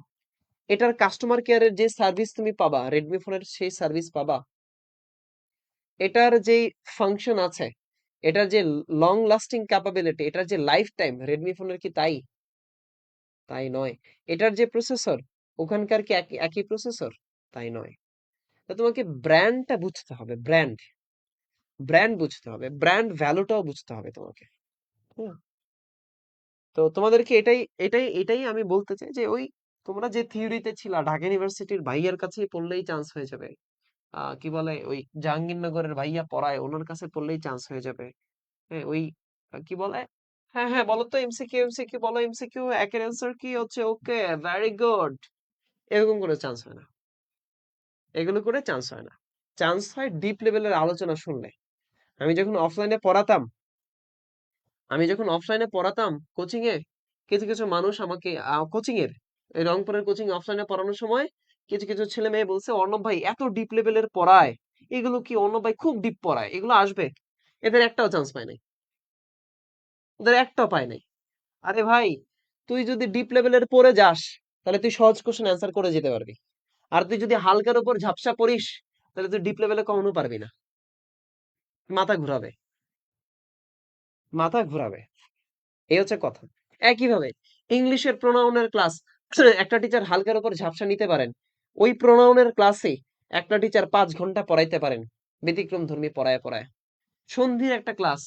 এটার কাস্টমার কেয়ারের যে সার্ভিস তুমি পাবা, রেডমি ফোনের সেই সার্ভিস পাবা। এটার যে ফাংশন আছে, এটার যে লং লাস্টিং ক্যাপাবিলিটি, এটার যে লাইফ টাইম, রেডমি ফোনের কি তাই? তাই নয়। এটার যে প্রসেসর, ওখানকার কি একই একই প্রসেসর? তাই নয়। তো তোমাকে ব্র্যান্ডটা বুঝতে হবে, ব্র্যান্ড, ব্র্যান্ড বুঝতে হবে, ব্র্যান্ড ভ্যালুটাও বুঝতে হবে তোমাকে। হুম। তো তোমাদেরকে এটাই এটাই এটাই আমি বলতে চাই যে ওই তোমরা যে থিওরিতে ছিলা, ঢাকা ইউনিভার্সিটির ভাইয়ার কাছেই পড়লেই চান্স হয়ে যাবে। কি বলে ওই জাহাঙ্গীরনগরের ভাইয়া পড়ায়, ওনার কাছে পড়লেই চান্স হয়ে যাবে। হ্যাঁ, ওই কি বলে, হ্যাঁ হ্যাঁ বলো তো, এমসিকিউ, এমসিকিউ বলো, এমসিকিউ একের অ্যান্সার কি হচ্ছে, ওকে ভেরি গুড, এরকম করে চান্স হয় না। এগুলো করে চান্স হয় না। চান্স হয় ডিপ লেভেলের আলোচনা শুনলে। আমি যখন অফলাইনে পড়াতাম, আমি যখন অফলাইনে পড়াতাম কোচিং এ, কিছু কিছু মানুষ আমাকে কোচিং এর, এই রংপুরের কোচিং অফলাইনে পড়ানোর সময় কিছু কিছু ছেলে মেয়ে বলছে, অর্ণব ভাই এত ডিপ লেভেলের পড়ায়, এগুলো কি অর্ণব ভাই খুব ডিপ পড়ায়, এগুলো আসবে? এদের একটাও চান্স পায় নাই, ওদের একটাও পায় নাই। আরে ভাই, তুই যদি ডিপ লেভেলের পড়ে যাস, তাহলে তুই সহজ কোশ্চেন অ্যান্সার করে যেতে পারবি। আর তুই যদি হালকার উপর ঝাপসা পড়িস, তাহলে তুই ডিপ লেভেলে কখনো পারবি না। মাথা ঘুরাবে, মাথা ঘুরাবে, এই হচ্ছে কথা। একইভাবে ইংলিশের প্রোনাউনের ক্লাস, একটা টিচার হালকার উপর ঝাপসা নিতে পারেন, ওই প্রোনাউনের ক্লাসে একটা টিচার 5 ঘন্টা পড়াইতে পারেন, ব্যতিক্রম ধর্মী পড়ায় পড়ায়। সন্ধির একটা ক্লাস,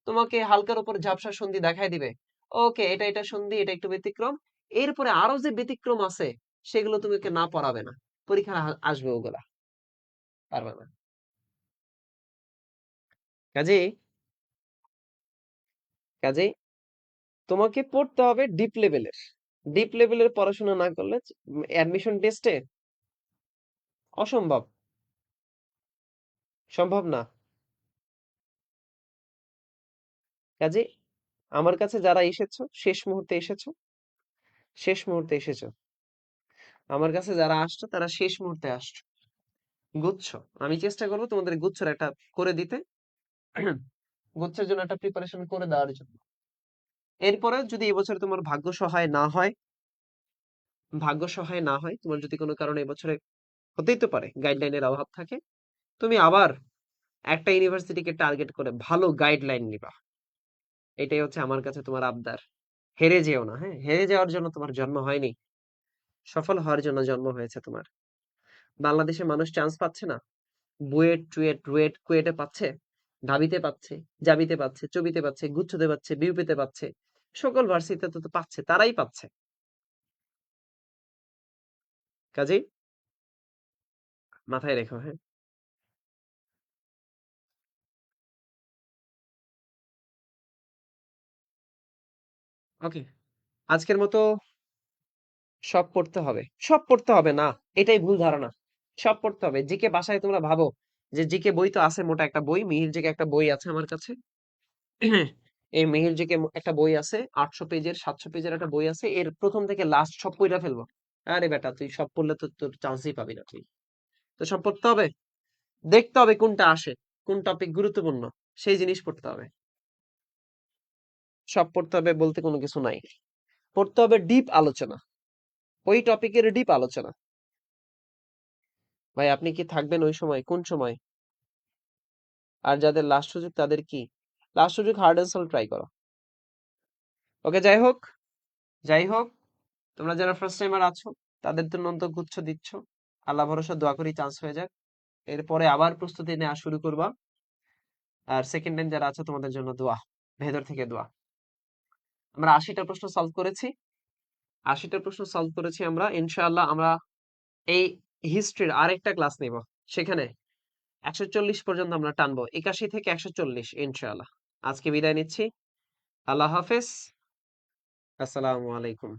তোমাকে হালকার উপর ঝাপসা সন্ধি দেখাই দিবে, ওকে এটা এটা সন্ধি, এটা একটু ব্যতিক্রম, এরপরে আরো যে ব্যতিক্রম আছে সেগুলো তোমাকে না পড়াবে না, পরীক্ষা আসবে ওগুলা, পারবে না। কাজে কাজে তোমাকে পড়তে হবে ডিপ লেভেলের। ডিপ লেভেলের পড়াশোনা না করলে অ্যাডমিশন টেস্টে অসম্ভব, সম্ভব না। কাজে আমার কাছে যারা এসেছো, শেষ মুহূর্তে এসেছো, শেষ মুহূর্তে এসেছো, আমার কাছে যারা আসছো তারা শেষ মুহূর্তে আসছো, গুচ্ছ। আমি চেষ্টা করবো তোমাদের গুচ্ছর একটা করে দিতে, গুচ্ছের জন্য একটা প্রিপারেশন করে দেওয়ার জন্য। এরপরে যদি এবছর তোমার ভাগ্য সহায় না হয়, ভাগ্য সহায় না হয়, তোমার যদি কোনো কারণে এবছরে, হতেই তো পারে গাইডলাইনের অভাব থাকে, তুমি আবার একটা ইউনিভার্সিটিকে টার্গেট করে ভালো গাইডলাইন নিবা। এটাই হচ্ছে আমার কাছে তোমার আবদার। হেরে যেও না, হ্যাঁ, হেরে যাওয়ার জন্য তোমার জন্ম হয়নি, সফল হওয়ার জন্য জন্ম হয়েছে তোমার। বাংলাদেশে মানুষ চান্স পাচ্ছে না, বুয়েট টুয়েট রুয়েট কুয়েটে পাচ্ছে, ঢাবিতে পাচ্ছে, জাবিতে পাচ্ছে, চবিতে পাচ্ছে, গুচ্ছতে পাচ্ছে, বিউপিতে পাচ্ছে, সকল ভার্সিটিতে তো পাচ্ছে, তারাই পাচ্ছে। কাজেই মাথায় রেখো, হ্যাঁ। ওকে, আজকের মতো সব পড়তে হবে, সব পড়তে হবে না, এটাই ভুল ধারণা। সব পড়তে হবে। জিকে বাসায় তোমরা ভাবো যে জিকে বই তো আছে, মোটা একটা বই, মিহির জিকে একটা বই আছে আমার কাছে। এই মিহির জিকে একটা বই আছে, 800 পেজের, 700 পেজের একটা বই আছে, এর প্রথম থেকে লাস্ট সব পড়া ফেলবো। আরে বেটা, তুই সব পড়লে তো তোর চান্সই পাবি না তুই। তো সব পড়তে হবে, দেখতে হবে কোনটা আসে, কোন টপিক গুরুত্বপূর্ণ, সেই জিনিস পড়তে হবে। সব পড়তে হবে বলতে কোনো কিছু নাই, পড়তে হবে ডিপ আলোচনা, ওই টপিকের ডিপ আলোচনা। ভাই আপনি কি থাকবেন ওই সময়, কোন সময়? আর যাদের লাস্ট সুযোগ তাদের কি, লাস্ট সুযোগ হার্ড এন্ড সল ট্রাই করো। ওকে, যাই হোক, যাই হোক, তোমরা যারা ফার্স্ট টাইমার আছো তাদের জন্য তো গুচ্ছ দিচ্ছ। আল্লাহ ভরসা দোয়া করি চান্স হয়ে যাক। এরপরে আবার প্রস্তুতি নেওয়া শুরু করবা। আর সেকেন্ড টাইম যারা আছো তোমাদের জন্য দোয়া, ভেতর থেকে দোয়া। আমরা ৮০টা প্রশ্ন সলভ করেছি। ৮০টা প্রশ্ন সলভ করেছি আমরা। ইনশাআল্লাহ আমরা এই হিস্ট্রির আরেকটা ক্লাস নিব। সেখানে ১৪০ পর্যন্ত আমরা টানবো। ৮১ থেকে ১৪০ ইনশাআল্লাহ। আজকে বিদায় নিচ্ছি। আল্লাহ হাফেজ। আসসালামু আলাইকুম।